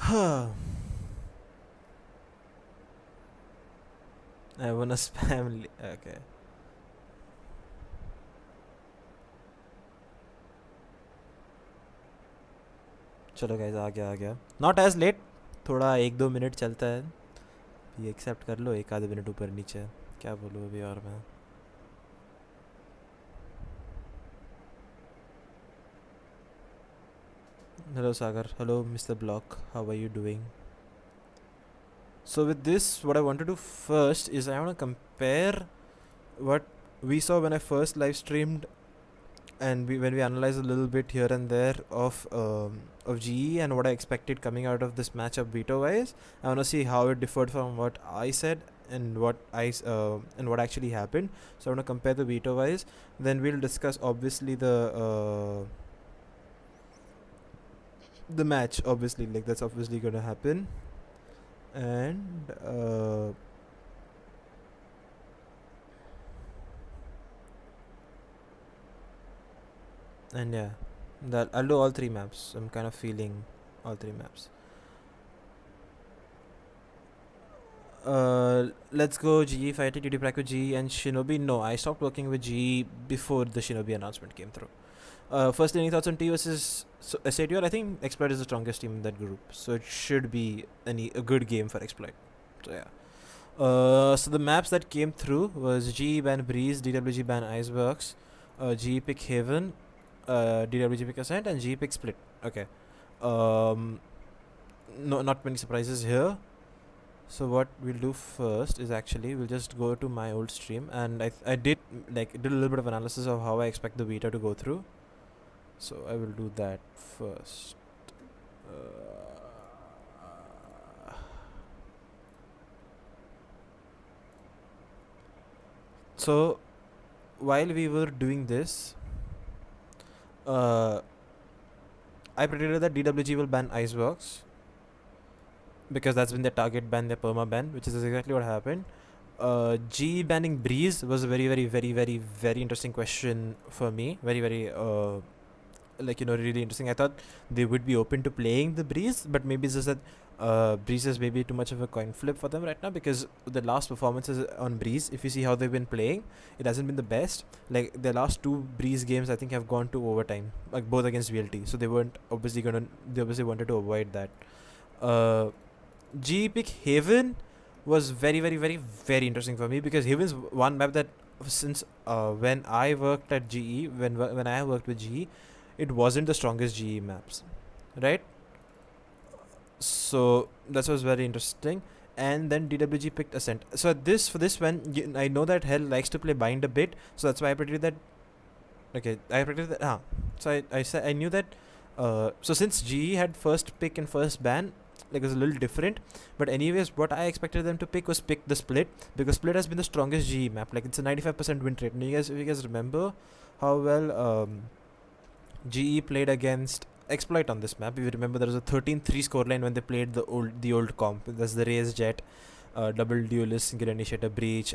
I wanna spam. Okay. चलो guys आ गया not as late थोड़ा 1-2 मिनट चलता है ये एक्सेप्ट कर लो एक आधे मिनट ऊपर नीचे क्या बोलूँ अभी और मैं hello Sagar hello mister Block how are you doing so with this what I want to do first is I want to compare what we saw when I first live streamed and when we analyze a little bit here and there of GE and what I expected coming out of this matchup veto wise. I want to see how it differed from what I said and and what actually happened. So I want to compare the veto wise. Then we'll discuss obviously the match. Obviously, like that's obviously gonna happen. And yeah, that I'll do all three maps. I'm kind of feeling all three maps. Let's go GE fighter, duty prac with GE and Shinobi. No, I stopped working with GE before the Shinobi announcement came through. First, any thoughts on T versus SATR? I think Exploit is the strongest team in that group, so it should be a good game for Exploit. So yeah. So the maps that came through was GE ban Breeze, DWG ban Iceworks, GE pick Haven, DWG pick Ascent, and GE pick Split. Okay. No, not many surprises here. So what we'll do first is actually we'll just go to my old stream and I did a little bit of analysis of how I expect the beta to go through. So I will do that first. So while we were doing this, I predicted that DWG will ban Iceworks because that's been their target ban, their perma ban, which is exactly what happened. G banning Breeze was a very, very, very, very, very interesting question for me. Very, very, really interesting. I thought they would be open to playing the Breeze, but maybe it's just that Breeze is maybe too much of a coin flip for them right now because the last performances on Breeze, if you see how they've been playing, it hasn't been the best. Like the last two Breeze games, I think have gone to overtime, like both against VLT. So they obviously wanted to avoid that. G pick Haven was very, very, very, very interesting for me because Haven's one map that since when I worked at GE, when I worked with GE, it wasn't the strongest GE maps, right? So that was very interesting. And then DWG picked Ascent. So for this one, I know that Hell likes to play bind a bit, so that's why I predicted that. Okay, I predicted that. So I knew that. So since GE had first pick and first ban, like it was a little different, but anyways what I expected them to pick was pick the Split because Split has been the strongest GE map. Like it's a 95% win rate. And if you guys remember how well GE played against Exploit on this map, if you remember there was a 13-3 scoreline when they played the old comp. That's the Raze Jet, double duelist, single initiator, breach,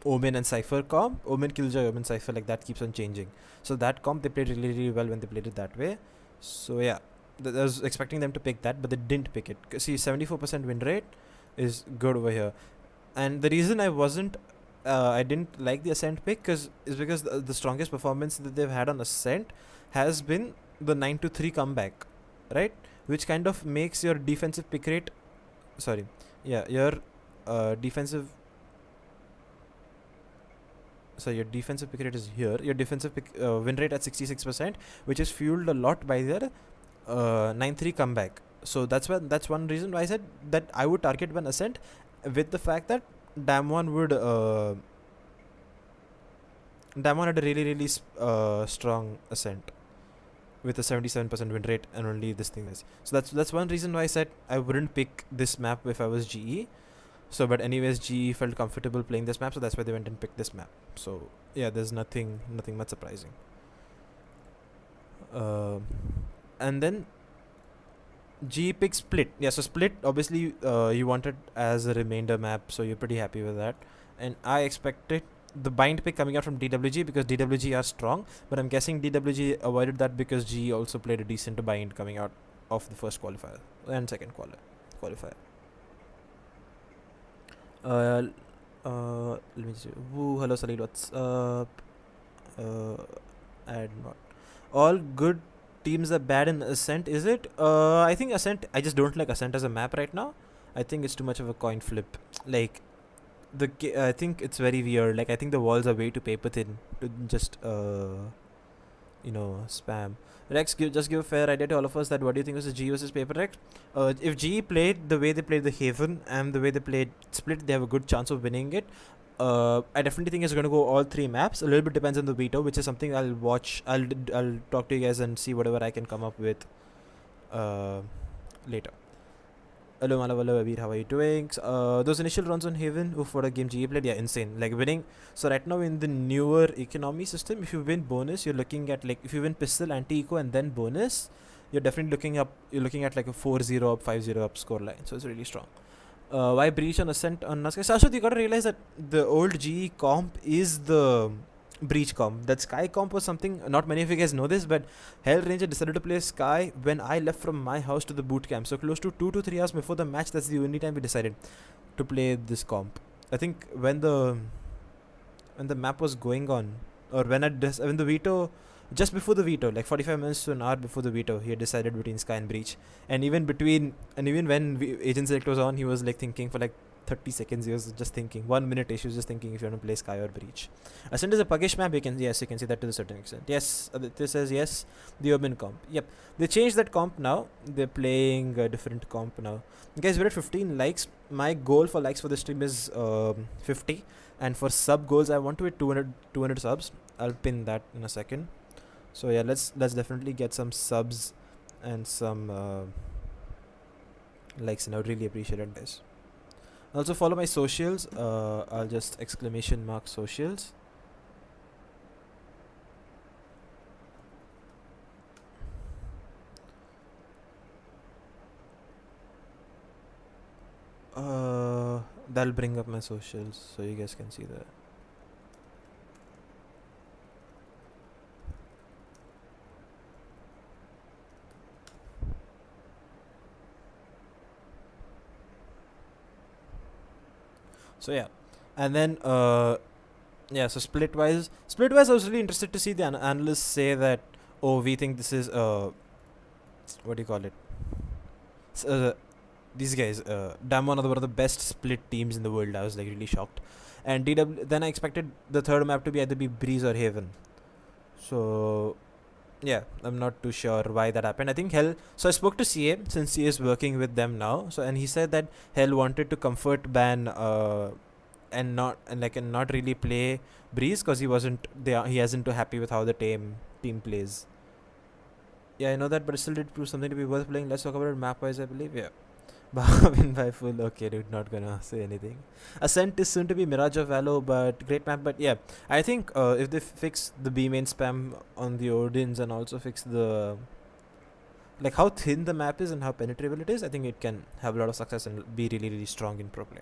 Omen and Cypher comp. Omen Killjoy, Omen Cypher, like that keeps on changing. So that comp they played really, really well when they played it that way. So yeah, I was expecting them to pick that, but they didn't pick it. See, 74% win rate is good over here. And the reason I didn't like the Ascent pick is because the strongest performance that they've had on Ascent has been the 9-3 comeback, right? Which kind of makes your defensive pick rate, your defensive pick rate is here. Your defensive win rate at 66%, which is fueled a lot by their 9-3 comeback. So that's one reason why I said that I would target one Ascent, with the fact that DAMWON had a really, really strong Ascent with a 77% win rate and only this thing is. So that's one reason why I said I wouldn't pick this map if I was GE. So but anyways, GE felt comfortable playing this map, so that's why they went and picked this map. So yeah, there's nothing much surprising. And then G pick Split. Yeah, so Split obviously you wanted as a remainder map, so you're pretty happy with that. And I expected the bind pick coming out from DWG because DWG are strong, but I'm guessing DWG avoided that because G also played a decent bind coming out of the first qualifier and second qualifier. Let me see. Woo, hello Salil, what's up? Add not. All good teams are bad in Ascent, is it? I think Ascent, I just don't like Ascent as a map right now. I think it's too much of a coin flip. Like, I think it's very weird. Like, I think the walls are way too paper thin to just, spam. Rex, just give a fair idea to all of us that what do you think was the G versus paper, Rex? If G played the way they played the Haven and the way they played Split, they have a good chance of winning it. I definitely think it's going to go all 3 maps. A little bit depends on the veto, which is something I'll watch. I'll talk to you guys and see whatever I can come up with later. Hello Malav, hello Abir, how are you doing? Those initial runs on Haven, for a game GE played, yeah, insane. Like winning. So right now in the newer economy system, if you win bonus, you're looking at like, if you win pistol, anti-eco and then bonus, you're definitely looking at like a 4-0 up, 5-0 up score line. So it's really strong. Why breach on Ascent on Nasca? Shashwat, you gotta realize that the old GE comp is the breach comp. That Sky comp was something, not many of you guys know this, but Hell Ranger decided to play Sky when I left from my house to the boot camp. So close to 2 to 3 hours before the match, that's the only time we decided to play this comp. I think when the map was going on, or when the veto, just before the veto, like 45 minutes to an hour before the veto, he had decided between Sky and Breach. And even when Agent Select was on, he was like thinking for like 30 seconds. He was just thinking. 1 minute, he was just thinking if you want to play Sky or Breach. Ascent is a puggish map. You can see that to a certain extent. Yes, Aditya says yes. The urban comp. Yep, they changed that comp now. They're playing a different comp now. Guys, we're at 15 likes. My goal for likes for this stream is 50, and for sub goals, I want to hit 200 subs. I'll pin that in a second. So yeah, let's definitely get some subs and some likes, and I would really appreciate it, guys. Also follow my socials. I'll just ! socials. That'll bring up my socials so you guys can see that. So yeah, and then so splitwise I was really interested to see the analysts say that, oh, we think this is what do you call it, these guys, DAMWON are one of the best split teams in the world. I was like really shocked. And then I expected the third map to be either Breeze or Haven. So yeah, I'm not too sure why that happened. I think Hell, so I spoke to CA, since CA is working with them now, so, and he said that Hell wanted to comfort ban and not really play Breeze because he hasn't too happy with how the team plays. Yeah, I know that, but it still did prove something to be worth playing. Let's talk about it map wise, I believe. Yeah. Win by full. Okay, dude, not gonna say anything. Ascent is soon to be Mirage of Valo, but great map. But yeah, I think if they fix the B main spam on the Odins and also fix the like how thin the map is and how penetrable it is, I think it can have a lot of success and be really, really strong in pro play.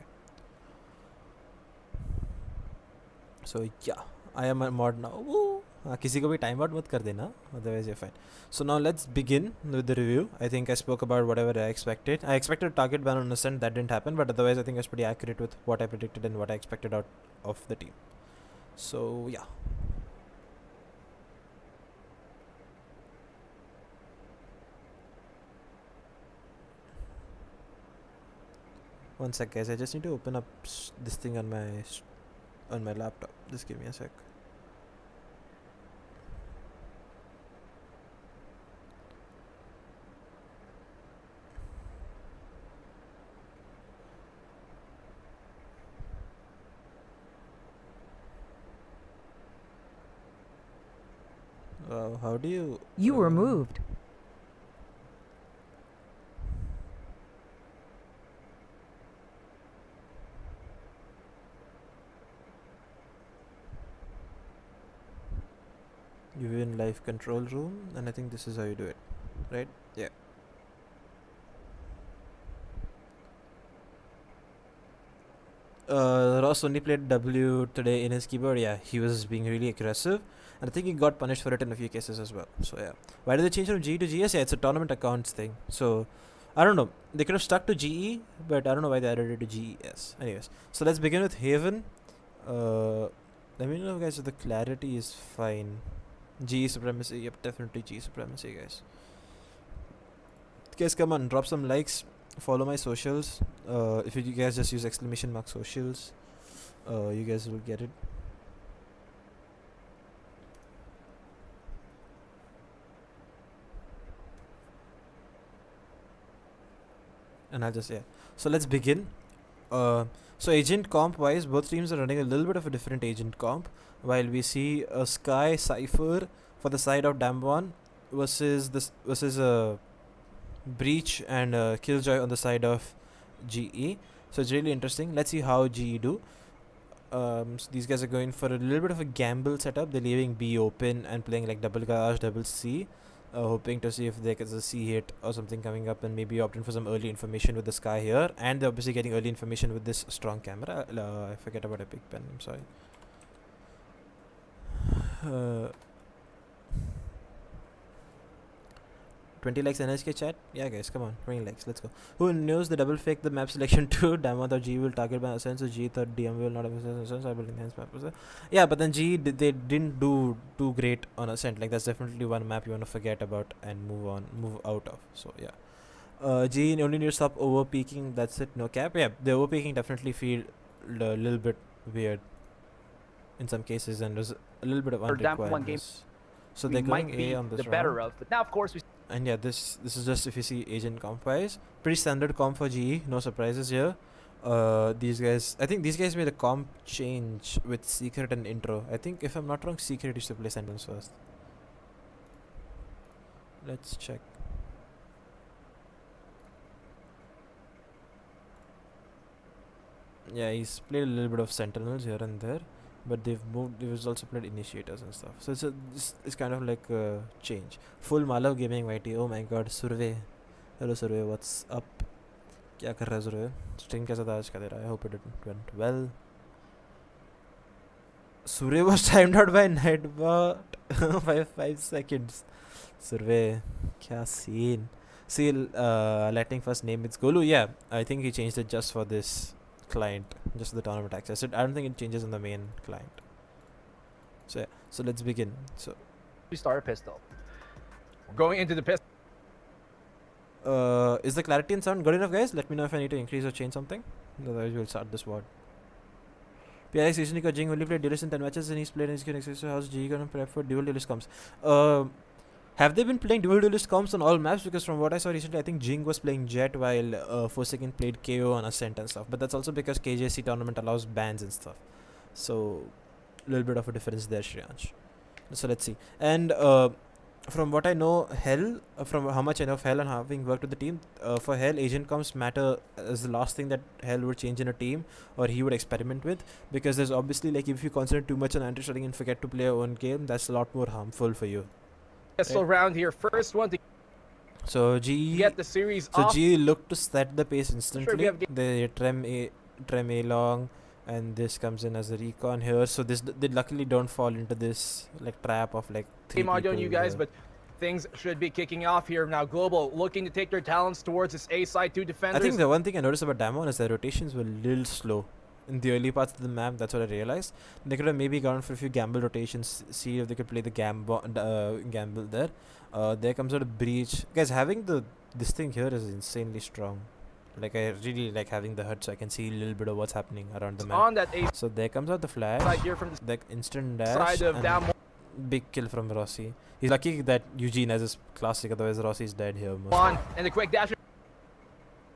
So yeah, I am a mod now. Woo! किसी को भी time out मत कर देना, otherwise you're fine. So now let's begin with the review. I think I spoke about whatever I expected. I expected a target ban on Ascent, that didn't happen, but otherwise I think I was pretty accurate with what I predicted and what I expected out of the team. So yeah. One sec, guys. I just need to open up this thing on my laptop. Just give me a sec. How do you... You were moved. You're in live control room, and I think this is how you do it, right? Yeah. Ross only played W today in his keyboard. Yeah, he was being really aggressive, and I think he got punished for it in a few cases as well. So yeah, why did they change from GE to GS? Yeah, it's a tournament accounts thing. So I don't know. They could have stuck to GE, but I don't know why they added it to GES. Anyways, so let's begin with Haven. Let me know, guys, if the clarity is fine. GE supremacy. Yep, definitely GE supremacy, guys. Guys, come on, drop some likes. Follow my socials. If you guys just use !@ socials, you guys will get it. And I'll just, yeah. So let's begin. So agent comp wise, both teams are running a little bit of a different agent comp. While we see a Sky Cypher for the side of DAMWON versus a Breach and Killjoy on the side of GE. So it's really interesting. Let's see how GE do. So these guys are going for a little bit of a gamble setup. They're leaving B open and playing like double garage, double C, hoping to see if there is a C hit or something coming up, and maybe opting for some early information with the Sky here. And they're obviously getting early information with this strong camera. I forget about Epic Pen. I'm sorry. 20 likes NHK chat? Yeah, guys, come on, 20 likes, let's go. Who knows the double fake the map selection too? DAMWON thought G will target by Ascent, so G thought DM will not have Ascent, so I will enhance map. Yeah, but then G, they didn't do too great on Ascent. Like, that's definitely one map you want to forget about and move out of. So, yeah. G only need to stop over peaking, that's it, no cap. Yeah, the over peaking definitely feel a little bit weird in some cases, and there's a little bit of unrequiredness. So they're going A on this round. Better of, but now of course we. And yeah, this is just if you see agent comp wise, pretty standard comp for GE, no surprises here. These guys, I think these guys made a comp change with Secret and Intro. I think if I'm not wrong, Secret used to play Sentinels first. Let's check. Yeah, he's played a little bit of Sentinels here and there, but they've also played Initiators and stuff. So it's kind of like a change. Full Malav gaming YT. Oh my god, Survey. Hello Survey, what's up? Kya kar raha hai Survey? Stream kaisa tha aaj ka de raha hai? I hope it went well. Survey was timed out by Nightbot by 5 seconds. Survey, kya scene. See, Lightning first name it's Golu. Yeah, I think he changed it just for this client, just the tournament access. I don't think it changes on the main client. So yeah, so let's begin. So we start a pistol. We're going into the pistol. Is the clarity and sound good enough, guys? Let me know if I need to increase or change something. Otherwise, we'll start this VOD. PRX recently got Jing only played duelist in 10 matches and he's played and he's getting so how's G gonna prep for dual duelist comps? Have they been playing dual duelist comps on all maps? Because from what I saw recently, I think Jing was playing Jet while Forsaken played KO on Ascent and stuff. But that's also because KJC tournament allows bans and stuff. So, a little bit of a difference there, Shriyansh. So, let's see. And from what I know, Hell, from how much I know of Hell and having worked with the team, for Hell, agent comps matter as the last thing that Hell would change in a team or he would experiment with. Because there's obviously, like, if you concentrate too much on anti-shotting and forget to play your own game, that's a lot more harmful for you. Pistol round here, first one to get the series off. G looked to set the pace instantly. Sure, they trem A long, and this comes in as a recon here. So they luckily don't fall into this like trap of like 3 people. On you guys, but things should be kicking off here now. Global looking to take their talents towards this A side, 2 defenders. I think the one thing I noticed about DAMWON is their rotations were a little slow in the early parts of the map. That's what I realized. They could have maybe gone for a few gamble rotations, see if they could play the gamble there. There comes out a breach. Guys, having this thing here is insanely strong. Like, I really like having the HUD so I can see a little bit of what's happening around the map. On that so there comes out the flash. Right here from the instant dash. Side of big kill from Rossi. He's lucky that Eugene has his classic, otherwise Rossi's dead here. On and the quick dash.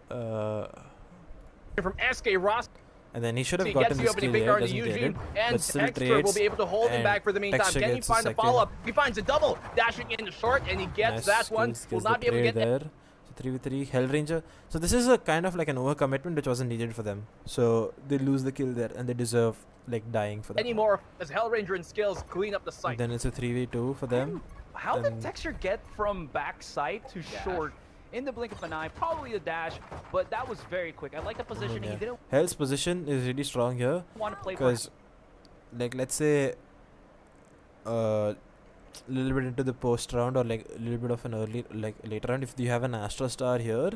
From SK Ross. And then he should have gotten the skill there, doesn't get it, but still trades, will be able to hold him back for the meantime. Can he find the follow-up? He finds a double, dashing in the short, and he gets that one. Will not be able to get there. So 3v3, Hellranger. So this is a kind of like an overcommitment which wasn't needed for them. So they lose the kill there, and they deserve like dying for that. Anymore, as Hellranger and skills clean up the site. And then it's a 3v2 for them. How did Texture get from backside to short in the blink of an eye, probably a dash, but that was very quick. I like the position. He didn't Hell's position is really strong here want to play because, like, let's say a little bit into the post round or like a little bit of an early, like later round, if you have an Astra Star here,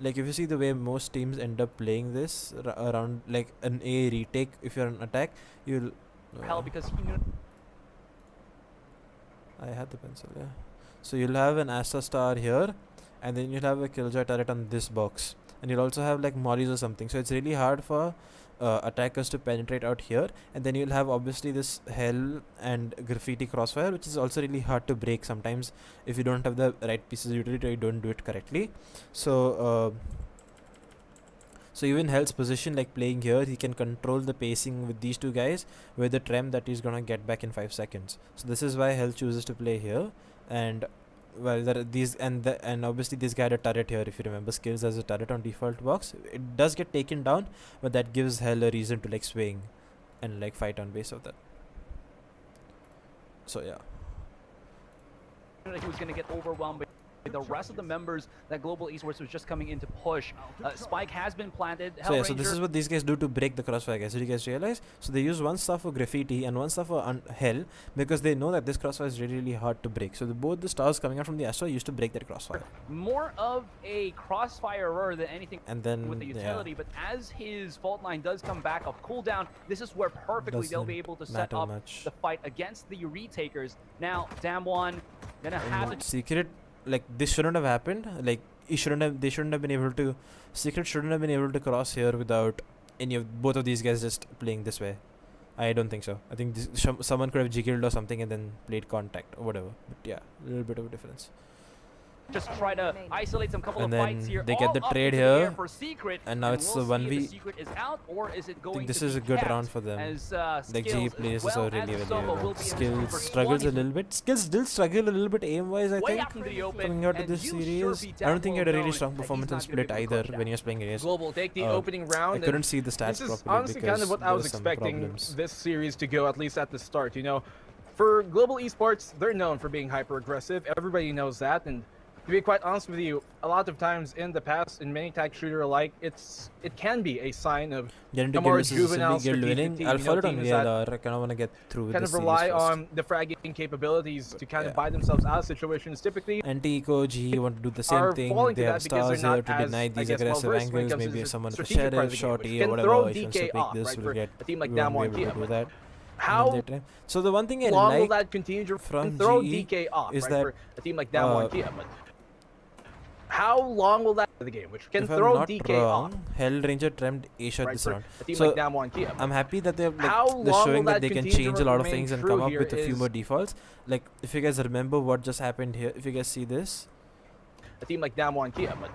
like if you see the way most teams end up playing this around like an A retake, if you're an attack, you'll hell because he knew. I had the pencil, yeah. So you'll have an Astra Star here, and then you'll have a Killjoy turret on this box, and you'll also have like mollies or something. So it's really hard for attackers to penetrate out here, and then you'll have obviously this Hell and Graffiti Crossfire, which is also really hard to break sometimes if you don't have the right pieces of utility or you don't do it correctly. So so even Hell's position, like playing here, he can control the pacing with these two guys with the trem that he's gonna get back in 5 seconds. So this is why Hell chooses to play here. And well, there are these and obviously this guy had a turret here. If you remember, skills as a turret on default box, it does get taken down, but that gives Hell a reason to like swing and like fight on base of that. So yeah, He was going to get overwhelmed by the rest of the members that Global Esports was just coming in to push. Spike has been planted. so yeah, so this is what these guys do to break the crossfire, guys. Did you guys realize? So they use one stuff for Graffiti and one stuff for Hell because they know that this crossfire is really, really hard to break. So both the stars coming out from the Astra used to break that crossfire. More of a crossfirer than anything and then with the utility, but as his fault line does come back off cooldown, this is where perfectly they'll be able to set up the fight against the retakers. Now, DAMWON gonna have a secret. Like this shouldn't have happened. Like they shouldn't have been able to. Secret shouldn't have been able to cross here without any of both of these guys just playing this way. I don't think so. I think someone could have jiggled or something and then played contact or whatever. But yeah, a little bit of a difference. Just try to isolate some couple of fights here. They get the trade here, for Secret, and now it's the 1v. Secret is out, or is it going I think this to is a good round for them. As, like GE plays this out really well. Skills struggles a little bit. Skills still struggle a little bit aim-wise, I think. Coming out of this series, I don't think he had a really strong performance on Split either when he was playing against. Global take the opening round. I couldn't see the stats properly. This is honestly kind of what I was expecting this series to go, at least at the start. You know, for Global Esports, they're known for being hyper-aggressive. Everybody knows that, and to be quite honest with you, a lot of times in the past, in many tag shooter alike, it can be a sign of a more juvenile strategic team. I'll follow it on VLR. I kind of want to get through with kind of rely on the fragging capabilities to kind of buy themselves out of situations. Typically, Anti-Eco, GE want to do the same thing. They have stars here to deny these aggressive angles. Maybe someone with a sheriff, shorty, or whatever. If you want to make this, we'll get. A team like DAMWON do that. How so the one thing I long will like that continue to from throw GE DK off is right, that for a team like DAMWON Kia, but how long will that be the game, which can if throw I'm not DK wrong, off? Hell Ranger trimmed A shot this round. A team So like DAMWON Kia, I'm happy that they're how they're long showing will that they can continue change to a lot of remain things and true come up here with a few is more defaults. Like if you guys remember what just happened here, if you guys see this, a team like DAMWON Kia, but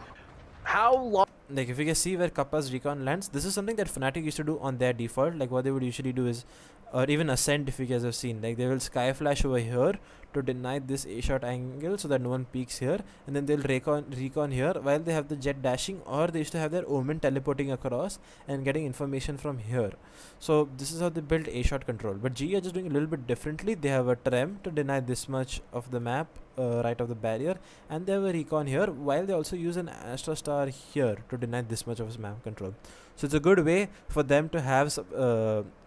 how long? like if you guys see where Kappa's recon lands, this is something that Fnatic used to do on their default. Like what they would usually do is, or even Ascent, if you guys have seen, like they will sky flash over here to deny this A shot angle so that no one peeks here, and then they'll recon here while they have the jet dashing, or they used to have their Omen teleporting across and getting information from here. So this is how they build A shot control. But GE are just doing a little bit differently. They have a trem to deny this much of the map right of the barrier, and they have a recon here while they also use an Astra Star here to deny this much of his map control. So it's a good way for them to have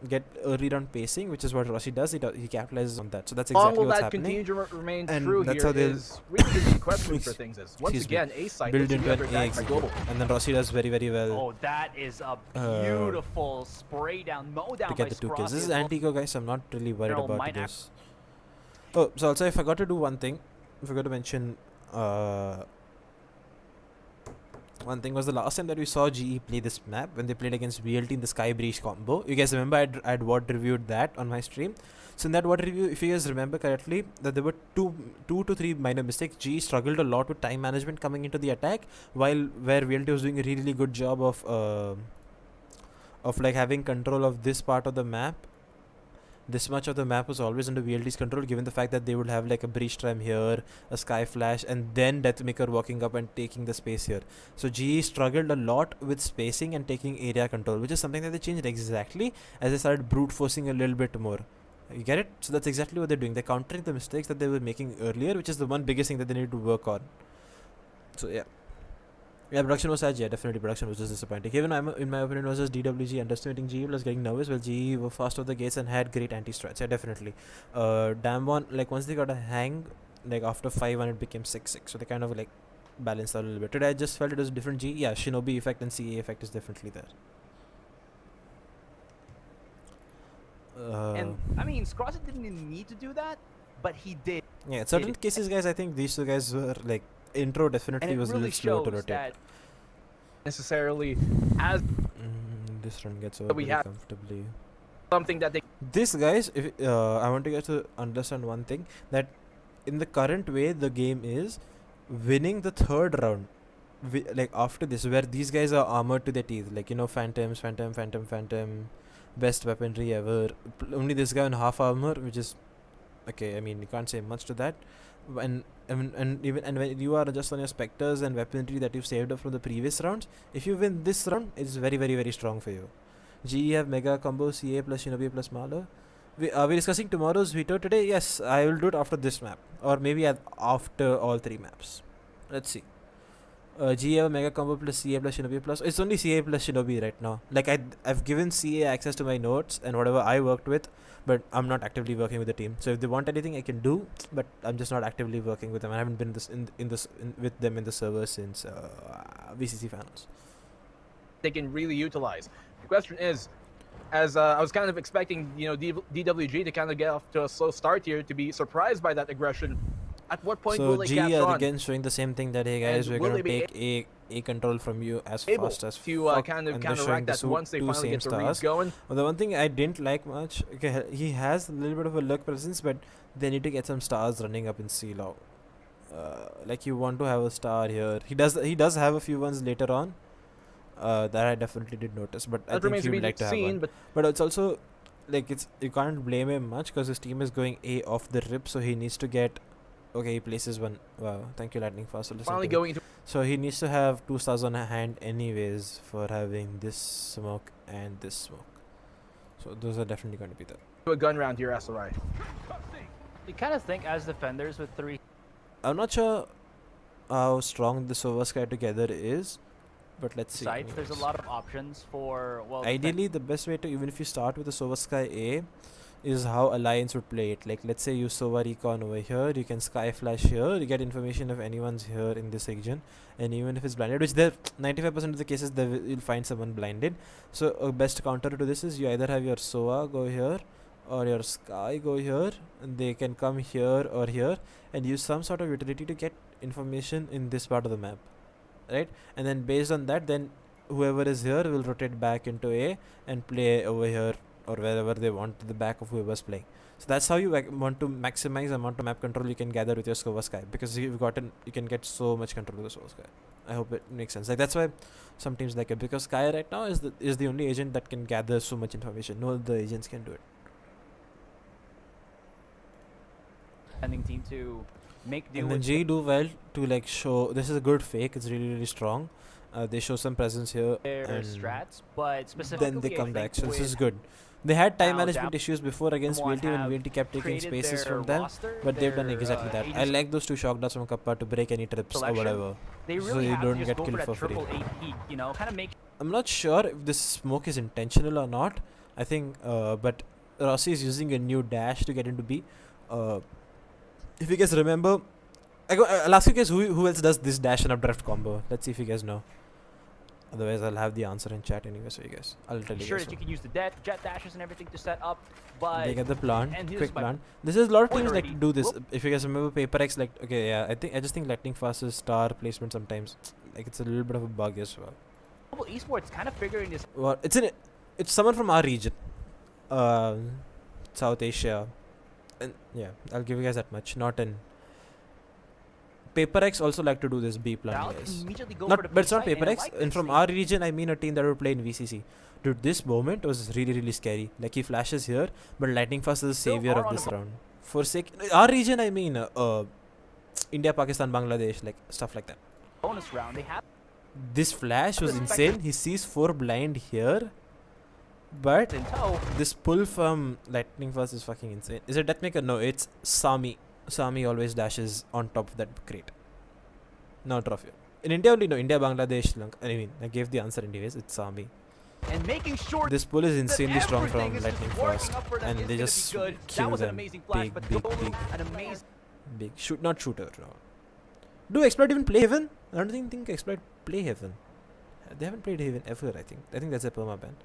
get early round pacing, which is what Rossi does. He capitalizes on that. So that's exactly what's happening. Continue to remain and true that's here how they'll is really the question for things is once again A site build into an A execute, and then Rossi does very, very well. Oh, that is a beautiful spray down, mow down to get by the 2 kills. Sprossy This is as well. anti-eco, guys. I'm not really worried General about might this. Oh, so also I forgot to do one thing. I forgot to mention one thing was the last time that we saw GE play this map when they played against VLT in the Sky Breach combo. You guys remember I'd VOD reviewed that on my stream. So in that VOD review, if you guys remember correctly, that there were two to three minor mistakes. GE struggled a lot with time management coming into the attack, where VLT was doing a really good job of like having control of this part of the map. This much of the map was always under VLT's control, given the fact that they would have like a breach tram here, a sky flash, and then Deathmaker walking up and taking the space here. So GE struggled a lot with spacing and taking area control, which is something that they changed exactly as they started brute forcing a little bit more. You get it? So that's exactly what they're doing. They're countering the mistakes that they were making earlier, which is the one biggest thing that they need to work on. So yeah. Yeah, production was sad. Yeah, definitely production was just disappointing. Even in my opinion, was just DWG underestimating GE plus getting nervous. Well, GE were fast off the gates and had great anti-strats. Yeah, definitely. DAMWON, like once they got a hang, like after 5-1 it became 6-6. So they kind of like balanced out a little bit. Today I just felt it was different GE. Yeah, Shinobi effect and CA effect is definitely there. And I mean, Scrozzit didn't even need to do that, but he did. Yeah, in certain cases, guys, I think these two guys were like intro definitely was really a little slow to rotate. Necessarily as this run gets over pretty comfortably. Something that they this guys, if I want you guys to understand one thing, that in the current way the game is, winning the third round, like after this, where these guys are armored to their teeth, like you know, phantom, best weaponry ever. Only this guy on half armor, which is okay. I mean, you can't say much to that. And when you are just on your specters and weaponry that you've saved up from the previous rounds, if you win this round, it's very, very, very strong for you. GE have mega combo CA plus Shinobi plus Malav. Are we discussing tomorrow's veto today? Yes, I will do it after this map, or maybe after all 3 maps. Let's see. GE have mega combo plus CA plus Shinobi plus. It's only CA plus Shinobi right now. Like I've given CA access to my notes and whatever I worked with, but I'm not actively working with the team. So if they want anything, I can do, but I'm just not actively working with them. I haven't been with them in the server since VCC finals. They can really utilize. The question is, as I was kind of expecting, you know, DWG to kind of get off to a slow start here, to be surprised by that aggression. At what point will they catch on? Again showing the same thing that, hey guys, we're gonna take A control from you as fast as to kind of counteract that once they finally get the reads going. Well, the one thing I didn't like much, okay, he has a little bit of a luck presence, but they need to get some stars running up in C-Law. Like you want to have a star here. He does have a few ones later on. That I definitely did notice, but I think he would like to have one. But it's also like you can't blame him much because his team is going A off the rip, so he needs to get. Okay, he places one. Wow, thank you, Lightning Fast. Finally going into. So he needs to have 2 stars on hand anyways for having this smoke and this smoke. So those are definitely going to be there. A gun round here, SRI. You kind of think as defenders with 3. I'm not sure how strong the Sova Sky together is, but let's see. Sites, there's a lot of options for, well, ideally the best way to, even if you start with a Sova Sky A, is how Alliance would play it. Like let's say you Sova Recon over here, you can Sky Flash here, you get information if anyone's here in this region, and even if it's blinded, which there 95% of the cases you'll find someone blinded. So a best counter to this is you either have your Sova go here or your Sky go here, and they can come here or here and use some sort of utility to get information in this part of the map, right? And then based on that, then whoever is here will rotate back into A and play over here or wherever they want to the back of whoever's playing. So that's how you want to maximize the amount of map control you can gather with your Sova Sky, because you can get so much control with the Sova Sky. I hope it makes sense. Like that's why some teams like it, because Sky right now is the only agent that can gather so much information. No other agents can do it. Ending team to make do. And then G do well to like show this is a good fake. It's really strong. They show some presence here and strats, but specifically then they come back. So this is good. They had time management issues before against VLT when VLT kept taking spaces from them, but they've done exactly that. I like those 2 shock darts from Kappa to break any trips or whatever, so you don't get killed for free. You know, kind of make. I'm not sure if this smoke is intentional or not. I think, but Rossi is using a new dash to get into B. If you guys remember, I'll ask you guys who else does this dash and updraft combo. Let's see if you guys know. Otherwise, I'll have the answer in chat anyway, so you guys, I'll tell you. Sure guys that you can use the jet dashes and everything to set up, but they get the plant, quick plant. This is a lot of teams like to do this. If you guys remember Paper X, like okay, yeah, I just think Lightning Fast's star placement sometimes, like it's a little bit of a bug as well. Global Esports kind of figuring this. Well, it's someone from our region, South Asia, and yeah, I'll give you guys that much. Not in. Paper X also like to do this B plan, guys. But it's not Paper X. And from our region, I mean a team that would play in VCC. Dude, this moment was really scary. Like he flashes here, but Lightning Fast is the savior of this round. For our region, I mean India, Pakistan, Bangladesh, like stuff like that. Bonus round, they have. This flash was insane. He sees 4 blind here, but this pull from Lightning Fast is fucking insane. Is it Deathmaker? No, it's Sami. Sami always dashes on top of that crate. No trophy. In India only, no. India, Bangladesh, Sri Lanka. I mean, I gave the answer anyways. It's army. And making sure this pull is insanely strong from everything is Lightning just working Fast, up for them and is they gonna just be good. kill That was an them. amazing flash, Big, but big, Dolu, big, an amazing big. Not shooter. No. Do Exploit even play Heaven? I don't think Exploit play Heaven. They haven't played Heaven ever. I think that's a perma ban.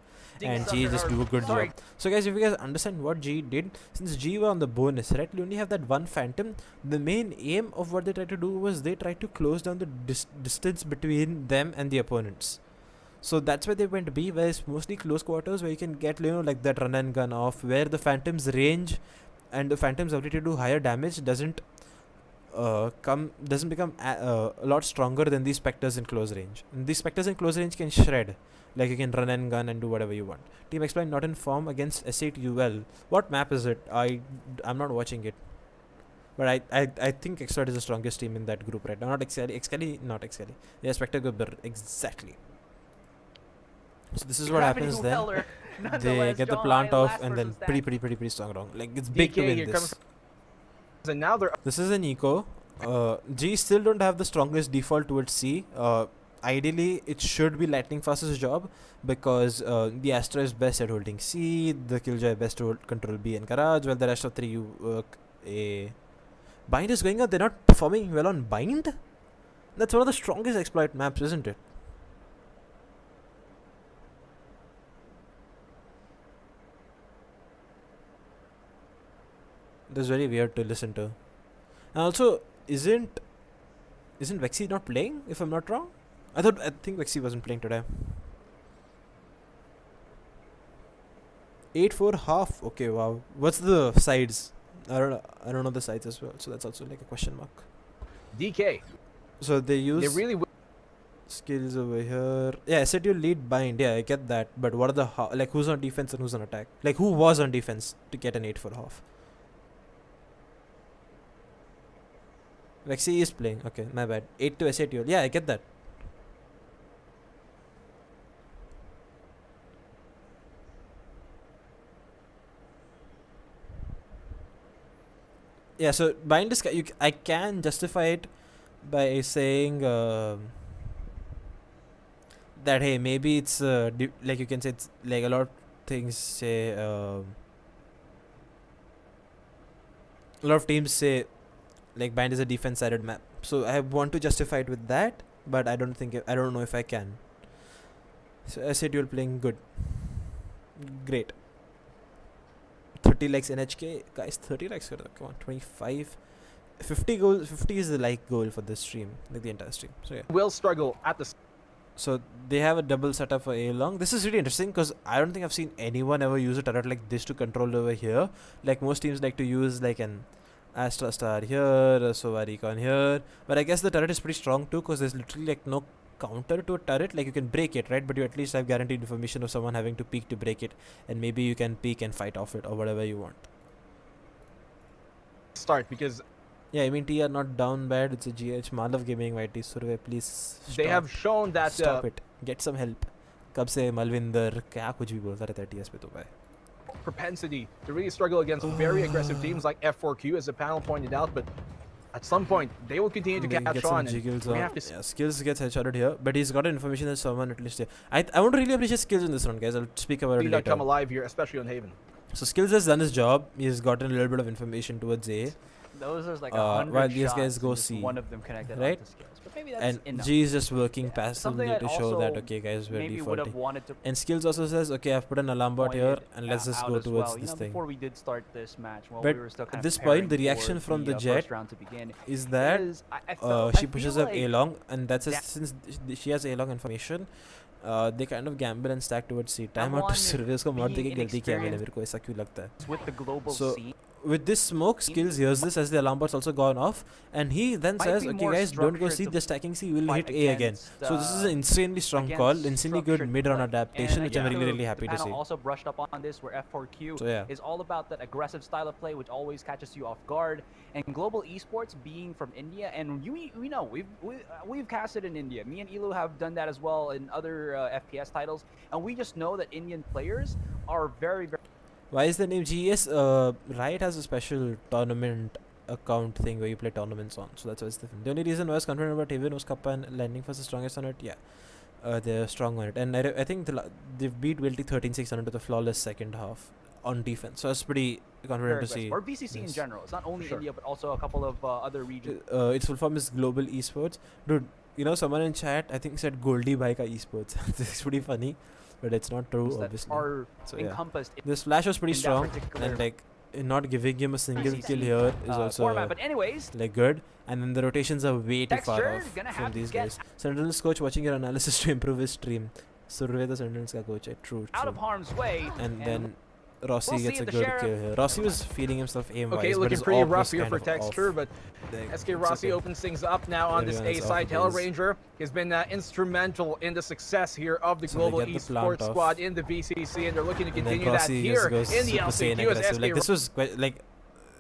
And G just do a good job. So guys, if you guys understand what G did, since G were on the bonus, right, you only have that one Phantom. The main aim of what they tried to do was they tried to close down the distance between them and the opponents. So that's why they went B, where it's mostly close quarters, where you can get, you know, like that run and gun off, where the Phantom's range and the Phantom's ability to do higher damage doesn't become a lot stronger than these Spectres in close range. And these Spectres in close range can shred. Like you can run and gun and do whatever you want. Team Exploit not in form against S8 UL. What map is it? I'm not watching it. But I think Exploit is the strongest team in that group right now. Not Excali, not Excali. Yeah, Spectre Gubber, exactly. So this is what happens then. They get the plant off and then pretty strong wrong. Like it's big to win this. And now this is an eco. G still don't have the strongest default towards C. Ideally, it should be Lightning Fast's job, because the Astra is best at holding C, the Killjoy best to control B and Garage, while the rest of three you work A. Bind is going up. They're not performing well on Bind. That's one of the strongest exploit maps, isn't it? That's very weird to listen to. And also, isn't Vexy not playing, if I'm not wrong? I think Vexy wasn't playing today. 8-4 half. Okay, wow. What's the sides? I don't know the sides as well. So that's also like a question mark. DK. So they use. They really skills over here. Yeah, I said you lead bind. Yeah, I get that. But what are the like who's on defense and who's on attack? Like who was on defense to get an 8-4 half? Vexy is playing. Okay, my bad. 8 to S8 UL. Yeah, I get that. Yeah, so bind is I can justify it by saying that hey, maybe it's like you can say it's like a lot of things say a lot of teams say like bind is a defense sided map, so I want to justify it with that, but I don't know if I can. So I said you're playing good, great. 30 likes NHK, guys. 30 likes, come on. 25, 50 goals. 50 is the like goal for this stream, like the entire stream. So yeah, will struggle at the. So they have a double setup for A long. This is really interesting because I don't think I've seen anyone ever use a turret like this to control over here. Like most teams like to use like an Astra Star here, a Sova Recon here. But I guess the turret is pretty strong too, because there's literally like no counter to a turret. Like you can break it, right? But you at least have guaranteed information of someone having to peek to break it, and maybe you can peek and fight off it or whatever you want. Start because yeah, I mean TR not down bad. It's a GH. Malav Gaming YT Survey, please stop. They have shown that stop it. Get some help. कब से मलविंदर क्या कुछ भी बोलता रहता है TS पे तो भाई. Propensity to really struggle against very aggressive teams like F4Q, as the panel pointed out, but at some point they will continue to catch on. Yeah, skills gets headshotted here, but he's got information that someone at least. I want to really appreciate skills in this round, guys. I'll speak about it later. Come alive here, especially on Haven. So skills has done his job. He's gotten a little bit of information towards A. Those are like 100 while these shots guys go and just C, one of them connected right? onto skills. But maybe that's and enough. G is just working passively to show that okay guys, we're maybe defaulting. To and skills also says okay, I've put an alarm bot here and let's just go towards this thing. Before we did start this match, but we were still kind at this point the reaction from the Jet is that she pushes up A long, and that's since she has A long information. They kind of gamble and stack towards C. Time out to surveys को mod देके गलती किया मैंने, मेरे को ऐसा क्यों लगता है. With the global so C. With this smoke, skills hears this as the alarm bot's also gone off, and he then says, okay guys, don't go C, just stacking C, we'll hit A again. So this is an insanely strong call, insanely good mid-round adaptation, which I'm really happy to see. Also brushed up on this, where F4Q is all about that aggressive style of play, which always catches you off guard. And global esports being from India, and we know we've casted in India. Me and Elu have done that as well in other FPS titles, and we just know that Indian players are very. Why is the name GS? Riot has a special tournament account thing where you play tournaments on. So that's why it's different. The only reason I was confident about Haven was Kappa and Lightning Fast is strongest on it. Yeah, they're strong on it, and I think they've beat Wilty 13-6 into the flawless second half on defense. So I was pretty confident to see. Or BCC in general. It's not only India, but also a couple of other regions. Its full form is Global Esports. Dude, you know, someone in chat, I think, said Goldie Baika Esports. This is pretty funny, but it's not true, obviously. Are encompassed this flash was pretty strong, and like not giving him a single kill here is also format. But anyways, like good. And then the rotations are way too far off from these guys. Sentinel's coach watching your analysis to improve his stream. Survey the Sentinel's coach. True. Out of harm's way. And then Rossi gets a good kill here. Rossi was feeling himself aim-wise. Okay, looking pretty rough here for Texture, but SK Rossi opens things up now on this A side. Hellranger has been instrumental in the success here of the Global Esports squad in the VCC, and they're looking to continue that here in the LCQ as SK. Like, this was quite, like,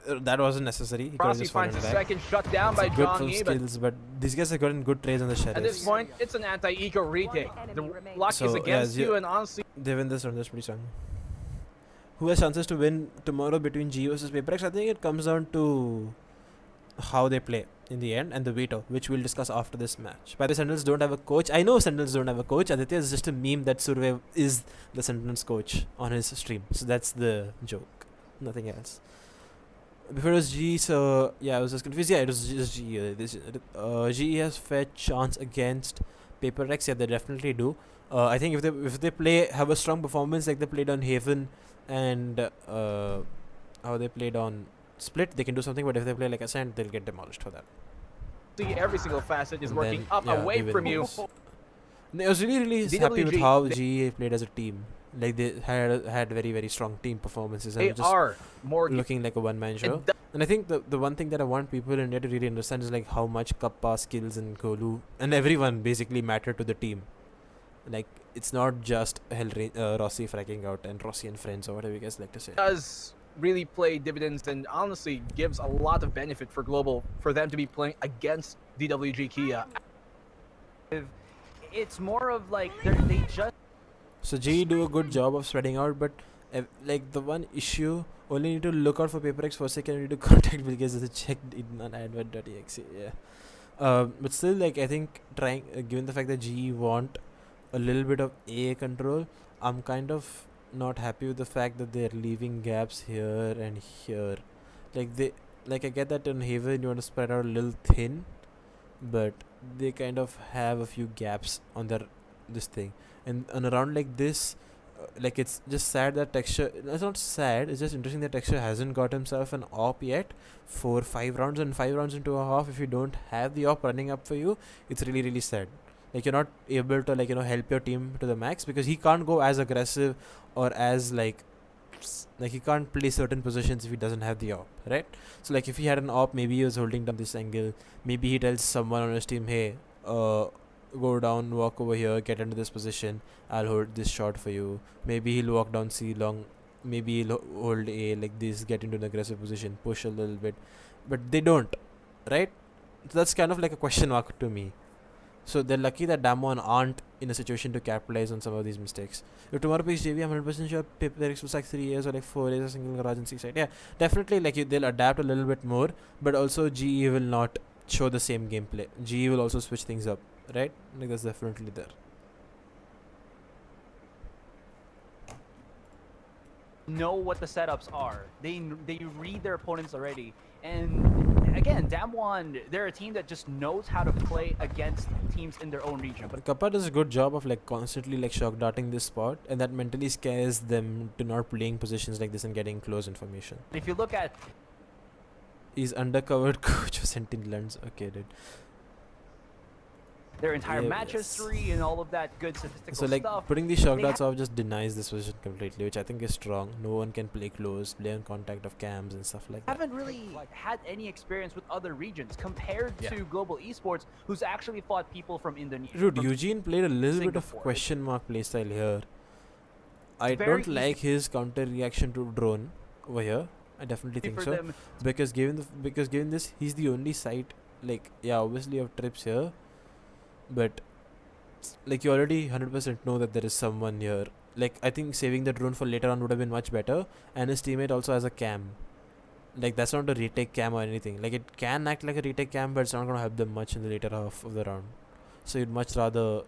that wasn't necessary. Rossi finds a second shut down by John Yi, but these guys have gotten good trades on the Sheriffs. At this point, it's an anti-eco retake. The luck is against you, and honestly, they win this round. That's pretty strong. Who has chances to win tomorrow between G versus PaperX? I think it comes down to how they play in the end and the veto, which we'll discuss after this match. By the Sentinels don't have a coach. I know Sentinels don't have a coach. Aditya is just a meme that Survey is the Sentinels coach on his stream. So that's the joke. Nothing else. Before it was G, so yeah, I was just confused. Yeah, it was just G. G has fair chance against PaperX. Yeah, they definitely do. I think if they have a strong performance like they played on Haven and how they played on Split, they can do something. But if they play like Ascent, they'll get demolished for that. See, every single facet is working up away from you. I was really happy with how G played as a team. Like they had very, very strong team performances. They are more looking like a one-man show. And I think the one thing that I want people in India to really understand is like how much Kappa, Skills, and Kolu and everyone basically matter to the team. Like it's not just Rossi fracking out and Rossi and friends or whatever you guys like to say. It does really play dividends and honestly gives a lot of benefit for Global for them to be playing against DWG Kia. It's more of like they just. So G do a good job of spreading out, but like the one issue, only need to look out for PaperX for a second. You need to contact because it's checked in on advert.exe. Yeah, but still, like I think trying given the fact that G want a little bit of A control, I'm kind of not happy with the fact that they're leaving gaps here and here. Like I get that in Haven you want to spread out a little thin, but they kind of have a few gaps on their this thing. And around like this, like it's just sad that Texture. It's not sad. It's just interesting that Texture hasn't got himself an op yet. 4-5 rounds and 5 rounds into a half. If you don't have the op running up for you, it's really, really sad. Like you're not able to help your team to the max because he can't go as aggressive or as like he can't play certain positions if he doesn't have the op, right? So like if he had an op, maybe he was holding down this angle. Maybe he tells someone on his team, hey, go down, walk over here, get into this position, I'll hold this shot for you. Maybe he'll walk down C long, maybe he'll hold A like this, get into an aggressive position, push a little bit, but they don't, right? So that's kind of like a question mark to me. So they're lucky that DAMWON aren't in a situation to capitalize on some of these mistakes. If tomorrow picks JV, I'm 100% sure PaperX was like 3 years or like 4 years a single garage and C side. Yeah, definitely like they'll adapt a little bit more, but also GE will not show the same gameplay. GE will also switch things up, right? Like that's definitely there. Know what the setups are. They read their opponents already. And again, DAMWON, they're a team that just knows how to play against teams in their own region. But Kappa does a good job of like constantly like shock darting this spot, and that mentally scares them to not playing positions like this and getting close information. If you look at, he's undercovered coach of Sentinels. Okay, dude. Their entire match history and all of that good statistical stuff. So like putting these shock darts off just denies this position completely, which I think is strong. No one can play close, play on contact of cams and stuff like that. Haven't really had any experience with other regions compared to Global Esports, who's actually fought people from Indonesia. Dude, Eugene played a little bit of question mark playstyle here. I don't like his counter reaction to drone over here. I definitely think so. Because given this, he's the only site. Like obviously you have trips here. But like you already 100% know that there is someone here. Like I think saving the drone for later on would have been much better. And his teammate also has a cam. Like, that's not a retake cam or anything. Like, it can act like a retake cam, but it's not going to help them much in the later half of the round. So you'd much rather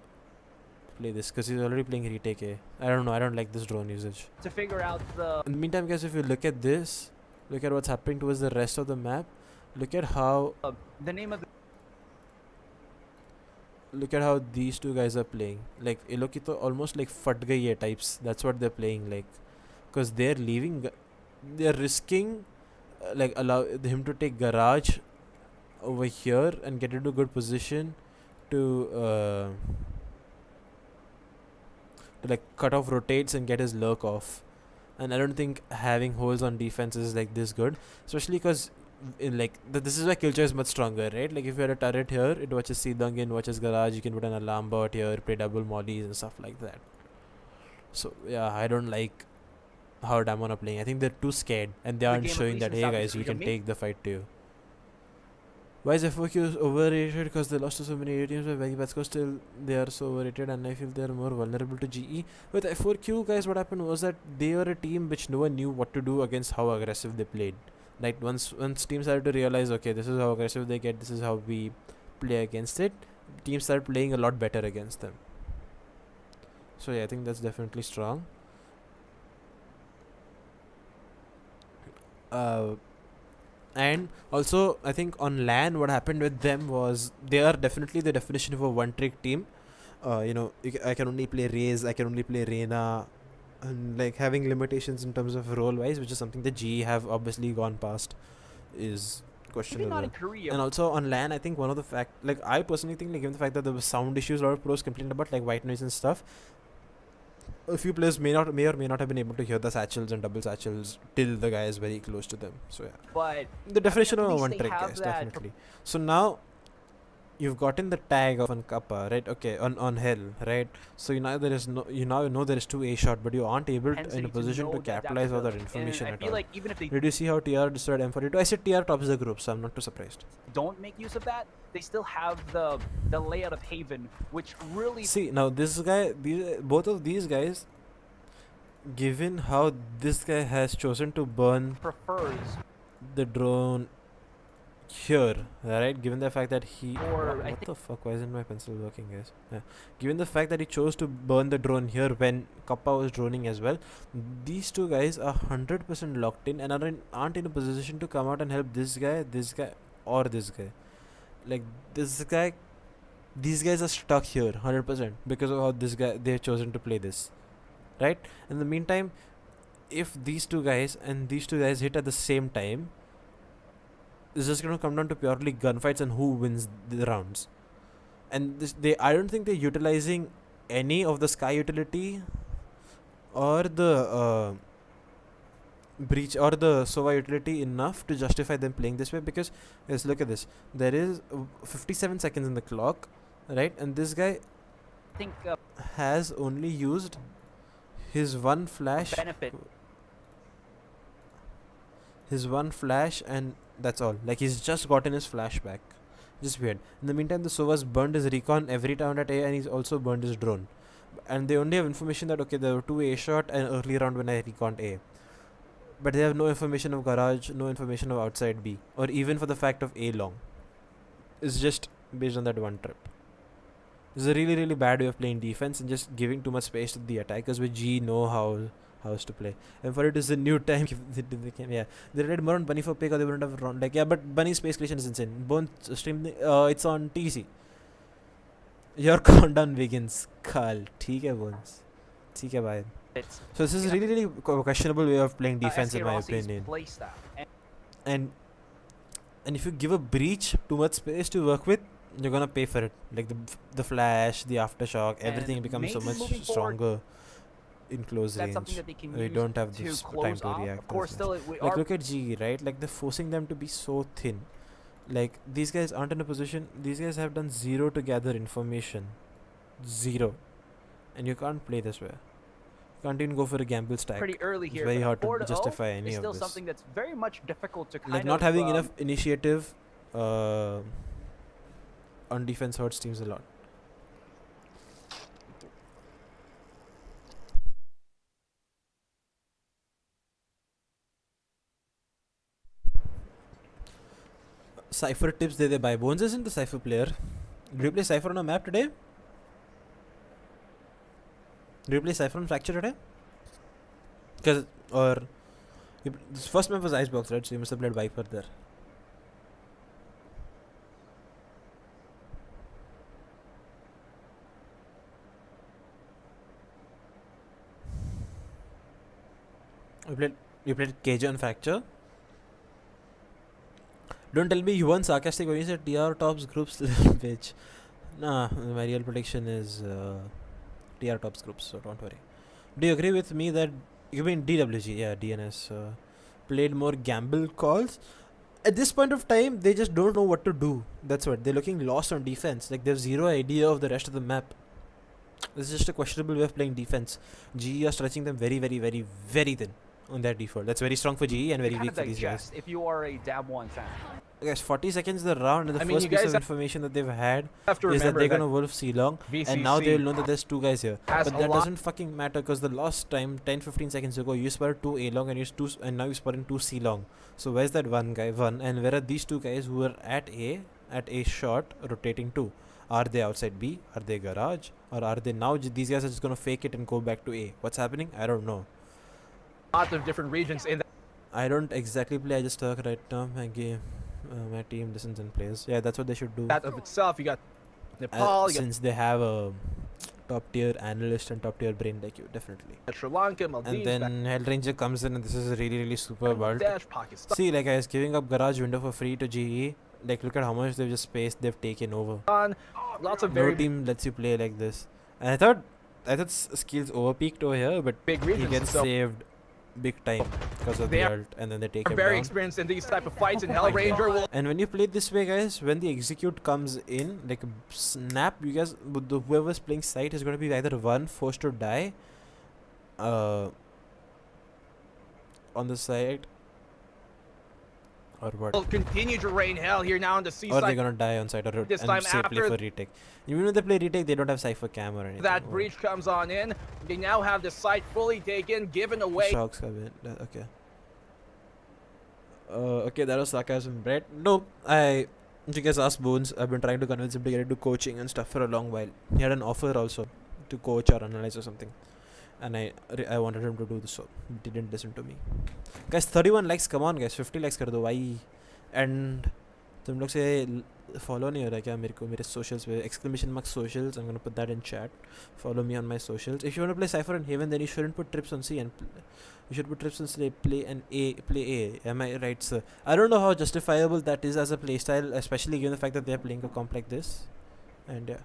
play this, because he's already playing retake A. I don't know, I don't like this drone usage. To figure out the... In the meantime, guys, if you look at this, look at what's happening towards the rest of the map. Look at how... the name of the... Look at how these two guys are playing. Like, ye log ki to almost like fat gayi hai types. That's what they're playing like. Because they're leaving... They're risking... like, allow him to take garage over here and get into a good position to like cut off rotates and get his lurk off. And I don't think having holes on defense is like this good, especially because in like this is why Killjoy is much stronger, right? Like, if you had a turret here, it watches Seedung watches garage, you can put an alarm bot here, play double mollies and stuff like that. So yeah, I don't like how DAMWON are playing. I think they're too scared and they aren't showing that, hey guys, we can take the fight to you. Why is FOQ overrated? Because they lost to so many teams, but Vegasco still they are so overrated, and I feel they are more vulnerable to GE. With F4Q, guys, what happened was that they were a team which no one knew what to do against how aggressive they played. Like, once teams started to realize, okay, this is how aggressive they get, this is how we play against it, teams started playing a lot better against them. So yeah, I think that's definitely strong. And also, I think on LAN, what happened with them was they are definitely the definition of a one-trick team. You know, I can only play Raze, I can only play Reyna, and like having limitations in terms of role-wise, which is something that GE have obviously gone past, is questionable. Not in Korea. And also on LAN, I think one of the I personally think, like, given the fact that there was sound issues, a lot of pros complained about, like white noise and stuff. A few players may or may not have been able to hear the satchels and double satchels till the guy is very close to them. So yeah, but the definition of a one trick, guys, definitely. So now you've gotten the tag of on Kappa, right? Okay, on Hell, right? So now there is no, you now know there is 2 A shot, but you aren't able in a position to capitalize all that information at all. Like, even if they did you see how TR destroyed M42? I said TR tops the group, so I'm not too surprised. Don't make use of that. They still have the layout of Haven, which really... See, now this guy, both of these guys, given how this guy has chosen to burn prefers the drone here, right? Given the fact that he... what the fuck? Why isn't my pencil working, guys? Yeah. Given the fact that he chose to burn the drone here when Kappa was droning as well, these two guys are 100% locked in and aren't in a position to come out and help this guy, or this guy. Like, this guy, these guys are stuck here 100% because of how they've chosen to play this, right? In the meantime, if these two guys hit at the same time, it's just going to come down to purely gunfights and who wins the rounds. And I don't think they're utilizing any of the Sky utility or the breach or the Sova utility enough to justify them playing this way, because let's look at this. There is 57 seconds in the clock, right? And this guy has only used his one flash, and that's all. Like, he's just gotten his flashback. Just weird. In the meantime, the Sova's burned his recon every round at A, and he's also burned his drone. And they only have information that, okay, there were 2 A shot and early round when I reconned A. But they have no information of garage, no information of outside B, or even for the fact of A long. It's just based on that one trip. This is a really, really bad way of playing defense and just giving too much space to the attackers, which G know how to play. And for it is a new time. Yeah, they did more on Bunny for pick, or they wouldn't have run. Like, yeah, but Bunny's space creation is insane. Bone stream, it's on TC. Your countdown begins. Carl, ठीक है Bones. ठीक है भाई. So this is really, really questionable way of playing defense in my opinion. And if you give a breach too much space to work with, you're gonna pay for it. Like the flash, the aftershock, everything becomes so much stronger in close range. We don't have this time to react. Of course, still like, look at G, right? Like, they're forcing them to be so thin. Like, these guys aren't in a position. These guys have done 0 to gather information. 0. And you can't play this way. Can't even go for a gamble stack. Pretty early here. It's very hard to justify any of this. Still something that's very much difficult to like, not having enough initiative on defense hurts teams a lot. Cypher tips they buy. Bones isn't the Cypher player. Do you play Cypher on a map today? Do you play Cypher on Fracture today? Because, or... This first map was Icebox, right? So you must have played Viper there. You played KJ on Fracture? Don't tell me you weren't sarcastic when you said TR tops groups, bitch. Nah, my real prediction is TR tops groups, so don't worry. Do you agree with me that you mean DWG, yeah, DNS played more gamble calls? At this point of time, they just don't know what to do. That's what, they're looking lost on defense. Like, they have zero idea of the rest of the map. This is just a questionable way of playing defense. GE are stretching them very, very, very, very thin on their default. That's very strong for GE and very weak for these guys. If you are a DAMWON fan. Guys, 40 seconds the round, and the first piece of information that they've had is that they're gonna wolf C-long, and now they'll know that there's 2 guys here. But that doesn't fucking matter, because the last time, 10-15 seconds ago, you spotted 2 A-long and now you spotted 2 C-long. So where's that one guy? And where are these 2 guys who are at A short, rotating 2? Are they outside B? Are they garage? Or are they now, these guys are just gonna fake it and go back to A? What's happening? I don't know. Lots of different regions in that. I don't exactly play, I just talk right now. My game. My team listens and plays. Yeah, that's what they should do. That of itself, you got Nepal. Since they have a top tier analyst and top tier brain like you, definitely. Sri Lanka, Maldives. And then Hellranger comes in, and this is really, really super bulk. See, like I was giving up garage window for free to GE. Like, look at how much they've just spaced they've taken over. Lots of no team lets you play like this. And I thought skills overpeaked over here, but big he gets saved big time because of the ult, and then they take him very down. Experienced in these type of fights, and Hellranger will. And when you play this way, guys, when the execute comes in, like snap, you guys, whoever's playing site is going to be either forced to die on the side, or what? Will continue to rain hell here now on the C or side. they're gonna die on side, or this and time safely after for retake. Even when they play retake, they don't have Cypher cam or anything. That breach comes on in. They now have the site fully taken, given away. Shocks come in. Okay. Okay, that was sarcasm, Brett. No, you guys asked Bones. I've been trying to convince him to get into coaching and stuff for a long while. He had an offer also to coach or analyze or something, and I wanted him to do this, so he didn't listen to me. Guys, 31 likes. Come on, guys, 50 likes कर दो भाई. And तुम लोग से follow नहीं हो रहा क्या मेरे को मेरे socials पे !socials. I'm gonna put that in chat. Follow me on my socials. If you want to play Cypher and Haven, then you shouldn't put trips on C, and you should put trips on C. Play A. Am I right, sir? I don't know how justifiable that is as a playstyle, especially given the fact that they're playing a comp like this. And yeah.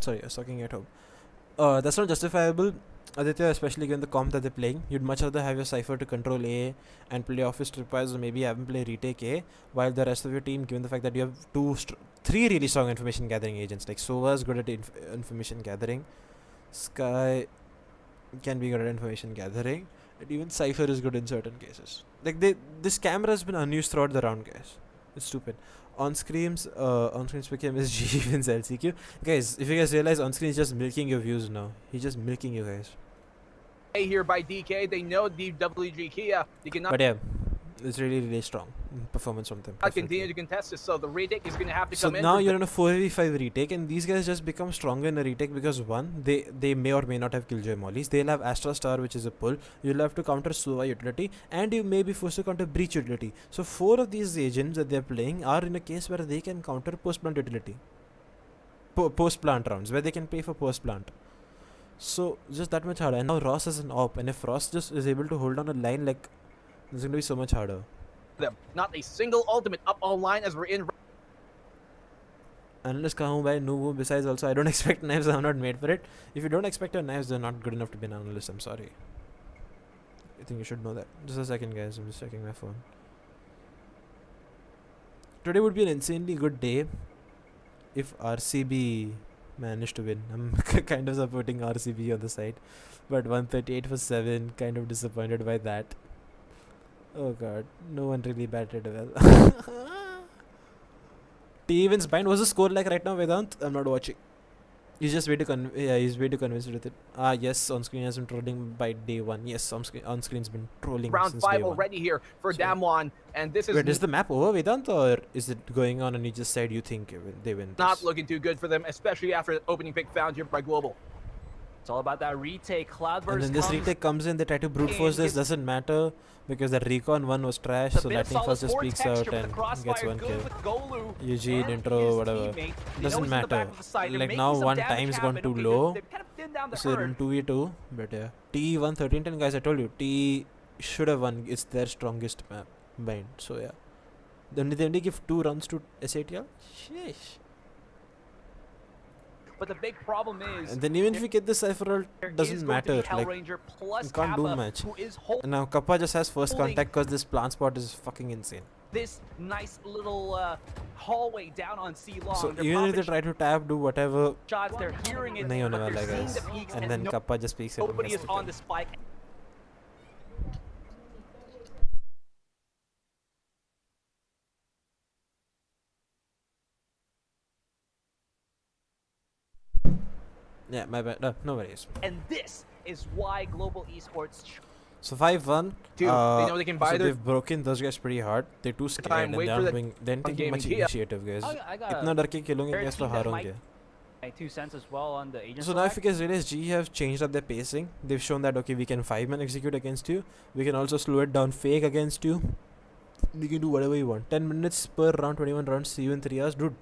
Sorry, I was talking at home. That's not justifiable, Aditya, especially given the comp that they're playing. You'd much rather have your Cypher to control A and play office tripwires, or maybe have him play retake A, while the rest of your team, given the fact that you have 3 really strong information gathering agents. Like Sova's good at information gathering, Sky can be good at information gathering, and even Cypher is good in certain cases. Like this camera has been unused throughout the round, guys. It's stupid. On screens became SG wins LCQ. Guys, if you guys realize, on screen is just milking your views now. He's just milking you guys. Here by DK, they know the WG Kia. You cannot. But yeah, it's really, really strong performance from them. Continue to contest this, so the retake is going to have to come in. So now you're in a 4v5 retake, and these guys just become stronger in a retake because one, they may or may not have Killjoy mollies. They'll have Astra Star, which is a pull. You'll have to counter Sova utility, and you may be forced to counter Breach utility. So 4 of these agents that they're playing are in a case where they can counter post-plant utility. Post-plant rounds, where they can pay for post-plant. So just that much harder. And now Ross is an op, and if Ross just is able to hold on a line, like, it's going to be so much harder. Not a single ultimate up online as we're in. Analyst kahu by noob. Besides, also, I don't expect knives. I'm not made for it. If you don't expect your knives, they're not good enough to be an analyst. I'm sorry. I think you should know that. Just a second, guys. I'm just checking my phone. Today would be an insanely good day if RCB managed to win. I'm kind of supporting RCB on the side, but 138 for 7. Kind of disappointed by that. Oh god, no one really batted well. T wins bind. What's the score like right now, Vedant? I'm not watching. He's just way to he's way too convinced with it. Ah yes, on screen has been trolling by day one. Yes, on screen's been trolling Round since 5 day one. already here for DAMWON, and this is... Wait, is the map over, Vedant, or is it going on and you just said you think they win this? Not looking too good for them, especially after the opening pick found here by Global. It's all about that retake. Cloudburst and then this retake comes in, they try to brute force this, doesn't matter because the recon one was trash, so Lightning Fast just peeks out and gets one kill. Eugene, intro, whatever. Doesn't matter. Like now one time's gone too low, so in 2v2, but yeah. T won 13-10, guys, I told you, T should have won, it's their strongest map, bind, so yeah. They only give 2 runs to SATL? Sheesh. But the big problem is, and then even if we get the Cypher, it doesn't matter. Like, you can't do much. And now Kappa just has first contact because this plant spot is fucking insane. This nice little hallway down on C long. So even if they try to tap, do whatever, shots, they're hearing it. Nahi hone wala, guys. And then Kappa just peeks it. Nobody is on the spike. Yeah, my bad. No worries. And this is why Global Esports. So 5-1. They know they can buy so they've broken those guys pretty hard. They're too scared and they're not taking much initiative, guys. Itna dar ke killonge guys to haronge. My 2 cents as well on the agent. So now if you guys realize, G have changed up their pacing. They've shown that okay, we can 5-man execute against you. We can also slow it down fake against you. We can do whatever you want. 10 minutes per round, 21 rounds, see you in 3 hours, dude.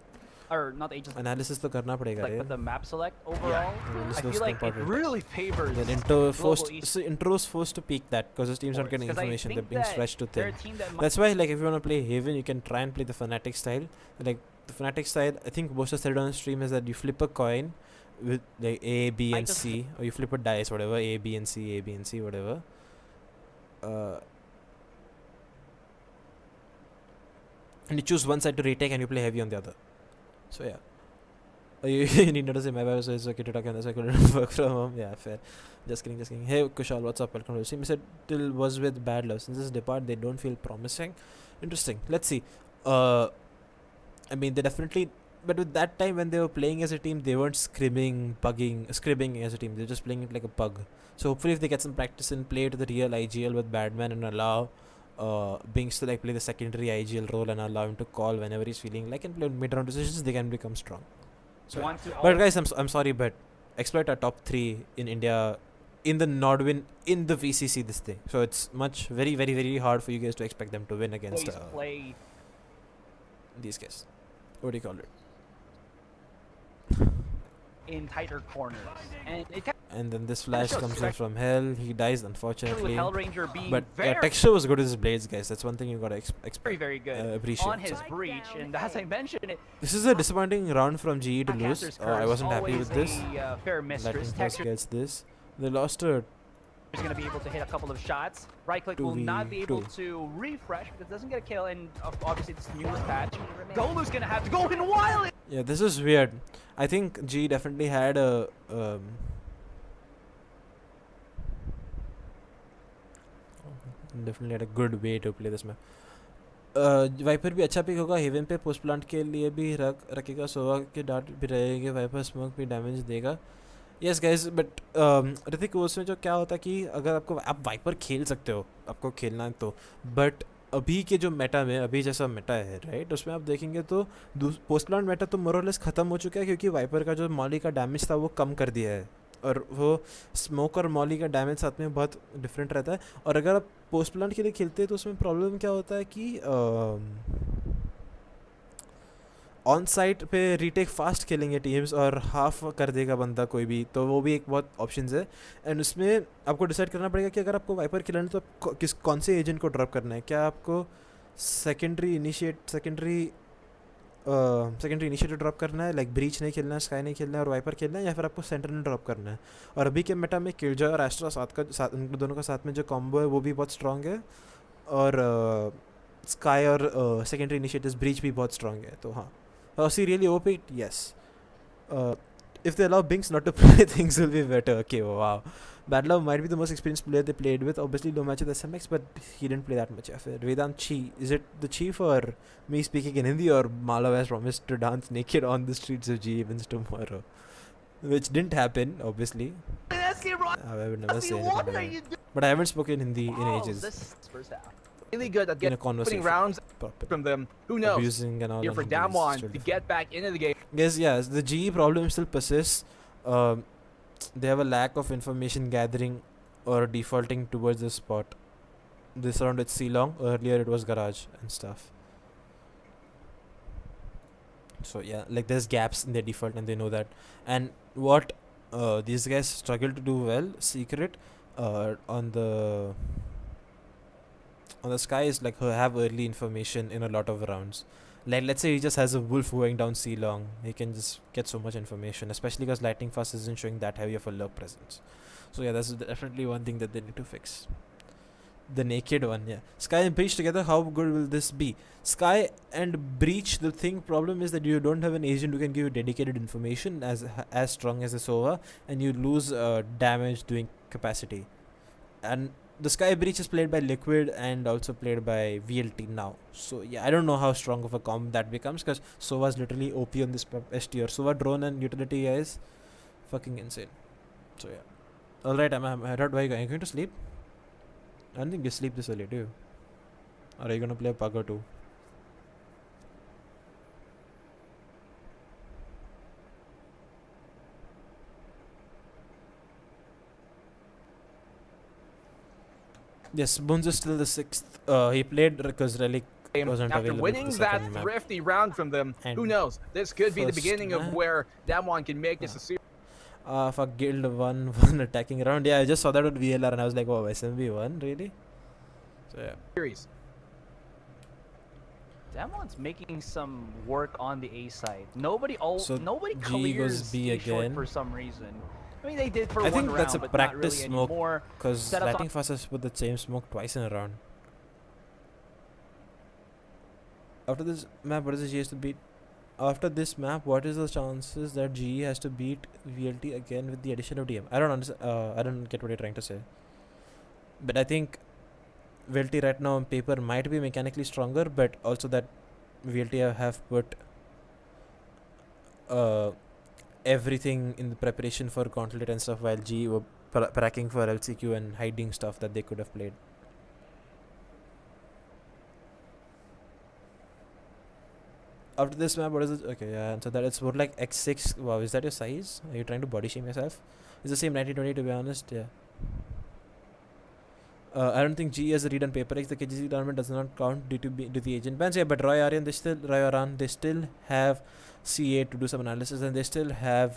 Or not agents. Analysis to karna padega, like, but the map select overall, I feel like it really favors. Then intro's forced to peak that because the teams aren't getting information. They're being stretched to thin. That's why, like, if you want to play Haven, you can try and play the Fnatic style. Like the Fnatic style, I think Bosta said it on the stream, is that you flip a coin with like A, B, and C, or you flip a dice, whatever, A, B, and C, A, B, and C, whatever. And you choose one side to retake, and you play heavy on the other. So yeah. You need not to say my bad, so it's okay to talk on this. I couldn't work from home. Yeah, fair. Just kidding. Hey Kushal, what's up? Welcome to the stream. He said till was with bad love. Since this depart, they don't feel promising. Interesting. Let's see. I mean, they definitely. But with that time when they were playing as a team, they weren't scribbing as a team. They're just playing it like a pug. So hopefully, if they get some practice and play to the real IGL with Badman and allow Binks to like play the secondary IGL role and allow him to call whenever he's feeling like and play mid-round decisions, they can become strong. So, but guys, I'm sorry, but Exploit are top 3 in India in the Nordwin in the VCC this thing. So it's very, very, very hard for you guys to expect them to win against these guys. What do you call it? In tighter corners, and then this flash comes in from Hell. He dies unfortunately. Being but yeah, texture was good as his blades, guys. That's one thing you gotta expect. Very good. Appreciate on his breach, and as I mentioned, this is a disappointing round from GE to lose. I wasn't happy with this. Fair mistress. Texture gets this. They lost it. He's going to be able to hit a couple of shots. Right click will not be able to refresh because it doesn't get a kill, and obviously this newest patch. Golu's going to have to go in wild. Yeah, this is weird. I think G definitely had a good way to play this map. Viper भी अच्छा pick होगा. Haven पे post plant के लिए भी रखेगा. सोवा के dart भी रहेंगे. वाइपर स्मोक भी डैमेज देगा. यस गाइज, बट ऋतिक उसमें जो क्या होता है कि अगर आप वाइपर खेल सकते हो, आपको खेलना है तो, बट अभी के जो मेटा में अभी जैसा मेटा है राइट, उसमें आप देखेंगे तो पोस्ट प्लांट मेटा तो मोरलेस ख़त्म हो चुका है क्योंकि वाइपर का जो मॉली का डैमेज था वो कम कर दिया है और वो स्मोक और मॉली का डैमेज साथ में बहुत डिफरेंट रहता है. और अगर आप पोस्ट प्लांट के लिए खेलते हैं तो उसमें प्रॉब्लम क्या होता है कि ऑन साइट पे रीटेक फास्ट खेलेंगे टीम्स और हाफ कर देगा बंदा कोई भी, तो वो भी एक बहुत ऑप्शंस है. एंड उसमें आपको डिसाइड करना पड़ेगा कि अगर आपको वाइपर खेलना है तो आप कौन से एजेंट को ड्रॉप करना है. क्या आपको सेकेंडरी इनिशिएटर ड्रॉप करना है, लाइक ब्रीच नहीं खेलना है, स्काई नहीं खेलना है और वाइपर खेलना है, या फिर आपको सेंटर में ड्रॉप करना है. और अभी के मेटा में किलजॉय और एस्ट्रा उन दोनों का साथ में जो कॉम्बो है वो भी बहुत स्ट्रॉन्ग है और स्काई और सेकेंडरी इनिशिएटर्स ब्रीच भी बहुत स्ट्रॉन्ग है. तो हाँ, see really OP, yes. if they allow Binks not to play, things will be better. Okay, wow. Badlove might be the most experienced player they played with. Obviously, low match with SMX, but he didn't play that much of it. Vedant Chi. Is it the Chi for me speaking in Hindi, or Malav has promised to dance naked on the streets of G events tomorrow? Which didn't happen, obviously. I would never say anything. But I haven't spoken Hindi in ages. This first half. Really good at getting rounds from them. Who knows? Abusing and all. Here for DAMWON to get back into the game. Yes, the GE problem still persists. They have a lack of information gathering or defaulting towards the spot. This round it's Ceylon. Earlier it was Garage and stuff. So yeah, like there's gaps in their default and they know that. And what these guys struggle to do well, Secret, on the Sky is like have early information in a lot of rounds. Like let's say he just has a wolf going down C long, he can just get so much information, especially because Lightning Fast isn't showing that heavy of a lurk presence. So yeah, that's definitely one thing that they need to fix. The naked one, yeah. Sky and Breach together, how good will this be? Sky and Breach, the problem is that you don't have an agent who can give you dedicated information as strong as a Sova, and you lose damage doing capacity. And the Sky Breach is played by Liquid and also played by VLT now. So yeah, I don't know how strong of a comp that becomes, because Sova is literally OP on this ST, or Sova drone and utility is fucking insane. So yeah. Alright, I'm headed. Why are you going to sleep? I don't think you sleep this early, do you? Or are you gonna play Pago too? Yes, Bones is still the 6th. He played because Relic wasn't after available winning for the that second map. thrifty round from them. And who knows? This could be the first beginning of map. where DAMWON can make this a series. Fuck, Guild one attacking round. Yeah, I just saw that on VLR and I was like, oh, SMB won, really? So yeah. DAMWON's making some work on the A side. Nobody G clears goes B A short again. for some reason. I mean, they did for I one think round, that's a but practice not really smoke, anymore. because Setups Lightning Fast has put the same smoke twice in a round. After this map, what is the G has to beat? After this map, what is the chances that GE has to beat VLT again with the addition of DM? I don't understand. I don't get what you're trying to say. But I think VLT right now on paper might be mechanically stronger, but also that VLT have put everything in the preparation for Gauntlet and stuff, while GE were pracking for LCQ and hiding stuff that they could have played. After this map, what is it? Okay, yeah, so that it's more like X6. Wow, is that your size? Are you trying to body shame yourself? It's the same 1920, to be honest, yeah. I don't think GE has a read on paper X. The KGC tournament does not count due to the agent bans. Yeah, but Roy Aryan, they still have CA to do some analysis, and they still have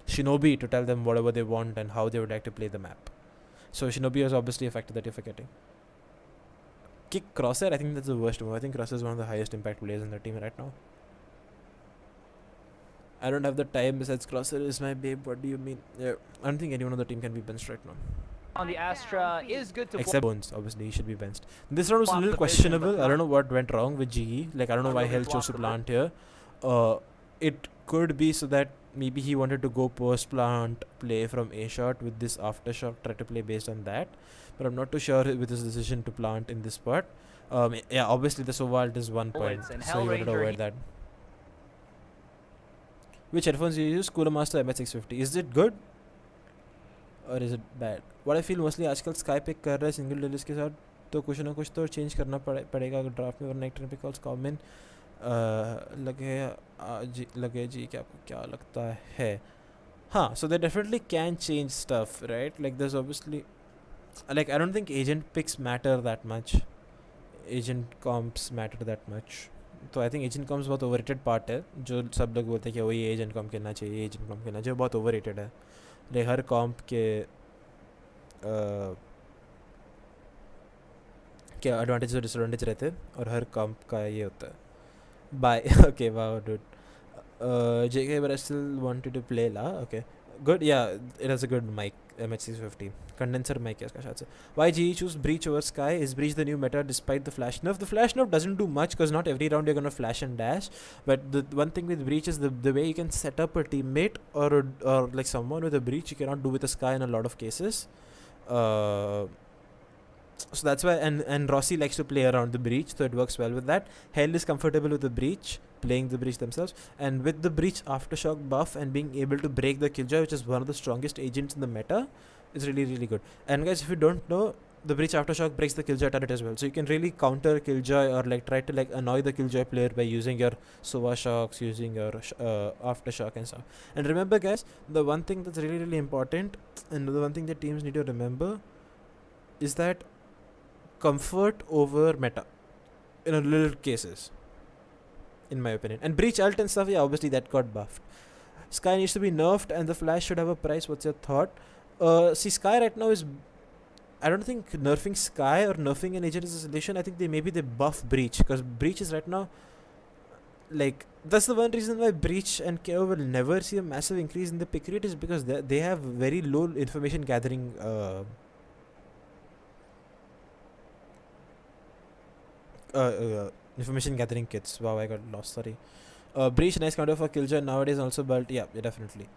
Shinobi to tell them whatever they want and how they would like to play the map. So Shinobi is obviously a factor that you're forgetting. Kick Crosshair, I think that's the worst move. I think Crosshair is one of the highest impact players in the team right now. I don't have the time besides Crosshair is my babe. What do you mean? Yeah, I don't think anyone on the team can be benched right now. On the Astra is good to except Bones, obviously he should be benched. This round was a little questionable. I don't know what went wrong with GE. Like, I don't know why Hell chose to plant here. It could be so that maybe he wanted to go post plant play from A shot with this aftershock, try to play based on that. But I'm not too sure with his decision to plant in this spot. Yeah, obviously the Sovalt is 1 point, so you wanted to avoid that. Which headphones you use? Cooler Master MH650. Is it good? Or is it bad? What I feel mostly आजकल sky pick कर रहा है single डिलीज के साथ, तो कुछ ना कुछ तो चेंज करना पड़ेगा अगर ड्राफ्ट में, वरना एक ट्रिप कॉल्स कॉमन लगे जी क्या आपको क्या लगता है? हाँ, so they definitely can change stuff, right? Like there's obviously, like I don't think agent picks matter that much, agent comps matter that much. तो आई थिंक एजेंट कॉम्स बहुत overrated part है, जो सब लोग बोलते हैं कि वही एजेंट कॉम्प खेलना चाहिए, एजेंट कॉम्प खेलना चाहिए, बहुत ओवररेटेड है. लाइक हर कॉम्प के क्या एडवांटेज और डिसएडवांटेज रहते हैं, और हर कॉम्प का ये होता है. Bye okay wow dude. JK but I still wanted to play la. Okay, good. Yeah, it has a good mic. MH650. Condenser mic है इसका शायद से. Why GE choose Breach over Sky? Is Breach the new meta despite the flash nerf? The flash nerf doesn't do much because not every round you're gonna flash and dash. But the one thing with Breach is the way you can set up a teammate or like someone with a Breach you cannot do with a Sky in a lot of cases. So that's why, and Rossi likes to play around the breach, so it works well with that. Hell is comfortable with the breach, playing the breach themselves, and with the breach aftershock buff and being able to break the killjoy, which is one of the strongest agents in the meta, is really, really good. And guys, if you don't know, the breach aftershock breaks the killjoy turret as well, so you can really counter killjoy or like try to like annoy the killjoy player by using your Sova shocks, using your aftershock and stuff. And remember guys, the one thing that's really, really important, and the one thing that teams need to remember is that comfort over meta in a little cases, in my opinion. And breach ult and stuff, yeah, obviously that got buffed. Sky needs to be nerfed and the flash should have a price. What's your thought? See, Sky right now is, I don't think nerfing Sky or nerfing an agent is a solution. I think they buff breach, because breach is right now, like, that's the one reason why breach and KO will never see a massive increase in the pick rate, is because they have very low information gathering information gathering kits. Wow, I got lost, sorry. Breach, nice counter for killjoy nowadays also, but yeah, definitely.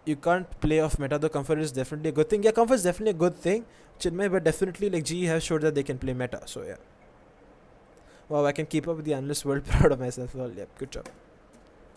You can't play off meta, though comfort is definitely a good thing. Yeah, comfort is definitely a good thing, Chinmay, but definitely like GE has showed that they can play meta, so yeah. Wow, I can keep up with the analyst world, proud of myself. Well, yeah, good job.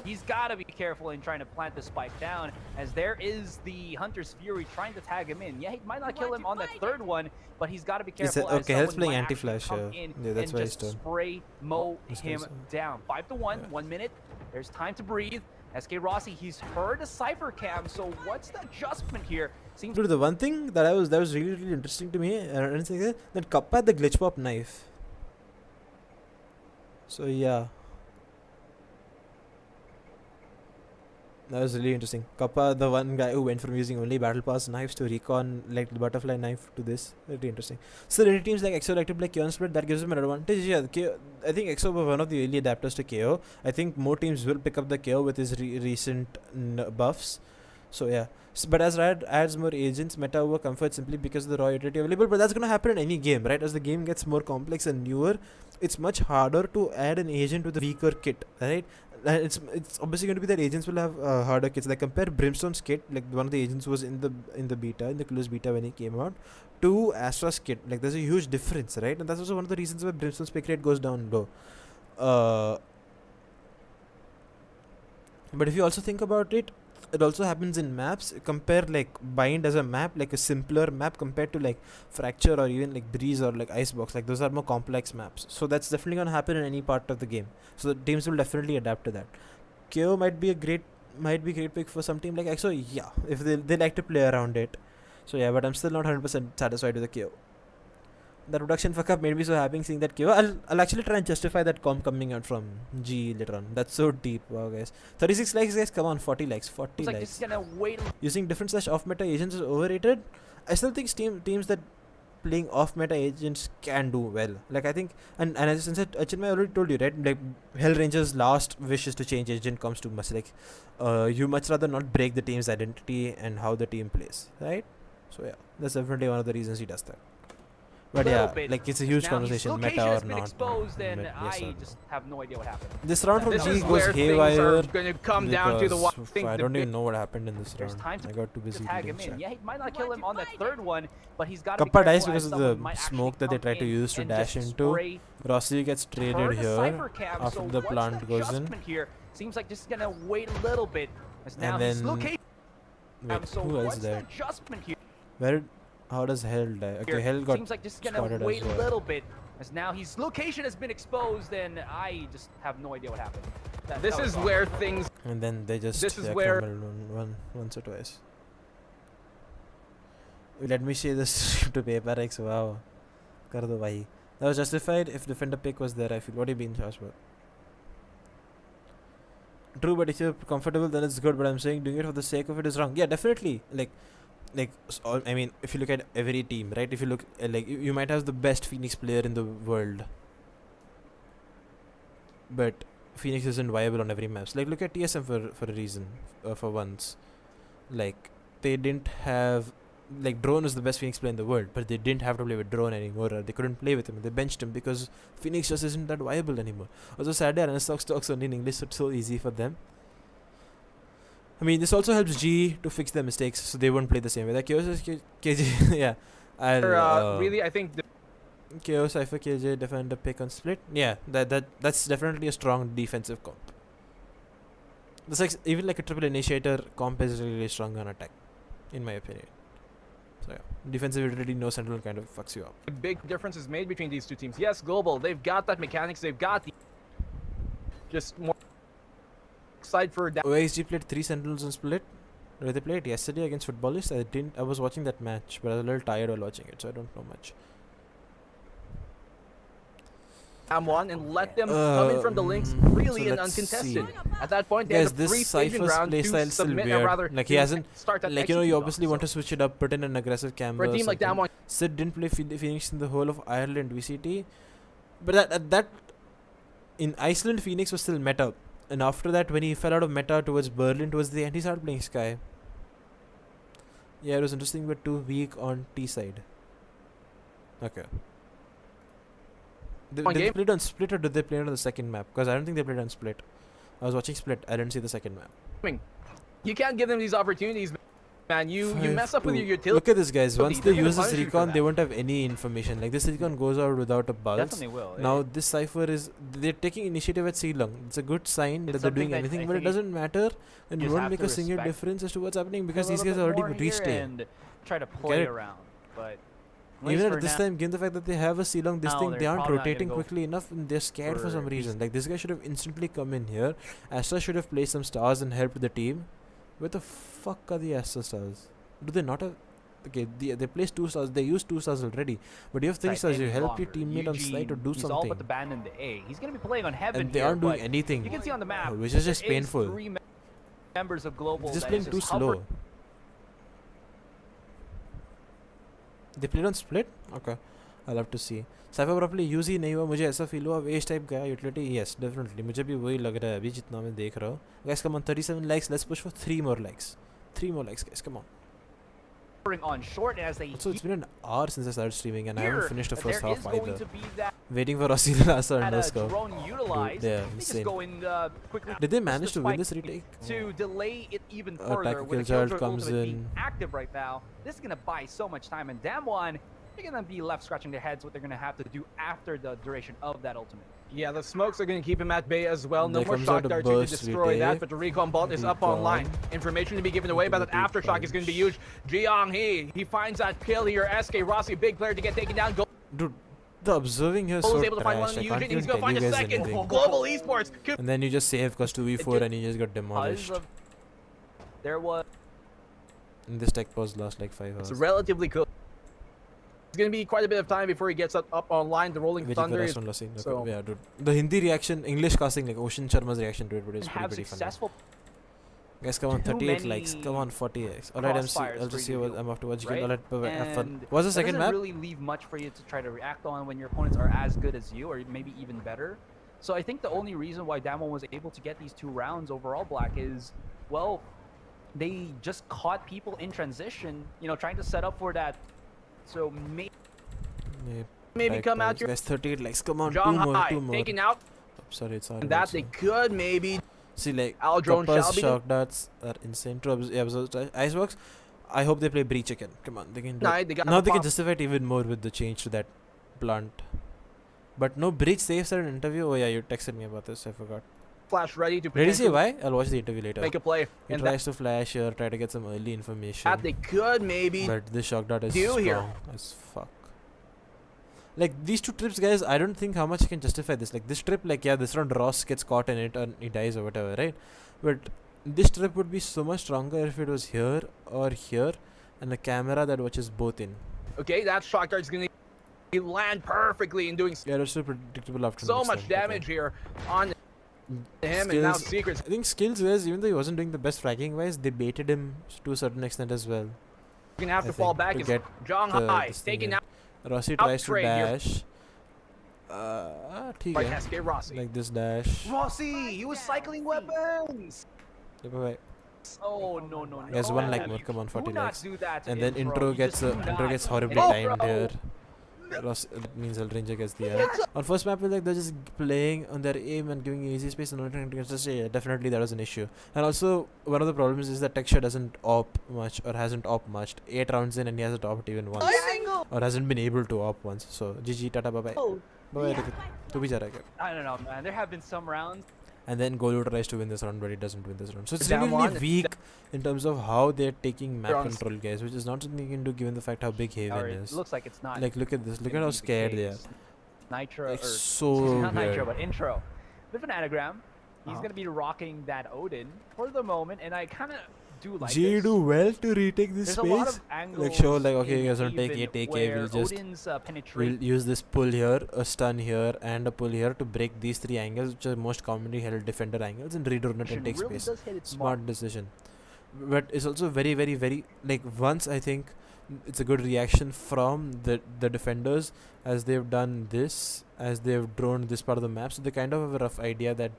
He's got to be careful in trying to plant the spike down, as there is the Hunter's Fury trying to tag him in. Yeah, he might not kill him on the third one, but he's got to be careful. Okay, he's playing anti-flash here. Yeah, that's why he's done. Spray mow him down. 5-1, yeah. 1 minute. There's time to breathe. SK Rossi, he's heard a Cypher cam, so what's the adjustment here? Seems dude, the one thing that was really, really interesting to me, that Kappa had the glitch pop knife. So yeah. That was really interesting. Kappa, the one guy who went from using only battle pass knives to recon like the butterfly knife to this. Really interesting. So any teams like EXO like to play KO and split, that gives them an advantage. Yeah, I think EXO was one of the early adapters to KO. I think more teams will pick up the KO with his recent buffs. So yeah. But as Riot adds more agents, meta over comfort simply because of the raw utility available. But that's gonna happen in any game, right? As the game gets more complex and newer, it's much harder to add an agent with a weaker kit, right? It's obviously going to be that agents will have harder kits. Like compare Brimstone's kit, like one of the agents was in the beta, in the closed beta when he came out, to Astra's kit. Like there's a huge difference, right? And that's also one of the reasons why Brimstone's pick rate goes down low. But if you also think about it, it also happens in maps. Compare like Bind as a map, like a simpler map, compared to like Fracture or even like Breeze or like Icebox. Like those are more complex maps. So that's definitely gonna happen in any part of the game. So the teams will definitely adapt to that. KO might be great pick for some team like EXO. Yeah, if they like to play around it. So yeah, but I'm still not 100% satisfied with the KO. The production fuck up made me so happy seeing that KO. I'll actually try and justify that comp coming out from G later on. That's so deep. Wow, guys. 36 likes, guys. Come on, 40 likes. 40 likes. Just gonna wait. Using different / off meta agents is overrated. I still think teams that playing off meta agents can do well. Like I think, and as I said, Chinmay already told you, right? Like Hellranger's last wish is to change agent comes too much. Like you much rather not break the team's identity and how the team plays, right? So yeah, that's definitely one of the reasons he does that. But yeah, like it's a huge conversation, meta or not. Exposed, and I just have no idea what happened. This round from G goes haywire. Going to come down to the I don't even know what happened in this round. I got too busy. Tag him in. Yeah, he might not kill him on the third one, but he's got. Kappa dies because of the smoke that they try to use to dash into. Rossi gets traded here after the plant goes in. Seems like just gonna wait a little bit. And then wait, who else there? Where? How does Hell die? Okay, Hell got seems like just gonna wait a little bit, as now his location has been exposed, and I just have no idea what happened. This is where things. And then they just. This is where. Once or twice. Let me share this to PaperX. Wow, kar do bhai. That was justified if defender pick was there. I feel. What do you mean, Joshua? True, but if you're comfortable, then it's good. But I'm saying doing it for the sake of it is wrong. Yeah, definitely. Like I mean, if you look at every team, right? If you look like you might have the best Phoenix player in the world, but Phoenix isn't viable on every map. So, like look at TSM for a reason, for once. Like they didn't have, like, Drone is the best Phoenix player in the world, but they didn't have to play with Drone anymore, or they couldn't play with him. They benched him because Phoenix just isn't that viable anymore. Also, sadly, Renaissance talks only in English, so it's so easy for them. I mean, this also helps G to fix their mistakes, so they won't play the same way. Like Chaos KJ, yeah. Really, I think Chaos Cypher KJ defender pick on split. Yeah, that's definitely a strong defensive comp. It's like even like a triple initiator comp is really strong on attack, in my opinion. So yeah, defensive utility, no central kind of fucks you up. A big difference is made between these two teams. Yes, Global, they've got that mechanics, they've got the just more side for OXG played 3 Sentinels on split. They played yesterday against Footballists. I was watching that match, but I was a little tired while watching it, so I don't know much. DAMWON and let them come in from the links really and uncontested. At that point, they have the 3 staging round to submit and rather like he hasn't start that, like, you know, you obviously want to switch it up, put in an aggressive camera. For a team like DAMWON, Sid didn't play Phoenix in the whole of Ireland VCT, but that in Iceland Phoenix was still meta, and after that when he fell out of meta towards Berlin towards the end, he started playing Sky. Yeah, it was interesting, but too weak on T side. Okay. Did they play on split or did they play on the second map? Because I don't think they played on split. I was watching split. I didn't see the second map. You can't give them these opportunities, man. You mess up with your utility. Look at this, guys. Once they use this recon, they won't have any information. Like, this recon goes out without a buzz. Definitely will. Now this Cypher is, they're taking initiative at Ceylon. It's a good sign that they're doing anything, but it doesn't matter, and it won't make a single difference as to what's happening because these guys already reached it. And try to play around, but even at this time, given the fact that they have a Ceylon, they aren't rotating quickly enough, and they're scared for some reason. Like, this guy should have instantly come in here. Astra should have placed some stars and helped the team. Where the fuck are the Astra stars? Do they not have? Okay, they placed 2 stars. They used 2 stars already. But you have 3 stars. You help your teammate on site to do something. He's all but abandoned the A. He's gonna be playing on Heaven. And they aren't doing anything. You can see on the map, which is just painful. 3 members of Global. They're just playing too slow. They played on split? Okay. I'll have to see. Cypher properly use ही नहीं हुआ मुझे ऐसा feel हुआ waste type गया utility yes definitely मुझे भी वही लग रहा है अभी जितना मैं देख रहा हूँ guys come on 37 likes let's push for 3 more likes guys come on on short as they so it's been an hour since I started streaming and I haven't finished the first half either waiting for Rossi to last underscore yeah insane did they manage to win this retake to delay it even further when Killchild comes in active right now this is gonna buy so much time and DAMWON they're gonna be left scratching their heads what they're gonna have to do after the duration of that ultimate. Yeah, the smokes are going to keep him at bay as well. No more shock darts to destroy that, but the recon bolt is up online. Information to be given away, but that aftershock is going to be huge. Jiang he finds that kill here. SK Rossi, big player to get taken down. Dude, the observing here is so able to find one trash. I can't even tell you guys anything. Global Esports. And then you just save because 2v4 and you just got demolished. There was... And this tech pause lasts like 5 hours. It's relatively cool. It's going to be quite a bit of time before he gets up online. The Rolling Thunder is... So yeah, dude. The Hindi reaction, English casting, like Ocean Sharma's reaction to it, but it's pretty funny. Guys, come on, 38 likes. Come on, 40 likes. Alright, I'll just see what I'm off to watch again. Alright, have fun. What's the second map? It doesn't really leave much for you to try to react on when your opponents are as good as you, or maybe even better. So I think the only reason why DAMWON was able to get these 2 rounds overall, Black, is, well, they just caught people in transition, you know, trying to set up for that. So maybe come out here. Guys, 38 likes. Come on, 2 more. Taken out. Oh, sorry, it's hard. And that they could maybe. See, like, Drone shock darts are insane to observe. Icebox, I hope they play Breach again. Come on, they can do it. Now they can justify it even more with the change to that plant. But no, Breach saves an interview. Oh yeah, you texted me about this. I forgot. Flash ready to say why? I'll watch the interview later. Make a play. He tries to flash or try to get some early information. That they could maybe. But this shock dart is strong as fuck. Like, these 2 trips, guys, I don't think how much I can justify this. Like, this trip, like, yeah, this round Ross gets caught in it and he dies or whatever, right? But this trip would be so much stronger if it was here or here and a camera that watches both in. Okay, that shock dart is going to land perfectly in doing yeah, it's so predictable after so much damage here on him and now Secrets. I think skills wise, even though he wasn't doing the best fragging wise, they baited him to a certain extent as well. You're going to have to fall back. It's Zhang Hai taking out. Rossi tries to dash. Rossi. Like this dash. Rossi, he was cycling weapons. Bye. Oh no no no! There's one like more. Come on, 40 Do not likes. do that to And then intro You gets just do intro not. gets horribly Oh, timed bro. here. That means El Ranger gets the error. On first map, like they're just playing on their aim and giving easy space and not trying to just say definitely that was an issue. And also one of the problems is that Texture doesn't op much or hasn't op much. 8 rounds in and he hasn't opted even once or hasn't been able to op once. So GG, tata, bye bye. Bye bye. Tu bhi ja raha hai kya? I don't know, man. There have been some rounds. And then Golu tries to win this round, but he doesn't win this round. So it's DAMWON really weak in terms of how they're taking map They're on control, guys, which is not something you can do given the fact how big Haven Or it is. looks like it's not. Like, look at this. Look at gonna how be the scared they are. case. Nitro Like, or so not Nitro, weird. but intro. Bit of an anagram. He's gonna be rocking that Odin for the moment, and I kind of do like G this. do well to retake this There's a lot space. of angles. Like, show, like, okay, in you guys don't take Haven A, take A. where We'll just Odin's, we'll penetrate. use this pull here, a stun here, and a pull here to break these 3 angles, which are most commonly held defender angles, and redrone it and take really space. does hit its Smart mark. decision. But it's also very, very, very like once I think it's a good reaction from the defenders as they've done this, as they've droned this part of the map. So they kind of have a rough idea that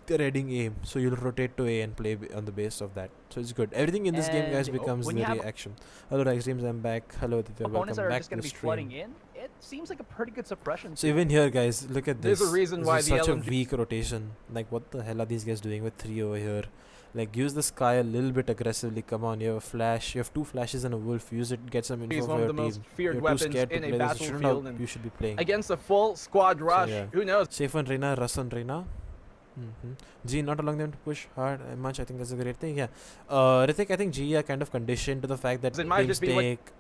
they're heading A, so you'll rotate to A and play on the base of that. So it's good. Everything in this game, guys, And, becomes when the you have reaction. Hello, Rexdreams, I'm back. Hello, Aditya, Opponents welcome are back just to gonna the be flooding stream. in. It seems like a pretty good suppression. So even here, guys, look at this. There's a reason This why is the such a LMG weak rotation. Like, what the hell are these guys doing with 3 over here? Like, use the sky a little bit aggressively. Come on, you have a flash. You have 2 flashes and a wolf. Use it, get some info He's for one of your the most team. feared You're too weapons scared to in a play this. You shouldn't have- battlefield, and you should be playing. against a full squad rush. yeah. Who knows? Safe on Reina, Russ on Reina. G not allowing them to push hard much. I think that's a great thing. Yeah. Ritik, I think G are kind of conditioned to the fact that It might things just be like- take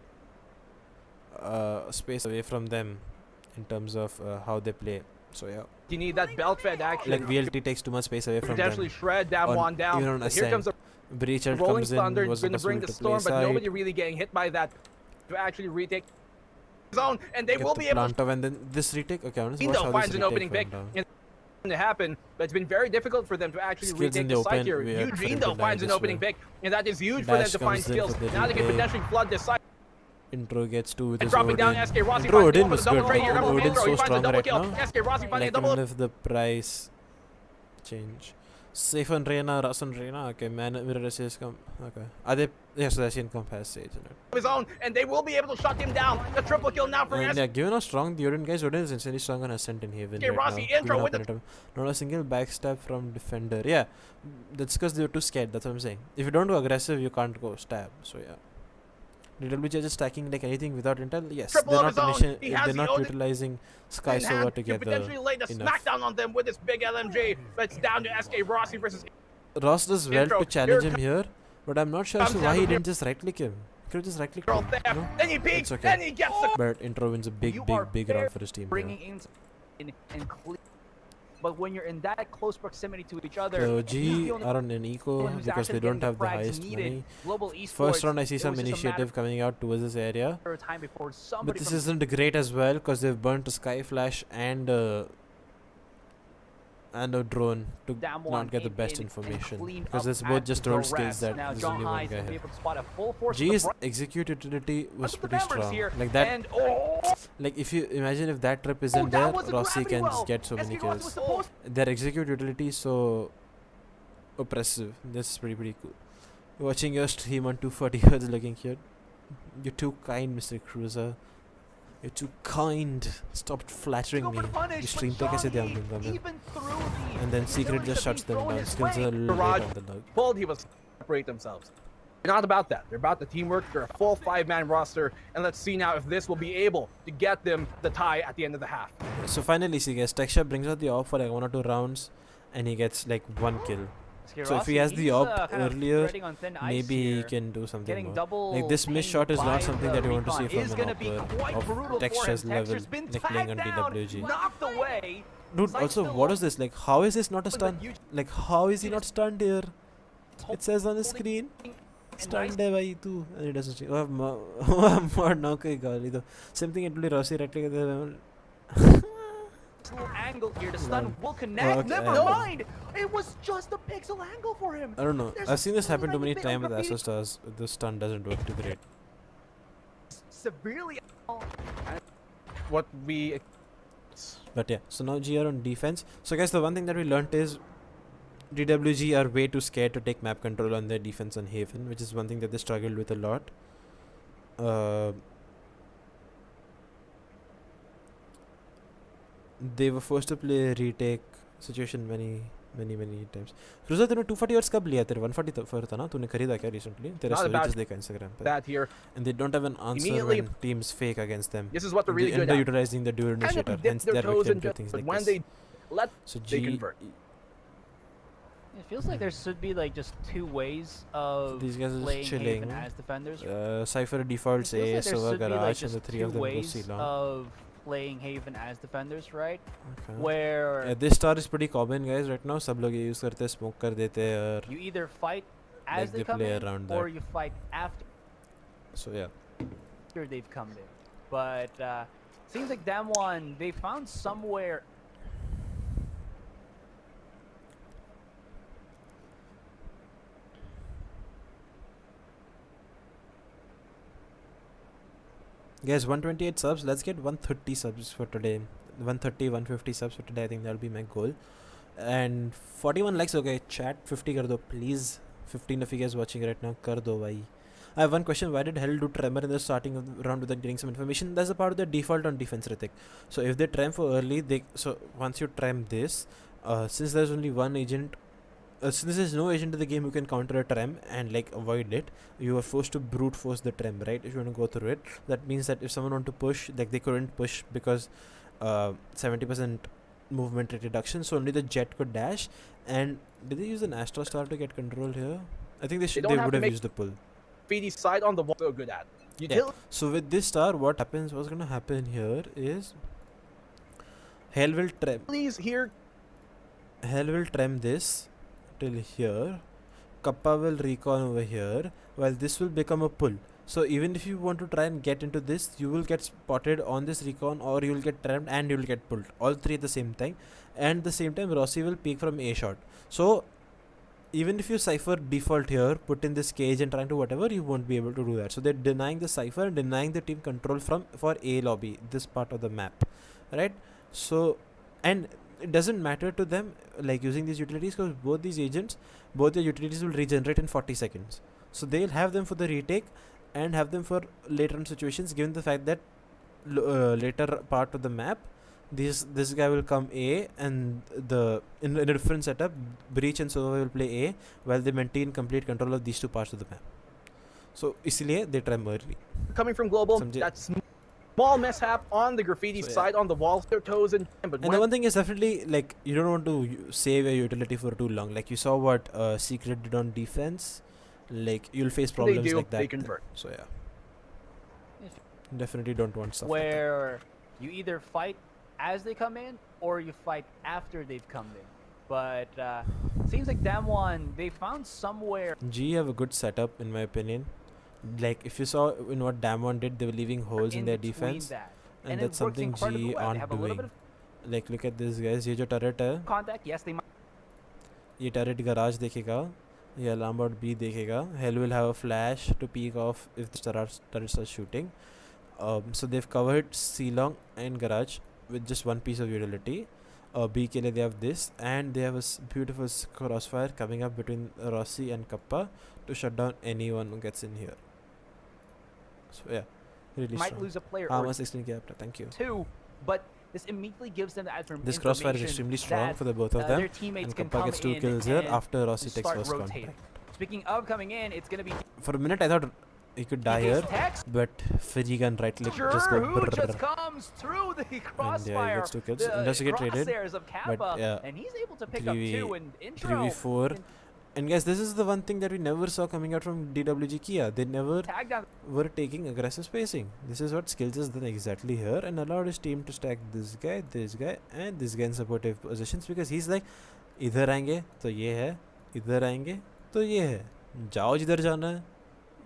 space away from them in terms of how they play. So yeah. You need that belt fed action. Like VLT takes too much space away to from potentially them. shred DAMWON down. Even on But here comes Ascent. a Breacher Rolling comes in, Thunder, was going to supposed bring to the be to play storm, but nobody side. really getting hit by that to actually retake zone, and they Get will the be able plant off and then this retake. Okay, I want to watch Indo how finds this an retake opening went pick. down. It's to happen, but it's been very difficult for them to actually Skills in retake the the site open, here. we had Huge for him Indo to finds die an this opening way. pick, and that is huge for them Dash to find comes in skills. for the Now they can retake. potentially flood this site. Intro gets 2 with And his dropping down Odin. SK Rossi Intro finds Odin the was double good. trade here. Odin's Intro, so he finds a strong double right kill. now. SK Rossi finding a Like double. even if the price change. Safe on Reina, Russ on Reina. Okay, man, mirror assist come. Okay. Are they? Yes, the Asian comp has Sage in it. His own, and they will be able to shut him down. The triple kill now for And SK. yeah, given how strong the Odin guys, Odin is insanely strong on Ascent in Haven Okay, right Rossi now. intro Given how with the- penetrative. Not a single backstab from defender. Yeah, that's because they were too scared. That's what I'm saying. If you don't go aggressive, you can't go stab. So yeah. DWG are just stacking like anything without intel. Yes, Triple they're of not his own. initi- He has they're the not Odin utilizing Sky in Sova hand to together. potentially lay the enough. smackdown on them with this big LMG. But it's down to SK Rossi versus Ross does well Intro. to challenge Here him here, but I'm not sure as to comes why he down here. didn't just right click him. He could have just right clicked Girl him. there. No? Then he peeks, It's okay. then he gets the But Intro wins a big, You big, are big fair round for his team. bringing in and clear. But when you're in that close proximity to each other, So and he's G the only are on an eco one who's because they actually don't getting have the frags highest needed. money. Global Esports, First round, I see it some was just a matter initiative coming out towards this area. of time before But somebody this from isn't great as well because they've burnt a Sky Flash and a drone to DAMWON not get the in best and information. cleaned Because up there's both at just the roll skills rest. that Now there's John only one Hyde guy will be here. able to spot a full force of G's the execute utility was Look at the pretty members strong. here, Like that, and like if you imagine if that trip oh, isn't that there, was a Rossi gravity can well. just get so many SK Rossi was kills. supposed Their execute utility is so oppressive. This is pretty cool. Watching your stream on 240 Hz looking cute. You're too kind, Mr. Cruiser. You're too kind. Stop flattering to me. go for the punish, You but stream पे कैसे ध्यान दूंगा मैं? even through the And then Secret abilities just that shuts being them thrown down. his Skills way. are late Barrage. on the lug. pulled, he was separate themselves. They're not about that. They're about the teamwork. They're a full 5-man roster, and let's see now if this will be able to get them the tie at the end of the half. So finally, see guys, Texture brings out the op for like 1 or 2 rounds, and he gets like 1 kill. SK So if he Rossi, has the he's, op kind of earlier, treading on thin ice maybe he here. can do something Getting more. double Like this miss pinged shot is by not something the that you want to see recon. from Is an gonna be opper quite brutal of for him. Texture's level, Texture's been like playing on tagged down, DWG. knocked away. Dude, Sight also, still what on, is this? Like, how is this not a but stun? you Like, how is he not stunned here? It says on the holding screen, and stunned nice hai bhai tu, and it doesn't say. Oh, more now koi gali to. Same thing. It will Rossi right click. little angle here. The stun will connect. okay, Never I know. mind. It was just a pixel angle for him. I don't know. There's I've seen this happen too tiny many bit times with of Ascent Stars. The stun doesn't work too great. Severely. What we But yeah, so now GR on defense. So guys, the one thing that we learnt is DWG are way too scared to take map control on their defense on Haven, which is one thing that they struggled with a lot. They were forced to play a retake situation many times. Cruiser, तूने 240 hours कब लिया? तेरे 140 for था ना? तूने खरीदा क्या recently? तेरा stories देखा Instagram पे. That here. And they don't have an answer when teams fake against them. This is what they're really good at. Utilizing the dual initiator, hence they're victim to things like when this. They let so they convert. It feels like there should be like just two ways of these guys are playing just chilling. Haven as defenders. Cypher defaults A, Sova Garage, and the three of them go C-long. Of playing Haven as defenders, right? Okay. Where this star is pretty common, guys. Right now, सब लोग ये use करते हैं, smoke कर देते हैं और you either fight as they come play in, around or that. you fight after. So yeah. After they've come in, but seems like DAMWON, they found somewhere. Guys, 128 subs. Let's get 130 subs for today. 130, 150 subs for today. I think that'll be my goal. And 41 likes. Okay, chat 50 kar do, please. 15 of you guys watching right now. Kar do, bhai. I have one question. Why did Hell do Tremor in the starting of the round without getting some information? That's a part of the default on defense, Ritik. So if they trem for early, so once you trem this, since there's only one agent, since there's no agent in the game who can counter a trem and like avoid it, you are forced to brute force the trem, right? If you want to go through it, that means that if someone want to push, like they couldn't push because 70% movement rate reduction, so only the jet could dash. And did they use an Astro Star to get control here? I think they would have used the pull. Graffiti side on the wall, so good at. Yeah. So with this star, what's gonna happen here is Hell will trem. Please here. Hell will trem this till here. Kappa will recon over here, while this will become a pull. So even if you want to try and get into this, you will get spotted on this recon, or you will get tremmed and you will get pulled. All three at the same time. And at the same time, Rossi will peek from A shot. So even if you Cypher default here, put in this cage and trying to whatever, you won't be able to do that. So they're denying the Cypher and denying the team control for A lobby, this part of the map, right? So, and it doesn't matter to them like using these utilities, because both these agents, both the utilities will regenerate in 40 seconds. So they'll have them for the retake and have them for later on situations, given the fact that later part of the map, this guy will come A, and in a different setup, Breach and Sova will play A, while they maintain complete control of these two parts of the map. So isliye they trem early. Coming from global, that's small mishap on the graffiti side on the wall, their toes in. But and the one thing is definitely like you don't want to save a utility for too long. Like you saw what Secret did on defense. Like you'll face problems like that. They convert. So yeah, definitely don't want stuff where like you either fight as they come in, or you fight after they've come in. But seems like DAMWON, they found somewhere. G have a good setup in my opinion. Like if you saw in what DAMWON did, they were leaving holes in their defense, and that's something G aren't doing. Like look at this, guys. ये जो turret है, contact, yes, they might. ये turret garage देखेगा, ये alarm bot B देखेगा. Hell will have a flash to peek off if the turret starts shooting. So they've covered C-long and garage with just one piece of utility. B ke liye they have this, and they have a beautiful crossfire coming up between Rossi and Kappa to shut down anyone who gets in here. So yeah, really might strong. lose a player or 16 thank you. Two, but this immediately gives them the This crossfire is extremely strong for the both of them, and Kappa gets 2 kills here after Rossi takes first contact. Speaking of coming in, it's going to be... For a minute I thought he could die here, but free gun right click just go who just comes through the crossfire. And yeah, he gets 2 kills. Investigate traded, but yeah, and he's able to pick up 2 in intro. 3v4. And guys, this is the one thing that we never saw coming out from DWG Kia. They never were taking aggressive spacing. This is what Skills has done exactly here, and allowed his team to stack this guy, and this guy in supportive positions, because he's like, इधर आएंगे तो ये है, इधर आएंगे तो ये है, जाओ जिधर जाना है.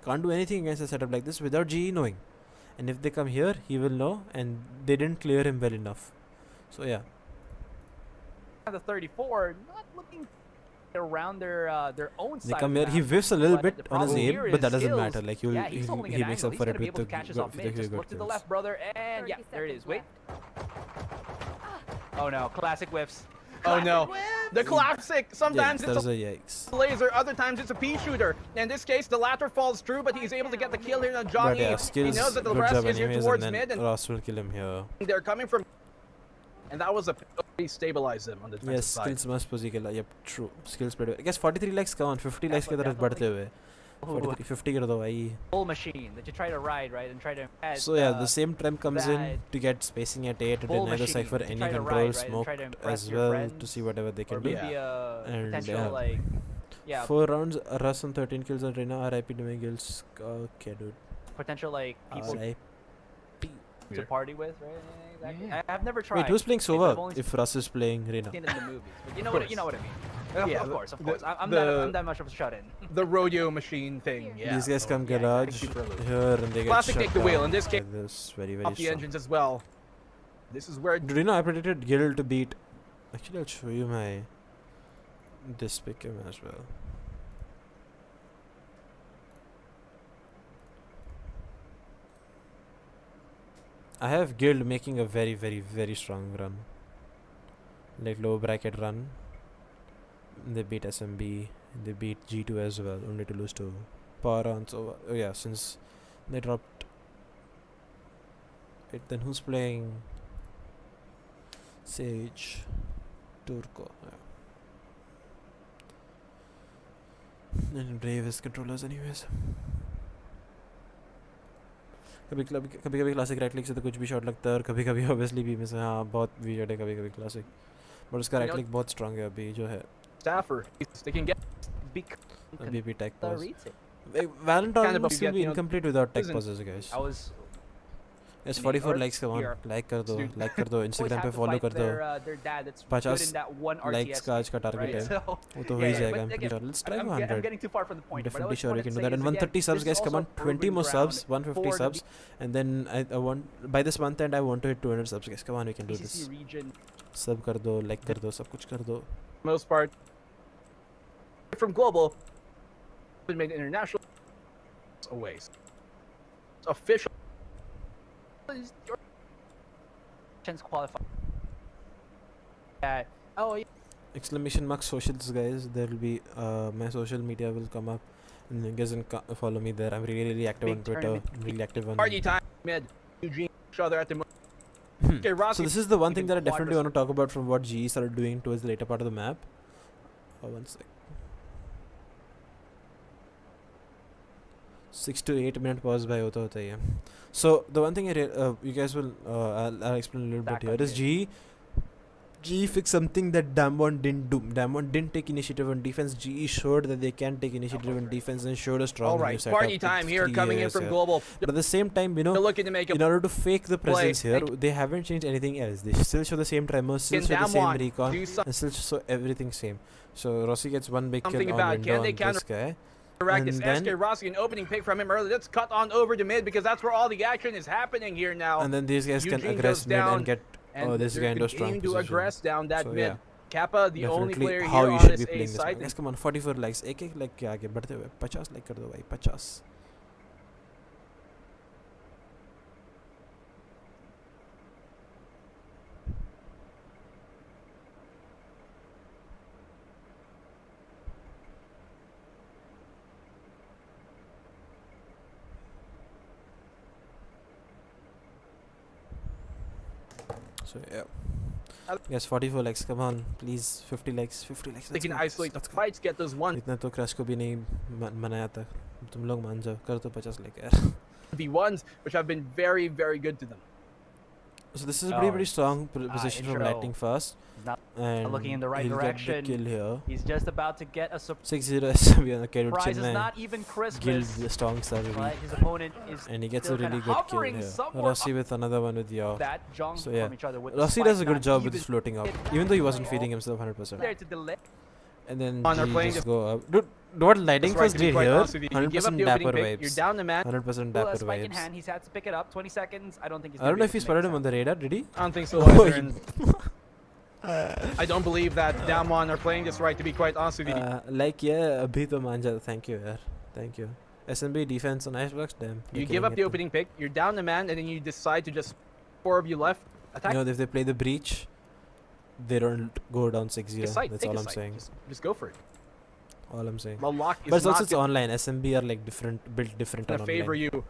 Can't do anything against a setup like this without GE knowing. And if they come here, he will know, and they didn't clear him well enough. So yeah. The 34 not looking around their own side. They come here, he whiffs a little bit on his aim, but that doesn't matter. Like he makes up for it with the good look to the left, brother, and yeah, there it is. Wait. Oh no, classic whiffs. Oh no. The classic. Sometimes it's a yikes. laser, other times it's a pea shooter. In this case, the latter falls through, but he's able to get the kill here on Johnny. Yeah, he knows that the rest is here towards mid, and Ross will kill him here. they're coming from. And that was a stabilize him on the defensive side. Yes, skills must position. Yep, true. Skills played. I guess 43 lakhs come on, 50 lakhs ke taraf badhte hue. 50 kar do bhai. Full machine that you try to ride, right, and try to. So yeah, the same trend comes in to get spacing at 8 to deny the cypher any control, smoke as well to see whatever they can do. And potential, 4 rounds, Russ on 13 kills on Reina, RIP doing kills. Okay, dude. Potential people RIP to party with, right? Exactly. Yeah. I've never tried. Wait, who's playing Sova if Russ is playing Reina? Seen it in the movies, but you know what I mean. Yeah, of course. I'm that much of a shut-in. The rodeo machine thing. Yeah. These guys come garage here and they get Classic shut take the wheel in this case. down. This very Off the strong. engines as well. This is where. Do you know I predicted Gil to beat? Actually, I'll show you my this pick him as well. I have Guild making a very, very, very strong run. Like low bracket run. They beat SMB. They beat G2 as well, only to lose to Power on. So, oh yeah, since they dropped. Wait, then who's playing? Sage. Turco. Yeah. And Brave is controllers anyways. कभी classic right click से तो कुछ भी shot लगता है और कभी कभी ऑब्वियसली भी में से हाँ बहुत वीडियो है कभी कभी क्लासिक बट उसका राइट क्लिक बहुत स्ट्रांग है अभी जो है Staffer. They can get. अभी भी tech The pause retake. Valorant Kind of will be incomplete without tech pauses guys. I was. Yes 44 likes come on like कर दो Instagram पे follow कर दो 50 likes का आज का target है वो तो हो ही जाएगा let's try 100 I'm getting too far from the point. Definitely sure we can do that and 130 subs guys come on 20 more subs 150 subs and then I want by this month end I want to hit 200 subs guys come on we can do this sub कर दो like कर दो सब कुछ कर दो Most part. From global. Been made international. Away. It's official. Qualify. Oh yeah. Exclamation mark socials guys there will be my social media will come up and you guys can follow me there I'm really active on Twitter really active on Party time mid Eugene each other at the okay, so this is the one thing that I definitely want to talk about from what GE started doing towards the later part of the map. One sec. 6 to 8 minute pause by hota hota hai. So the one thing you guys will I'll explain a little bit here is GE fixed something that DAMWON didn't do. DAMWON didn't take initiative on defense. GE showed that they can take initiative on defense and showed a strong new setup. Party time here coming in from global. But at the same time, you know, in order to fake the presence here, they haven't changed anything else. They still show the same tremors, still show the same recon, and still show everything same. So Rossi gets one big kill on window on this guy. And then SK Rossi, an opening pick from him early. Let's cut on over to mid because that's where all the action is happening here now. And then these guys can aggress mid and get this guy into a strong position. To aggress down that mid. Kappa, the only player how here you on should this be playing A this side. Guys, come on, 44 likes. एक like के आगे बढ़ते हुए 50 like कर दो भाई 50. So yeah. Yes, 44 likes. Come on, please. 50 likes. 50 likes. They can isolate the fights, get those ones. इतना तो क्रश को भी नहीं मनाया था. तुम लोग मान जाओ. कर तो 50 like यार. The ones which have been very, very good to them. So this is a pretty strong position from Lightning Fast. And looking in the right direction. Get the kill here. He's just about to get a 6-0 SMB on the carry surprise. Is not even Christmas. Guild the strong salary. His opponent is and he gets a really good kill here. Rossi with another one with Yao. So yeah, Rossi does a good job with his floating up, even though he wasn't feeding himself 100%. And then G just go up. Dude, what Lightning Fast did here? 100% dapper vibes. You're down the man. 100% dapper spike in vibes. hand. He's had to pick it up. 20 seconds. I don't think he's. I don't know if he spotted him on the radar. Did he? I don't think so. Either. I don't believe that DAMWON are playing this right, to be quite honest with you. Like yeah, abhi to maan jata. Thank you, yaar. Thank you. SMB defense on Icebox, damn. You give up the opening pick. You're down the man, and then you decide to just 4 of you left. Attack. You know, if they play the breach, they don't go down 6-0. Site, That's take all a I'm site. saying. Just go for it. All I'm saying. The lock is But it's also not it's online. SMB are like different, built different gonna on favor online. you.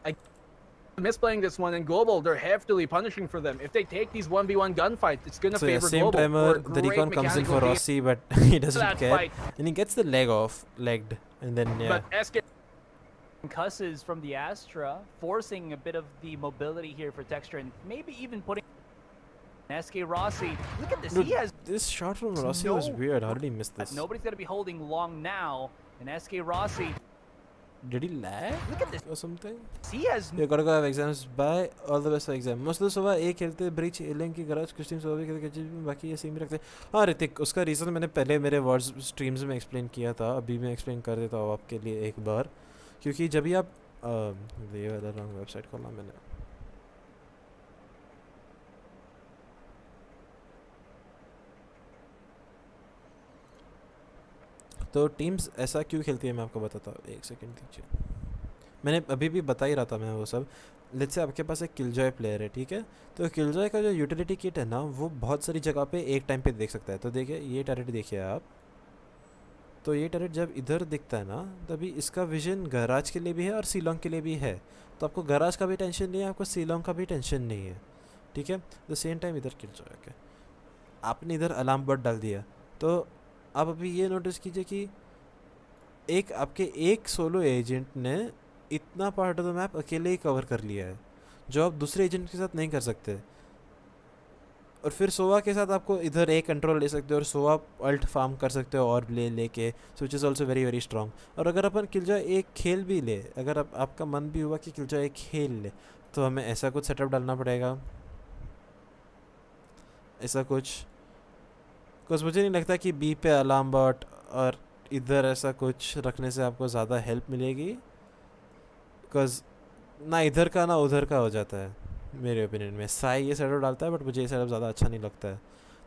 I misplaying this one in global. They're heavily punishing for them. If they take these 1v1 gunfights, it's gonna So yeah, favor same global. timer, For the great recon comes in mechanical for game. Rossi, but he doesn't That care. fight. And he gets the legged. And then, yeah. But SK Cusses from the Astra, forcing a bit of the mobility here for Texture, and maybe even putting SK Rossi. Look at this. Dude, He has this shot from Rossi was weird. How did he miss this? nobody's gonna be holding long now. And SK Rossi, Did he lag look at this. or something? He has You gotta go have exams. Bye. All the best for exam. Most of the सुबह एक खेलते breach एलिंग की garage कुछ team सुबह भी खेलते हैं बाकी ये सेम ही रखते हैं. हाँ ऋतिक उसका रीज़न मैंने पहले मेरे वर्ड्स स्ट्रीम्स में एक्सप्लेन किया था. अभी मैं एक्सप्लेन कर देता हूँ आपके लिए एक बार. क्योंकि जब भी आप ये वाला रॉन्ग वेबसाइट खोला मैंने. तो टीम्स ऐसा क्यों खेलती है मैं आपको बताता हूँ. एक सेकंड दीजिए. मैंने अभी भी बता ही रहा था मैं वो सब. लेट्स से आपके पास एक किलजॉय प्लेयर है, ठीक है. तो किलजॉय का जो यूटिलिटी किट है ना वो बहुत सारी जगह पे एक टाइम पे देख सकता है. तो देखिए ये टैरेट देखिए आप. तो ये टैरेट जब इधर दिखता है ना तभी इसका विजन गराज के लिए भी है और सीलोंग के लिए भी है. तो आपको गराज का भी टेंशन नहीं है, आपको सीलोंग का भी टेंशन नहीं है, ठीक है. द सेम टाइम इधर किलजॉय के आपने इधर अलार्म बट डाल दिया. तो आप अभी ये नोटिस कीजिए कि एक आपके एक सोलो एजेंट ने इतना पार्ट ऑफ द मैप अकेले ही कवर कर लिया है जो आप दूसरे एजेंट के साथ नहीं कर सकते. और फिर सोवा के साथ आपको इधर एक कंट्रोल ले सकते हो और सोवा अल्ट फार्म कर सकते हो और लेके so which is also very very strong. और अगर अपन किलजॉय एक खेल भी ले, अगर आपका मन भी हुआ कि किलजॉय एक खेल ले तो हमें ऐसा कुछ सेटअप डालना पड़ेगा, ऐसा कुछ. बिकॉज मुझे नहीं लगता कि बी पे अलार्म बॉट और इधर ऐसा कुछ रखने से आपको ज़्यादा हेल्प मिलेगी. बिकॉज ना इधर का ना उधर का हो जाता है मेरे ओपिनियन में. साई ये सेटअप डालता है बट मुझे ये सेटअप ज़्यादा अच्छा नहीं लगता है.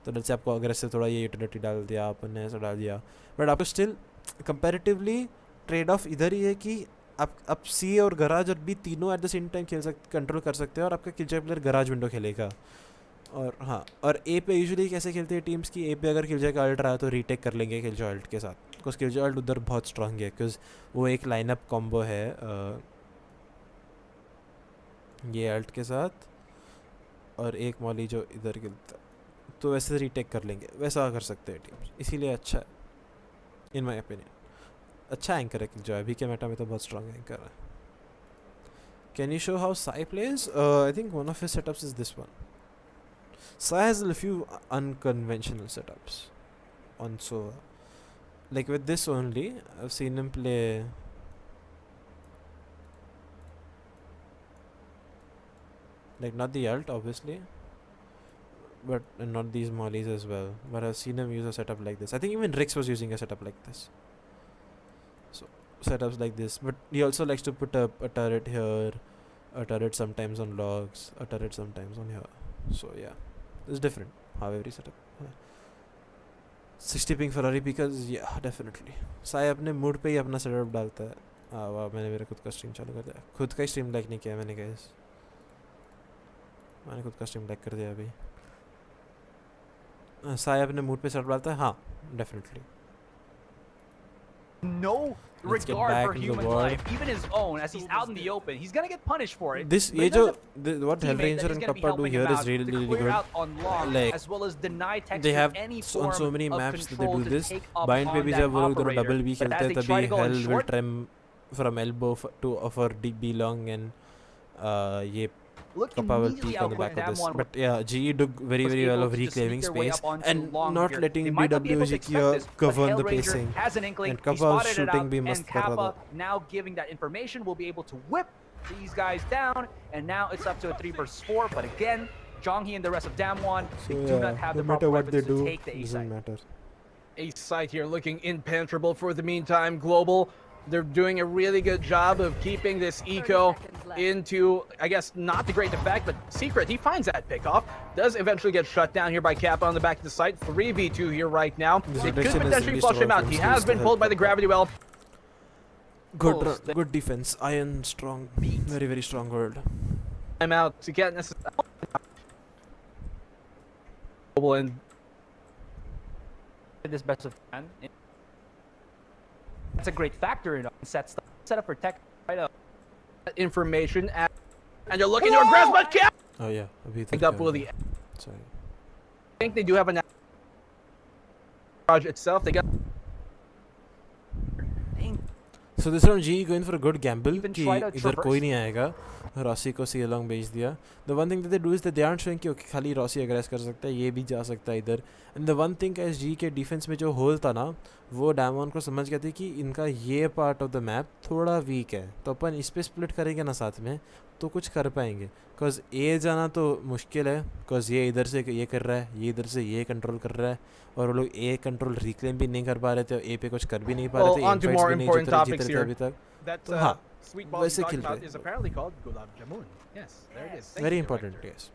तो जैसे आपको अगर ऐसे थोड़ा ये यूटिलिटी डाल दिया अपन ने ऐसा डाल दिया बट आपको स्टिल कंपैरेटिवली ट्रेड ऑफ इधर ही है कि आप सी और गराज और बी तीनों eight the same time control कर सकते हैं और आपका किलजॉय प्लेयर गराज विंडो खेलेगा. और हाँ, और ए पे यूजुअली कैसे खेलते हैं टीम्स की, ए पे अगर किलजॉय का अल्ट रहा है तो रीटेक कर लेंगे किलजॉय अल्ट के साथ. बिकॉज किलजॉय अल्ट उधर बहुत स्ट्रांग है बिकॉज वो एक लाइनअप कॉम्बो है ये अल्ट के साथ और एक मॉली जो इधर गिरता. तो वैसे रीटेक कर लेंगे, वैसा कर सकते हैं टीम्स. इसीलिए अच्छा है इन माई ओपिनियन. अच्छा एंकर है किलजॉय. अभी के मेटा में तो बहुत स्ट्रांग एंकर है. Can you show how Sai plays? I think one of his setups is this one. Sai has a few unconventional setups on Sova. Like with this only, I've seen him play. Like not the ult obviously, but and not these mollies as well. But I've seen him use a setup like this. I think even Rex was using a setup like this. So setups like this. But he also likes to put up a turret here, a turret sometimes on logs, a turret sometimes on here. So yeah. It's different how every setup. 60 ping Ferrari because yeah definitely. Sai अपने mood पे ही अपना setup डालता है. वाह मैंने मेरा खुद का स्ट्रीम चालू कर दिया. खुद का ही स्ट्रीम लाइक नहीं किया मैंने गाइस. मैंने खुद का स्ट्रीम लाइक कर दिया अभी. साय अपने मूड पे सेटअप डालता है. हाँ definitely. No Let's get regard back for in the human world. life, even his own, as he's out in the open. He's gonna get punished for it. This But ये he जो doesn't what Hellraiser and Popat do here is really really clear good. out on long, Like, as well as deny Texture They have any on so form many of maps that they control do to this. take up Bind पे on भी that जब वो लोग दोनों operator. double B But खेलते as हैं they try तभी to go in Hell will short, trim from elbow to offer DB long and ये look Popat will immediately peek on the output back of this. DAMWON But yeah, GE did very was very well able of to just sneak reclaiming their way space up onto and long not here. letting They might not be able to BWG expect this, but govern the Hellraiser pacing. has an inkling. And He Kappa spotted it shooting out, भी and मस्त कर रहा Kappa था. now giving that information will be able to whip these guys down, and now it's up to a 3 versus 4. But again, Zhonghe and the rest of DAMWON, they do not have no the matter proper what they weapons do, to take the A doesn't side. matter. Ace site here looking impenetrable for the meantime. Global, they're doing a really good job of keeping this eco into, I guess, not the great effect, but Secret, he finds that pickoff. Does eventually get shut down here by Kappa on the back of the site. 3v2 here right now. This They could reduction is potentially really flush him strong out. from He Steve's has to been help pulled by the Kappa. gravity well. Good defense. Iron strong. Very very strong word. I'm out to get necessary. And this best of 10. That's a great factor in set up for tech right up. Information and they're looking to aggress, but can't. Oh yeah, Picked up with the. Sorry. I think they do have a garage itself. They got. So this round GE going for a good gamble कि इधर कोई नहीं आएगा. Rossi को सी along भेज दिया. The one thing that they do is that they aren't showing कि okay, खाली रॉसी अग्रेस कर सकता है, ये भी जा सकता है इधर. And the one thing as GE के डिफेंस में जो होल था ना, वो DAMWON को समझ गया था कि इनका ये पार्ट ऑफ द मैप थोड़ा वीक है, तो अपन इस पे स्प्लिट करेंगे ना साथ में तो कुछ कर पाएंगे. बिकॉज ए जाना तो मुश्किल है, बिकॉज ये इधर से ये कर रहा है, ये इधर से ये कंट्रोल कर रहा है, और वो लोग ए कंट्रोल रिक्लेम भी नहीं कर पा रहे थे, ए पे कुछ कर भी नहीं पा रहे थे, इनफाइट्स भी नहीं जीत रहे थे अभी तक. तो हाँ, वैसे खेल रहे हैं. Very important. यस.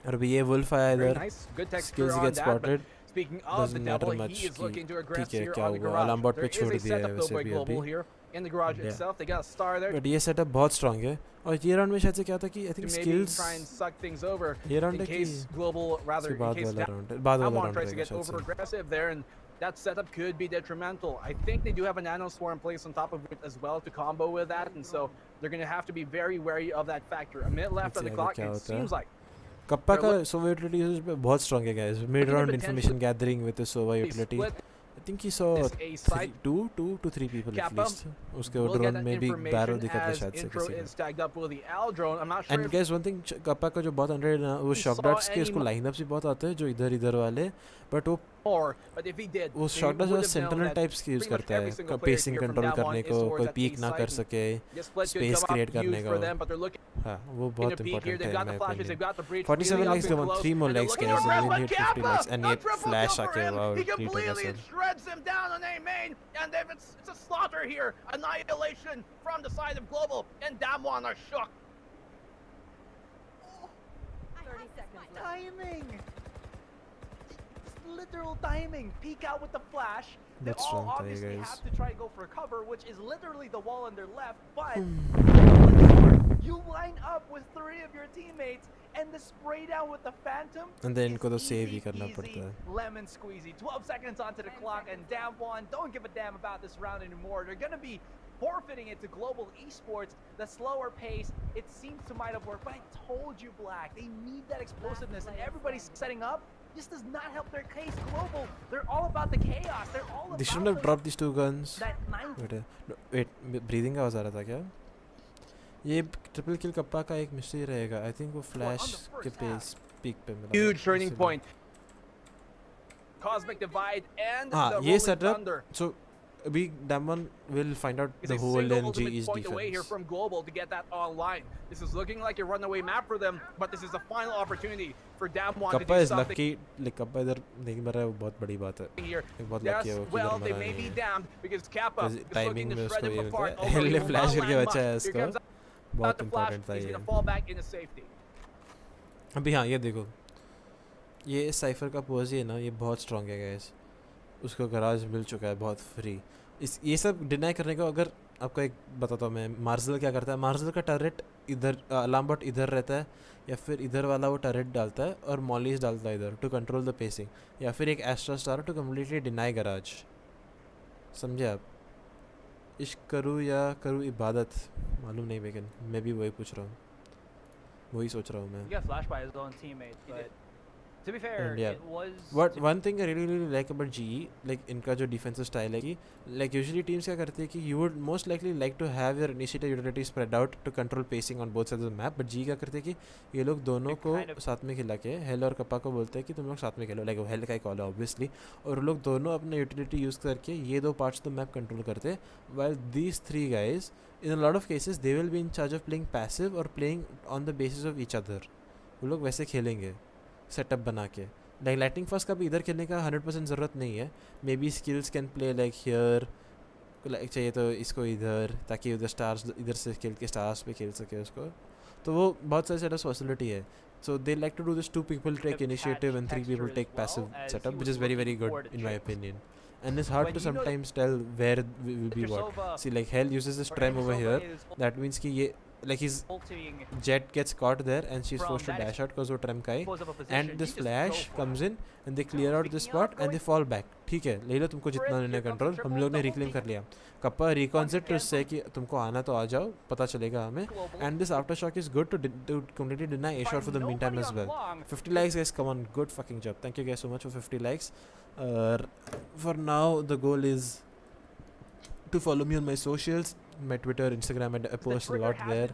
और अभी ये वुल्फ आया इधर, skills get spotted. Doesn't matter much. ठीक है, क्या हुआ, अलार्म बॉट पे छोड़ दिया है वैसे भी अभी. In the garage itself, they got a star there. But ये सेटअप बहुत स्ट्रांग है, और ये राउंड में शायद से क्या था कि I think skills try and suck things over. ये round in case global rather in बाद case वाला round tries to get over aggressive there, and that setup could be detrimental. I think they do have a nano swarm place on top of it as well to combo with that, and so they're going to have to be very wary of that factor. A minute left on the clock, and it seems like Kappa का Sova utility बहुत strong है guys. Mid round information gathering with the Sova utility. I think he saw 2 to 3 people at least. उसके drone में भी barrel दिखा था शायद से किसी का. And guys, one thing kappa का जो बहुत अंडर है ना, वो शॉक डॉट्स के उसको लाइनअप्स भी बहुत आते हैं जो इधर वाले, बट वो शॉट डॉट्स जो सेंटिनल टाइप्स की यूज करता है पेसिंग कंट्रोल करने को, कोई पीक ना कर सके, स्पेस क्रिएट करने को. हाँ, वो बहुत इंपॉर्टेंट है मैं opinion. 47 likes they want 3 more likes guys, and we need 50 likes, and ये फ्लैश आके wow completely shreds him down on A main, and if it's a slaughter here, annihilation from the side of global, and DAMWON are shook. 30 seconds. Timing. Literal timing. Peek out with the flash. They all obviously have to try to go for cover, which is literally the wall on their left, but you line up with 3 of your teammates and the spray down with the phantom, and then इनको तो save ही करना पड़ता है. Lemon squeezy. 12 seconds onto the clock, and DAMWON don't give a damn about this round anymore. They're gonna be forfeiting it to global esports. The slower pace, it seems to might have worked, but I told you, Black, they need that explosiveness, and everybody's setting up. This does not help their case. Global, they're all about the chaos. They're all about. They shouldn't have dropped these 2 guns. Wait, breathing आवाज आ रहा था क्या? ये triple किल kappa का एक mystery रहेगा. I think वो flash के पेस पीक पे मिला. Huge turning point. Cosmic divide and the ये rolling thunder. So अभी DAMWON will find out the whole NGE's point away here defense. from global to get that online. This is looking like a runaway map for them, but this is the final opportunity for DAMWON to kappa do is something. lucky. Like kappa इधर नहीं मर रहा है, वो बहुत बड़ी बात है. एक बहुत lucky है वो कि well, इधर they मरा may be नहीं है. damned because Kappa is looking timing to में shred उसको him ये apart. मिलता है. ले फ्लैश करके बचा है Here इसको. comes बहुत out the flash. इंपॉर्टेंट था He's ये. going to fall back into safety. अभी हाँ, ये देखो, ये साइफर का पोज है ना, ये बहुत स्ट्रांग है गाइस. उसको गराज मिल चुका है बहुत फ्री. इस ये सब डिनाई करने को, अगर आपको एक बताता हूँ मैं, मार्शल क्या करता है. मार्शल का टर्रेट इधर, अलार्म बॉट इधर रहता है, या फिर इधर वाला वो टर्रेट डालता है और मॉलीज डालता है इधर टू कंट्रोल द पेसिंग, या फिर एक Astra star to completely deny garage. समझे आप? इश्क करूँ या करूँ इबादत, मालूम नहीं, लेकिन मैं भी वही पूछ रहा हूँ, वही सोच रहा हूँ मैं. He got flashed by his own teammates, but to be fair, And yeah, it was. What one thing I really like about GE, like इनका जो defensive style है कि like usually teams क्या करती है कि you would most likely like to have your initiator utility spread out to control pacing on both sides of the map, but GE क्या करते हैं कि ये लोग दोनों को साथ में खिला के हेल और कप्पा को बोलते हैं कि तुम लोग साथ में खेलो, like हेल का ही कॉल है obviously, और लोग दोनों अपना utility use करके ये 2 parts of the map control करते हैं, while these 3 guys in a lot of cases they will be in charge of playing passive or playing on the basis of each other. वो लोग वैसे खेलेंगे setup बना के. लाइक लाइटिंग फास्ट का भी इधर खेलने का 100% ज़रूरत नहीं है. May be skills can play like here, like चाहिए तो इसको इधर, ताकि उधर स्टार्स इधर से खेल के स्टार्स पे खेल सके उसको. तो वो बहुत सारे सेटअप पॉसिबिलिटी है. So they like to do this 2 people take initiative and 3 people take passive setup, which is very very good in my opinion. And it's hard to sometimes tell where we will be what. See, like Hell uses this trem over here. That means कि ये like his jet gets caught there and she's forced to dash out because वो trem का है, and this flash comes in and they clear out this spot and they fall back. ठीक है, ले लो तुमको जितना लेना कंट्रोल, हम लोग ने reclaim कर लिया. Kappa recons it to say कि तुमको आना तो आ जाओ, पता चलेगा हमें. And this aftershock is good to completely deny A shot for the meantime as well. 50 likes guys, come on, good fucking job. Thank you guys so much for 50 likes. For now the goal is to follow me on my socials, my Twitter, Instagram, and I post a lot there.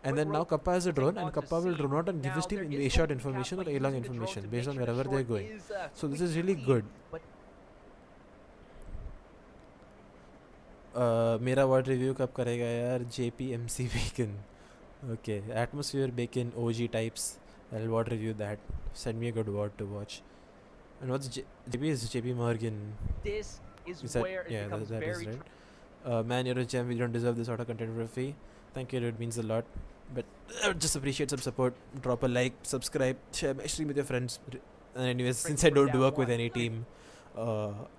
And then now Kappa has a drone, and Kappa will drone out and give his team A-shot information or A-long information based on wherever they're going. So this is really good. मेरा WOD review कब करेगा यार? JPMC Bacon. Okay, Atmosphere Bacon OG types. I'll WOD review that. Send me a good WOD to watch. And what's JP is JP Morgan. This is that, where it becomes that very is right. Man, you're a gem. We don't deserve this sort of content for a fee. Thank you, it means a lot. But I would just appreciate some support. Drop a like, subscribe, share my stream with your friends. And anyways, since I don't work with any team,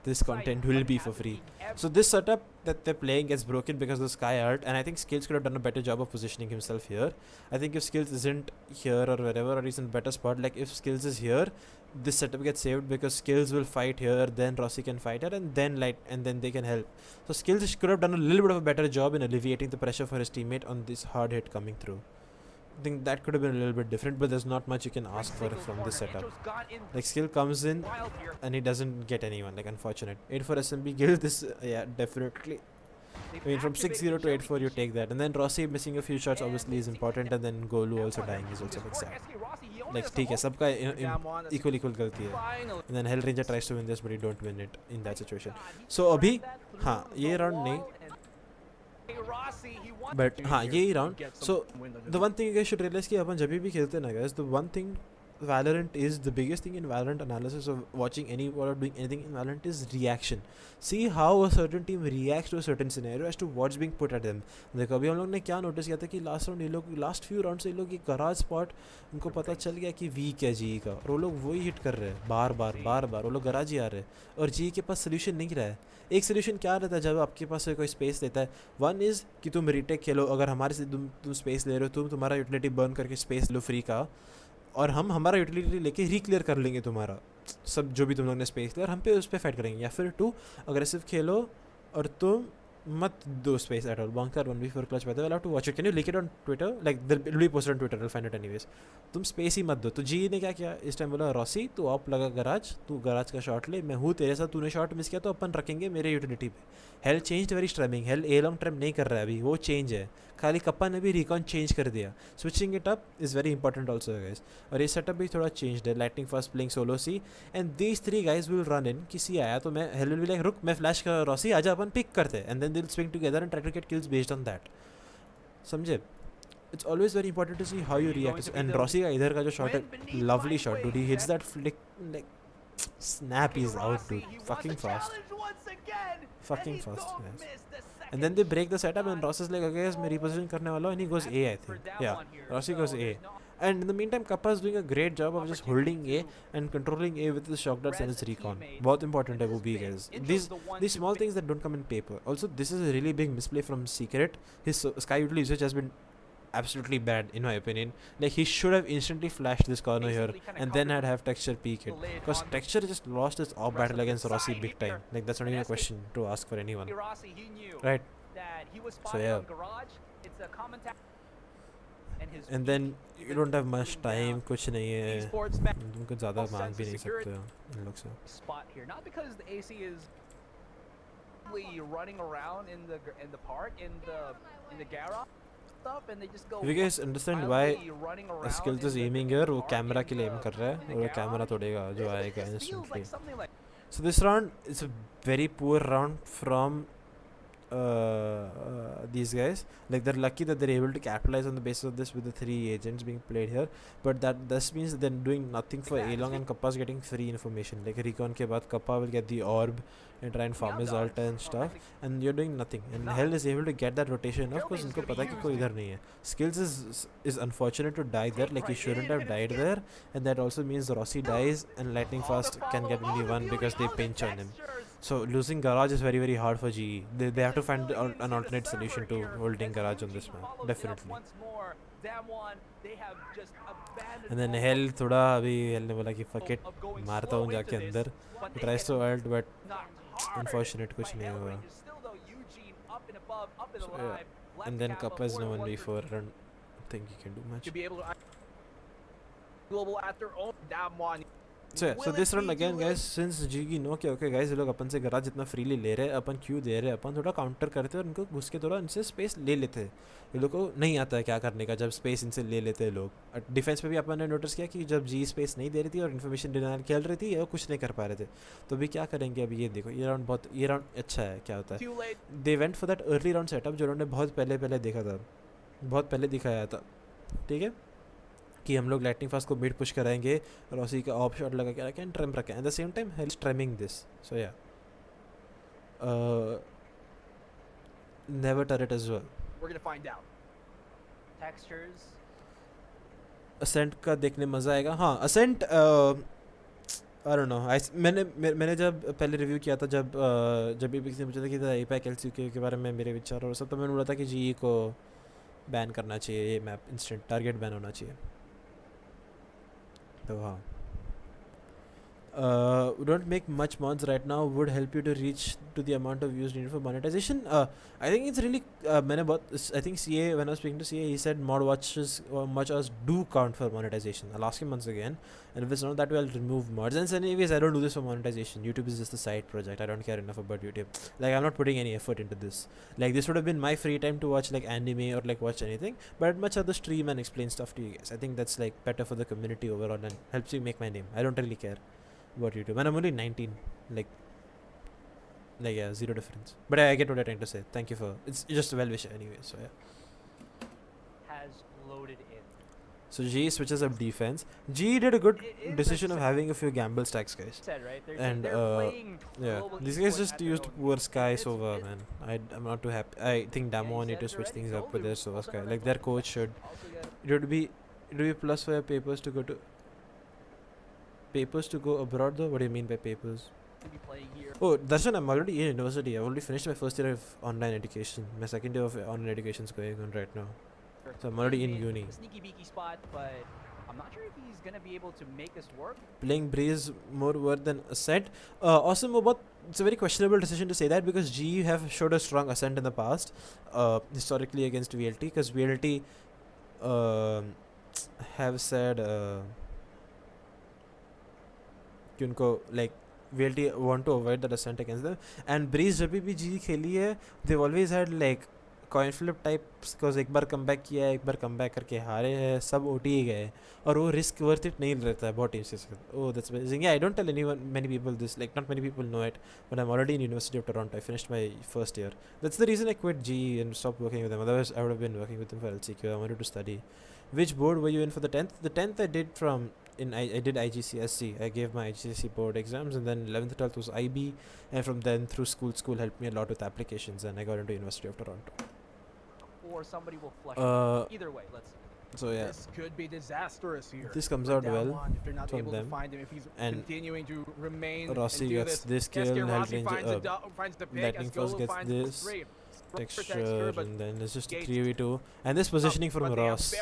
this content will be for free. So this setup that they're playing gets broken because of the Sky art, and I think Skills could have done a better job of positioning himself here. I think if Skills isn't here or wherever, or he's in a better spot, like if Skills is here, this setup gets saved because Skills will fight here, then Rossi can fight her, and then they can help. So Skills could have done a little bit of a better job in alleviating the pressure for his teammate on this hard hit coming through. I think that could have been a little bit different, but there's not much you can ask for from this setup. Like Skill comes in and he doesn't get anyone, like unfortunate. 8-4 SMB guild, this, yeah, definitely. I mean, from 6-0 to 8-4 you take that, and then Rossi missing a few shots obviously is important, and then Golu also dying is also like sad. Like ठीक है, सबका equal गलती है. And then Hellranger tries to win this, but he don't win it in that situation. So अभी हाँ ये round नहीं. But हाँ यही round. So the one thing you guys should realize कि अपन जब भी खेलते ना guys, the one thing Valorant is, the biggest thing in Valorant analysis of watching any or doing anything in Valorant is reaction. See how a certain team reacts to a certain scenario as to what's being put at them. देखो अभी हम लोग ने क्या notice किया था कि last few rounds से ये लोग एक garage spot उनको पता चल गया कि weak है जी का, और वो लोग वही hit कर रहे हैं बार वो लोग garage ही आ रहे हैं, और जी के पास solution नहीं रहा है. एक solution क्या रहता है जब आपके पास कोई space देता है? One is कि तुम retake खेलो, अगर हमारे से तुम space ले रहे हो, तुम्हारा utility burn करके space लो free का, और हम हमारा यूटिलिटी लेके रिक्लियर कर लेंगे तुम्हारा सब जो भी तुम लोग ने स्पेस लिया, और हम पे उस पर फाइट करेंगे. या फिर 2 अग्रेसिव खेलो और तुम मत दो space at all. Bonker 1v4 clutch by the way, I'll have to watch it. Can you link it on Twitter? Like it'll be posted on Twitter, I'll find it anyways. तुम space ही मत दो. तो जी ने क्या किया इस time, बोला Rossi तू ऑप लगा गराज, तू गराज का शॉट ले, मैं हूँ तेरे साथ, तूने शॉट मिस किया तो अपन रखेंगे मेरे यूटिलिटी पे. He'll changed very streaming. He'll a long tram नहीं कर रहा है अभी, वो चेंज है. खाली कप्पा ने भी रिकॉन चेंज कर दिया. Switching it up is very important also guys. और ये सेटअप भी थोड़ा चेंज्ड है. Lightning first playing solo C, and these 3 guys will run in. किसी आया तो मैं हेल विल बी लाइक रुक मैं फ्लैश कर रॉसी आजा अपन पिक करते हैं, and then they will swing together and try to get kills based on that. समझे? It's always very important to see how you react. And Rossi का इधर का जो shot है, lovely shot dude. He hits that flick like snap, he's out dude. Fucking fast. Yes. And then they break the setup and Rossi is like okay guys मैं reposition करने वाला हूँ, and he goes A I think. Yeah, Rossi goes A. And in the meantime Kappa is doing a great job of just holding A and controlling A with his shock darts and his recon. बहुत important है वो भी guys. These small things that don't come in paper. Also this is a really big misplay from Secret. His Sky utility usage has been absolutely bad in my opinion. Like he should have instantly flashed this corner here and then have Texture peek it, because Texture just lost his off battle against Rossi big time. Like that's not even a question to ask for anyone, right? So yeah, and then you don't have much time. कुछ नहीं है, तुम कुछ ज़्यादा मांग भी नहीं सकते हो इन लोग से. Spot here, not because the AC is running around in the park in the garage. And they just go. You guys understand why Skills is aiming here? वो कैमरा के लिए एम कर रहा है, और वो कैमरा तोड़ेगा जो आएगा instantly. So this round is a very poor round from these guys. Like they're lucky that they're able to capitalize on the basis of this with the 3 agents being played here, but this means that they're doing nothing for A-Long, and Kappa's getting free information. Like recon के बाद Kappa will get the orb and try and farm his ult and stuff, and you're doing nothing. And Hell is able to get that rotation of course उनको पता है कि कोई इधर नहीं है. Skills is unfortunate to die there. Like he shouldn't have died there, and that also means Rossi dies and Lightning Fast can get only 1 because they pinch on him. So losing Garage is very hard for GE. They have to find an alternate solution to holding Garage on this map, definitely. And then Hell thoda abhi Hell ne bola ki fuck it, मारता हूँ जाके अंदर. He tries to ult but unfortunate कुछ नहीं हुआ. So, yeah. And then Cup has no 1v4. I don't think he can do much. Global at their own DAMWON. So this round again guys, since GG no कि okay guys ये लोग अपन से garage जितना freely ले रहे हैं, अपन क्यों दे रहे हैं, अपन थोड़ा काउंटर करते हैं और इनको घुस के थोड़ा इनसे स्पेस ले लेते हैं. ये लोग को नहीं आता है क्या करने का जब स्पेस इनसे ले लेते हैं लोग. डिफेंस पे भी अपन ने नोटिस किया कि जब जी स्पेस नहीं दे रही थी और इन्फॉर्मेशन डिनाइल खेल रही थी, ये कुछ नहीं कर पा रहे थे. तो अभी क्या करेंगे, अभी ये देखो ये राउंड अच्छा है. क्या होता है, they went for that early round setup जो उन्होंने बहुत पहले देखा था, बहुत पहले दिखाया था. ठीक है कि हम लोग लाइटनिंग फास्ट को मिड पुश कराएंगे और उसी का ऑफ शॉट लगा के रखें एंड ट्रिम रखें. At the same time he'll trimming this. So ya never turret as well. We're gonna find out. Textures. Ascent का देखने मज़ा आएगा. हाँ असेंट आई डोंट नो. मैंने जब पहले रिव्यू किया था, जब भी किसी ने पूछा था कि एपैक एलसीके के बारे में मेरे विचार और सब, तो मैंने बोला था कि जी को बैन करना चाहिए, ये मैप इंस्टेंट टारगेट बैन होना चाहिए. तो हाँ don't make much mods right now would help you to reach to the amount of views needed for monetization. I think it's really I think CA, when I was speaking to CA, he said mod watches much as do count for monetization. I'll ask him once again, and if it's not that way, I'll remove mods. And anyways, I don't do this for monetization. YouTube is just a side project. I don't care enough about YouTube. Like, I'm not putting any effort into this. Like, this would have been my free time to watch like anime or like watch anything, but I'd much rather stream and explain stuff to you guys. I think that's like better for the community overall and helps you make my name. I don't really care about YouTube, and I'm only 19. Like yeah, zero difference. But I get what you're trying to say. Thank you for it's just well wisher anyway. So yeah. Has loaded in. So G switches up defense. G did a good decision of having a few gamble stacks, guys. And yeah, these guys just used poor Sky Sova, man. I'm not too happy. I think DAMWON need to switch things up with their Sova Sky. Like their coach should. It would be plus for your papers to go abroad though. What do you mean by papers? Oh, Darshan, I'm already in university. I've already finished my first year of online education. My second year of online education is going on right now. So I'm already in uni. Sneaky beaky spot, but I'm not sure if he's gonna be able to make this work. Playing Breeze more worth than Ascent. Awesome Mobat, it's a very questionable decision to say that because G have showed a strong Ascent in the past, historically against VLT, because VLT have said उनको like VLT want to avoid the Ascent against them. And Breeze जब भी G खेली है, they've always had like coin flip types, because एक बार comeback किया है, एक बार comeback करके हारे हैं, सब OT ही गए और वो रिस्क वर्थ इट नहीं रहता है बहुत टीम्स के साथ. Oh, that's amazing. Yeah, I don't tell many people this, like not many people know it, but I'm already in University of Toronto. I finished my first year. That's the reason I quit G and stopped working with them. Otherwise I would have been working with them for LCQ. I wanted to study. Which board were you in for the 10th? The 10th I did I did IGCSE. I gave my IGCSE board exams, and then 11th 12th was IB, and from then through school helped me a lot with applications, and I got into University of Toronto. Or somebody will flush either way, let's see. So yeah, this could be disastrous here. If this comes out well if they're not from able them, to find him, if he's and continuing to remain Rossi and do gets this kill, Rossi finds the pick, Lightning Frost gets finds this the texture, and then it's just a 3v2, and this positioning from Ross.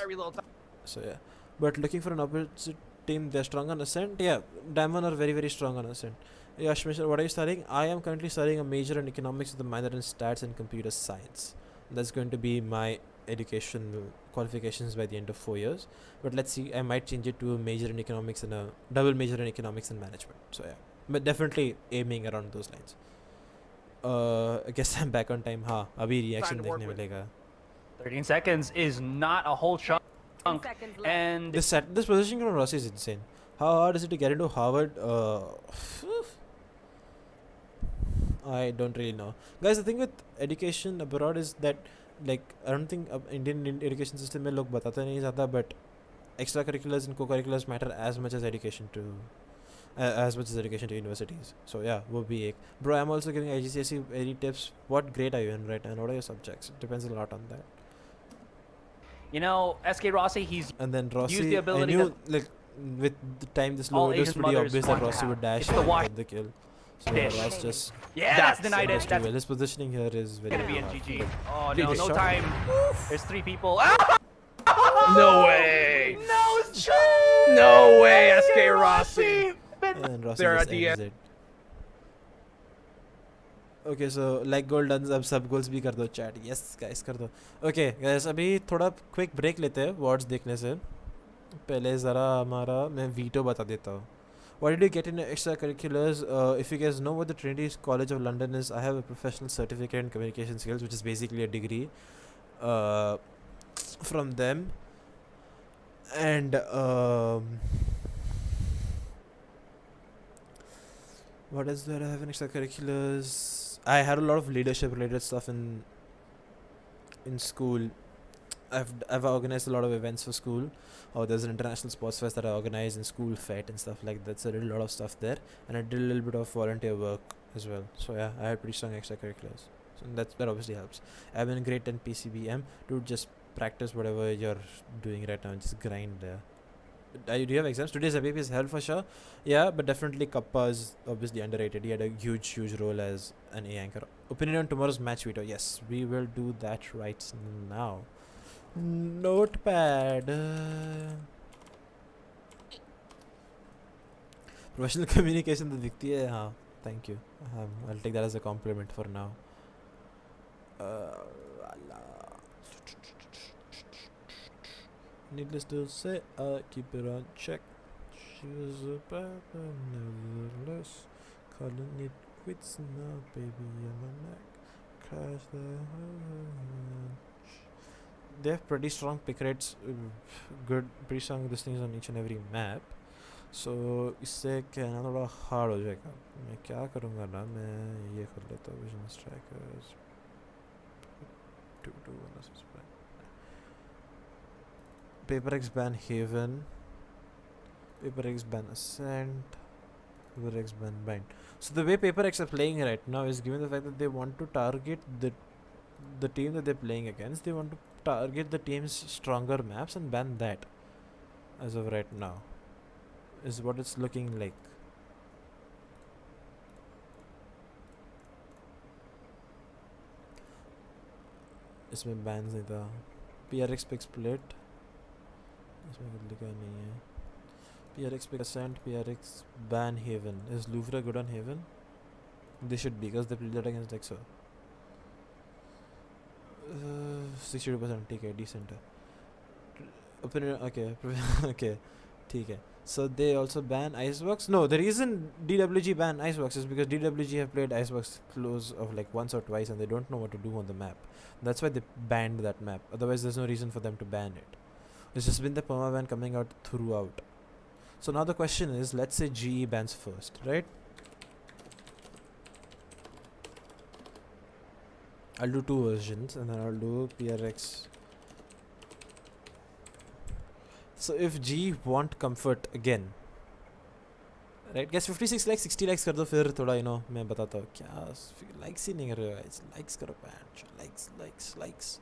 So yeah, but looking for an opposite team, they're strong on Ascent. Yeah, DAMWON are very, very strong on Ascent. Yash Mishra, what are you studying? I am currently studying a major in economics with a minor in stats and computer science. That's going to be my education qualifications by the end of 4 years. But let's see, I might change it to a major in economics and a double major in economics and management. So yeah, but definitely aiming around those lines. I guess I'm back on time. हाँ, अभी reaction देखने मिलेगा. 13 seconds is not a whole chunk. And this positioning from Rossi is insane. How hard is it to get into Harvard? I don't really know, guys. The thing with education abroad is that, like, I don't think Indian education system में लोग बताते नहीं ज़्यादा, but extracurriculars and co-curriculars matter as much as education to universities. So yeah, वो भी एक. Bro, I'm also giving IGCSE any tips. What grade are you in right now? And what are your subjects? It depends a lot on that. You know, SK Rossi, and then Rossi, used the ability I knew, like, with the time this low, it was pretty obvious that Rossi would dash and get the kill. So Ross just... Yeah, that's denied it. That's well. His positioning here is very gonna be in hard. GG. Oh no, no time. There's 3 people. No way! No shot! No way, SK Rossi! And Rossi They're just at the ends it. Okay, so like goal done, अब सब goals भी कर दो chat. Yes guys कर दो. Okay guys, अभी थोड़ा quick break लेते हैं words देखने से. पहले ज़रा हमारा मैं veto बता देता हूँ. What did you get in extracurriculars? If you guys know what the Trinity College of London is, I have a professional certificate in communication skills, which is basically a degree from them. And what else do I have in extracurriculars? I had a lot of leadership related stuff in school. I've organized a lot of events for school. There's an international sports fest that I organize in school fete and stuff like that. So I did a lot of stuff there, and I did a little bit of volunteer work as well. So yeah, I had pretty strong extracurriculars. So that obviously helps. I've been great in PCBM. Dude, just practice whatever you're doing right now and just grind there. Do you have exams? Today's ABP is hell for sure. Yeah, but definitely Kappa is obviously underrated. He had a huge role as an A anchor. Opinion on tomorrow's match veto. Yes, we will do that right now. Notepad. Professional communication तो दिखती है हाँ. Thank you. I'll take that as a compliment for now. Needless to say, I keep it on check. She's a papa, nevertheless. Calling it quits now, baby, on my neck. Crash the... They have pretty strong pick rates, pretty strong these things on each and every map. So इससे कहना थोड़ा hard हो जाएगा. मैं क्या करूँगा ना, मैं ये कर लेता हूँ vision strikers. 2-2 Paper X ban Haven. Paper X ban Ascent. Paper X ban Bind. So the way Paper X are playing right now is given the fact that they want to target the team that they're playing against. They want to target the team's stronger maps and ban that as of right now is what it's looking like. इसमें bans नहीं था. PRX pick split. इसमें कुछ लिखा नहीं है. PRX pick Ascent. PRX ban Haven. Is Louvre good on Haven? They should be because they played that against Exo. 62% ठीक है, decent है. Opinion okay. Okay, ठीक है. So they also ban Iceworks. No, the reason DWG ban Iceworks is because DWG have played Iceworks close of like once or twice and they don't know what to do on the map. That's why they banned that map. Otherwise there's no reason for them to ban it. It's just been the perma ban coming out throughout. So now the question is, let's say GE bans first, right? I'll do 2 versions and then I'll do PRX. So if G want comfort again, right? Guys, 56 likes, 60 likes कर दो फिर थोड़ा मैं बताता हूँ क्या likes ही नहीं कर रहे हो guys. Likes करो पैंच. Likes.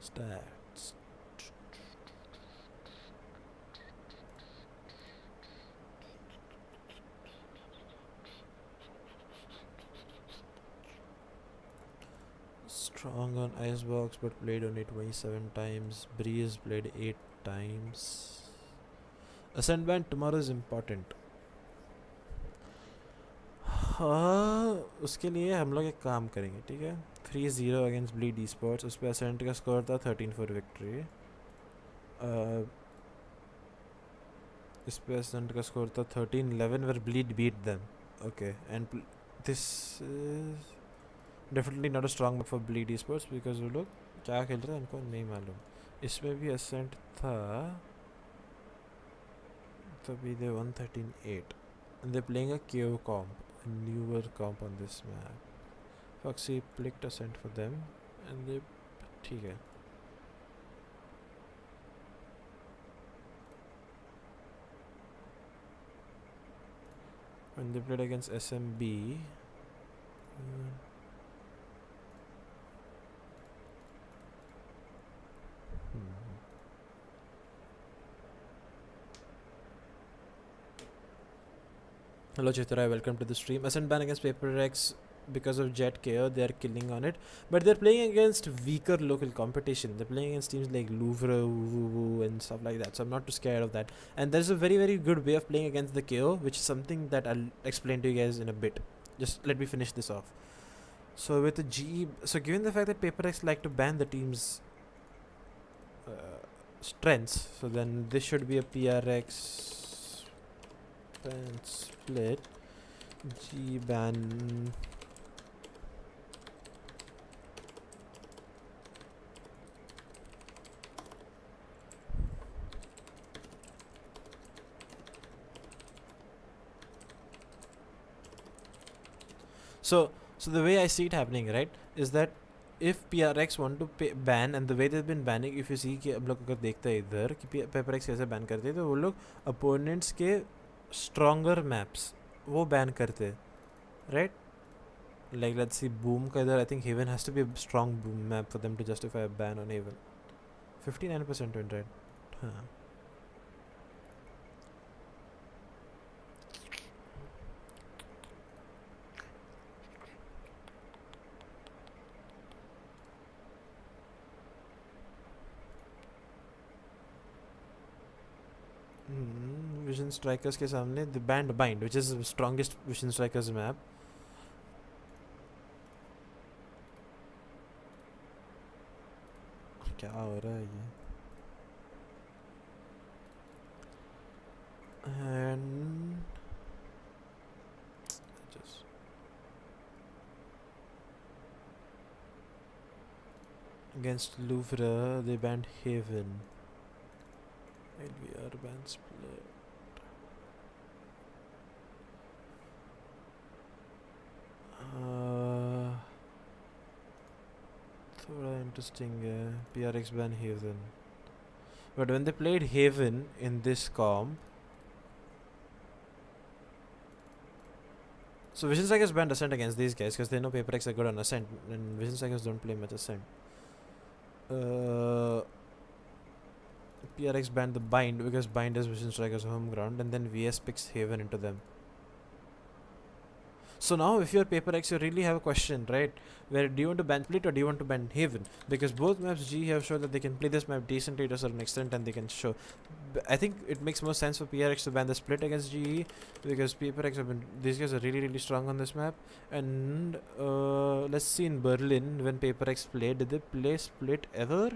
Stats. Strong on Icebox but played only 27 times. Breeze played 8 times. Ascent ban tomorrow is important. हाँ, उसके लिए हम लोग एक काम करेंगे, ठीक है? 3-0 against Bleed Esports. उस पे Ascent का स्कोर था 13 for victory. इस पे Ascent का स्कोर था 13-11 where Bleed beat them. Okay, and this is definitely not a strong map for Bleed Esports because वो लोग क्या खेल रहे हैं उनको नहीं मालूम. इसमें भी Ascent था, तभी they won 13-8 and they're playing a KO comp, a newer comp on this map. Foxy picked Ascent for them and they ठीक है. When they played against SMB, Hello Chitra, welcome to the stream. Ascent ban against Paper X because of Jet KO, they are killing on it. But they're playing against weaker local competition. They're playing against teams like Louvre, Woo and stuff like that. So I'm not too scared of that. And there's a very, very good way of playing against the KO, which is something that I'll explain to you guys in a bit. Just let me finish this off. So with the G, so given the fact that Paper X like to ban the team's strengths, so then this should be a PRX ban split. G ban. So the way I see it happening, right, is that if PRX want to ban, and the way they've been banning, if you see कि अब लोग अगर देखते हैं इधर कि PRX कैसे ban करते हैं, तो वो लोग opponents के stronger maps वो ban करते हैं, right? Like let's see Boom का इधर I think Haven has to be a strong Boom map for them to justify a ban on Haven. 59% win rate. हाँ. Vision Strikers के सामने the banned Bind, which is the strongest Vision Strikers map. क्या हो रहा है ये? And just against Louvre they banned Haven. LVR ban split. थोड़ा interesting है. PRX ban Haven. But when they played Haven in this comp, so Vision Strikers banned Ascent against these guys because they know Paper X are good on Ascent, and Vision Strikers don't play much Ascent. PRX banned the Bind because Bind is Vision Strikers' home ground, and then VS picks Haven into them. So now if you're Paper X, you really have a question, right? Where do you want to ban Split or do you want to ban Haven? Because both maps G have shown that they can play this map decently to a certain extent, and they can show. I think it makes more sense for PRX to ban the Split against GE because Paper X have been, these guys are really, really strong on this map. And let's see in Berlin when Paper X played, did they play Split ever?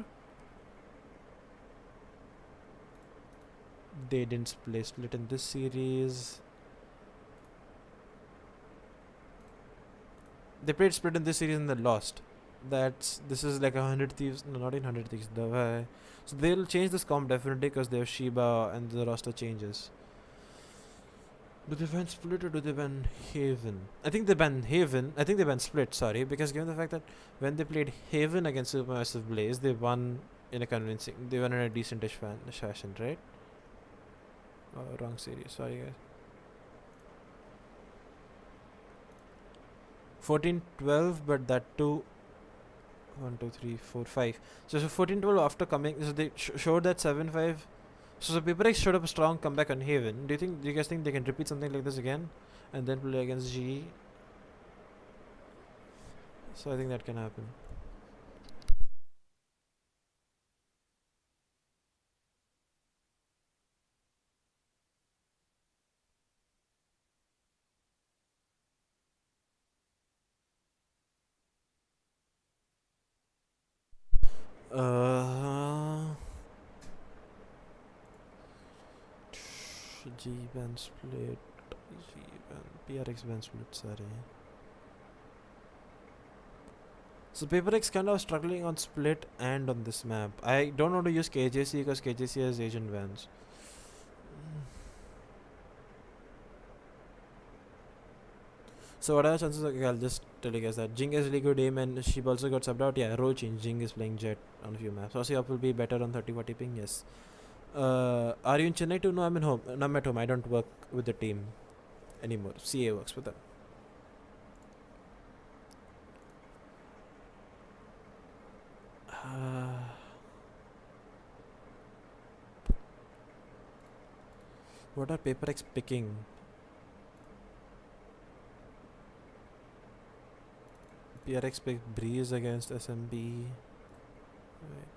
They didn't play Split in this series. They played Split in this series and they lost. This is like 100 Thieves. No, not in 100 Thieves. So they'll change this comp definitely because they have Shiba and the roster changes. Do they ban Split or do they ban Haven? I think they ban Haven. I think they ban Split, sorry, because given the fact that when they played Haven against Supermassive Blaze, they won in a convincing, they won in a decentish fashion, right? Oh, wrong series, sorry guys. 14-12, but that too 1, 2, 3, 4, 5. So 14-12 after coming, so they showed that 7-5. So Paper X showed up a strong comeback on Haven. Do you guys think they can repeat something like this again and then play against GE? So I think that can happen. G ban split, PRX ban split, sorry. So Paper X kind of struggling on split and on this map. I don't want to use KJC because KJC has agent bans. So what are the chances? Okay, I'll just tell you guys that Jing has really good aim and she also got subbed out. Yeah, role change. Jing is playing Jet on a few maps. Aussie up will be better on 30-40 ping. Yes. Are you in Chennai too? No, I'm in home. No, I'm at home. I don't work with the team anymore. CA works with them. What are Paper X picking? PRX picked Breeze against SMB. Right.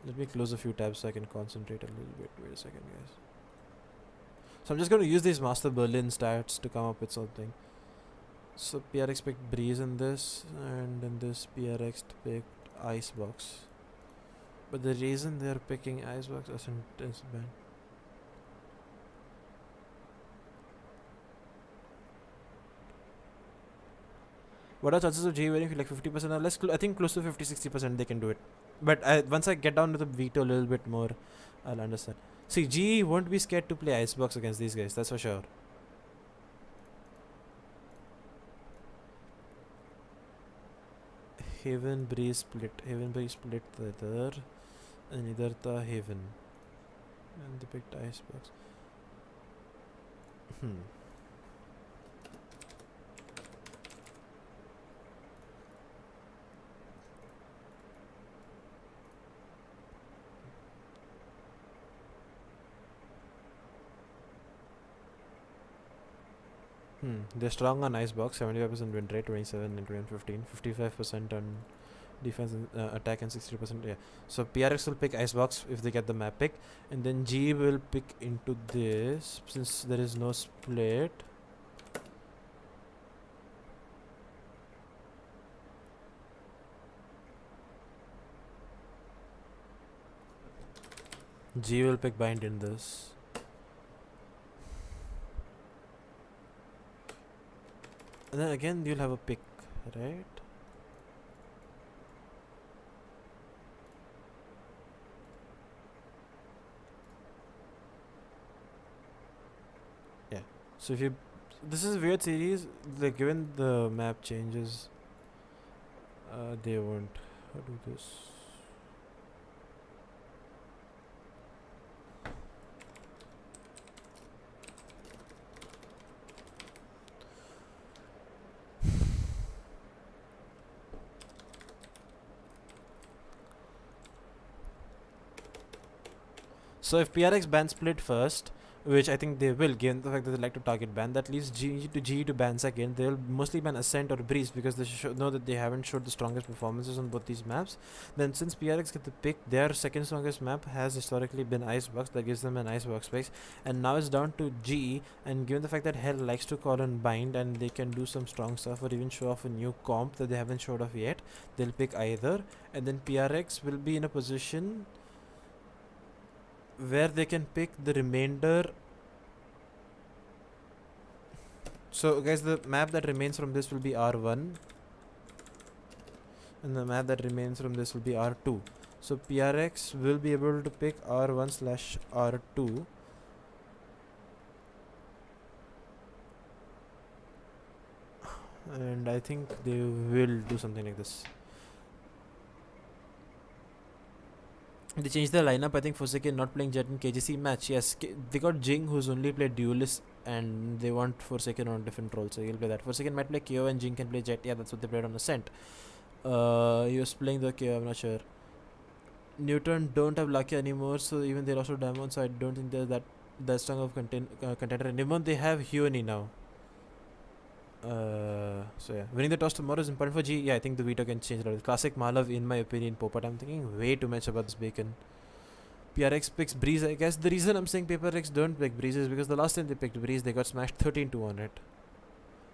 Let me close a few tabs so I can concentrate a little bit. Wait a second, guys. So I'm just going to use these Master Berlin stats to come up with something. So PRX picked Breeze in this, and in this PRX picked Icebox. But the reason they're picking Icebox Ascent is bad. What are chances of G winning? Like 50% or less? I think close to 50-60% they can do it. But once I get down to the veto a little bit more, I'll understand. See, G won't be scared to play Icebox against these guys, that's for sure. Haven Breeze split. Haven Breeze split the other. And either the Haven. And they picked Icebox. They're strong on Icebox, 75% win rate, 27 and 15, 55% on defense and attack, and 60%. Yeah. So PRX will pick Icebox if they get the map pick, and then G will pick into this since there is no split. G will pick Bind in this. And then again you'll have a pick, right? Yeah. So if you, this is a weird series. Like given the map changes, they won't do this. So if PRX ban split first, which I think they will, given the fact that they like to target ban, that leaves G to ban second. They'll mostly ban Ascent or Breeze because they know that they haven't showed the strongest performances on both these maps. Then since PRX get the pick, their second strongest map has historically been Icebox. That gives them an Icebox space. And now it's down to G, and given the fact that Hell likes to call on Bind and they can do some strong stuff or even show off a new comp that they haven't showed off yet, they'll pick either. And then PRX will be in a position where they can pick the remainder. So guys, the map that remains from this will be R1, and the map that remains from this will be R2. So PRX will be able to pick R1/R2, and I think they will do something like this. They changed their lineup. I think Forsaken not playing Jet in KGC match. Yes, they got Jing, who's only played Duelist, and they want Forsaken on a different role, so he'll play that. Forsaken might play KO and Jing can play Jet. Yeah, that's what they played on Ascent. He was playing the KO, I'm not sure. Newton don't have Lucky anymore, so even they lost to DAMWON, so I don't think they're that strong of contender anymore. They have Huoni now. So yeah, winning the toss tomorrow is important for G. Yeah, I think the veto can change a lot. Classic Malav, in my opinion. Popat, I'm thinking way too much about this bacon. PRX picks Breeze. I guess the reason I'm saying PRX don't pick Breeze is because the last time they picked Breeze, they got smashed 13-2 on it.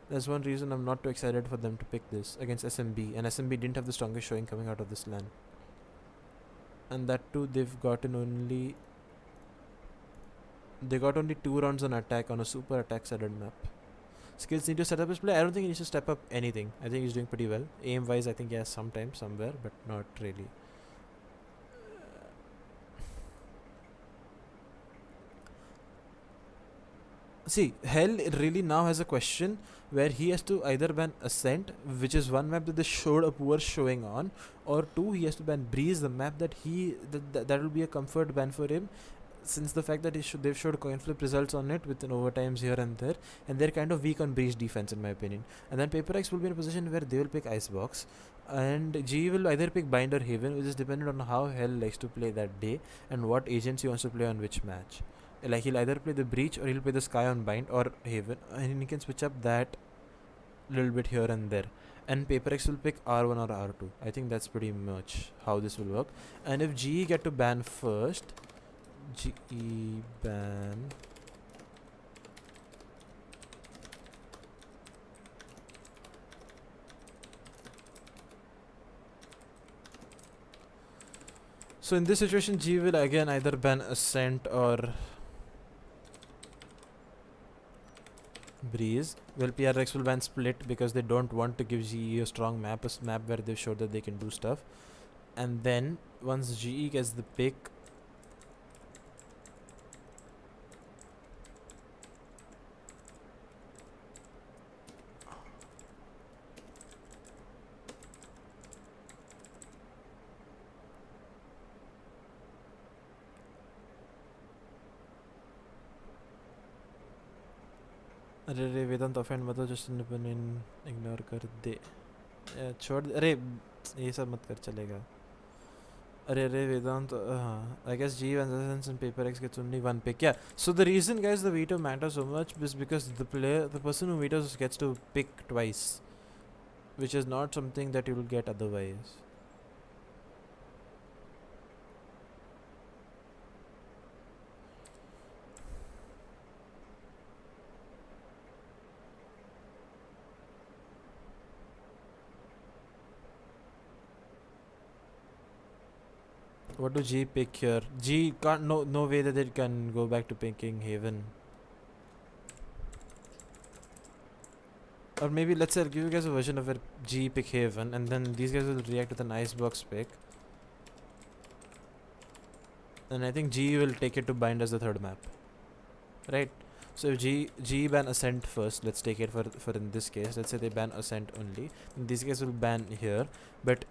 That's one reason I'm not too excited for them to pick this against SMB. And SMB didn't have the strongest showing coming out of this LAN. And that too, they got only 2 rounds on attack on a super attack sided map. Skills need to set up his play. I don't think he needs to step up anything. I think he's doing pretty well. Aim wise, I think he has sometimes, somewhere, but not really. See, Hell really now has a question where he has to either ban Ascent, which is one map that they showed a poor showing on, or 2, he has to ban Breeze, the map that that will be a comfort ban for him, since the fact that they've showed coin flip results on it with an overtimes here and there, and they're kind of weak on Breeze defense in my opinion. And then PaperX will be in a position where they will pick Icebox, and G will either pick Bind or Haven, which is dependent on how Hell likes to play that day and what agents he wants to play on which match. Like he'll either play the breach or he'll play the sky on bind or haven, and he can switch up that little bit here and there. And Paper X will pick R1 or R2. I think that's pretty much how this will work. And if GE get to ban first, GE ban. So in this situation, G will again either ban Ascent or Breeze. Well, PRX will ban Split because they don't want to give GE a strong map, a map where they've showed that they can do stuff. And then once GE gets the pick, अरे रे वेदांत offend मत हो, just in ignore कर दे, छोड़ दे, अरे ये सब मत कर, चलेगा. अरे वेदांत, I guess G and Paper X gets only one pick. Yeah, so the reason guys the veto matters so much is because the person who vetoes gets to pick twice, which is not something that you will get otherwise. What do G pick here? G can't, no way that it can go back to picking Haven. Or maybe let's say I'll give you guys a version of where G pick Haven and then these guys will react with an Icebox pick. And I think G will take it to bind as the third map. Right? So if G ban Ascent first, let's take it for in this case, let's say they ban Ascent only. And these guys will ban here. But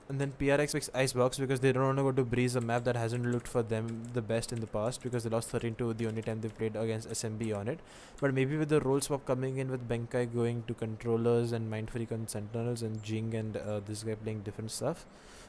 and then PRX picks Icebox because they don't want to go to Breeze, a map that hasn't looked for them the best in the past because they lost 13-2 the only time they played against SMB on it. But maybe with the role swap coming in with Benkai going to controllers and Mindfreak on Sentinels and Jing and this guy playing different stuff,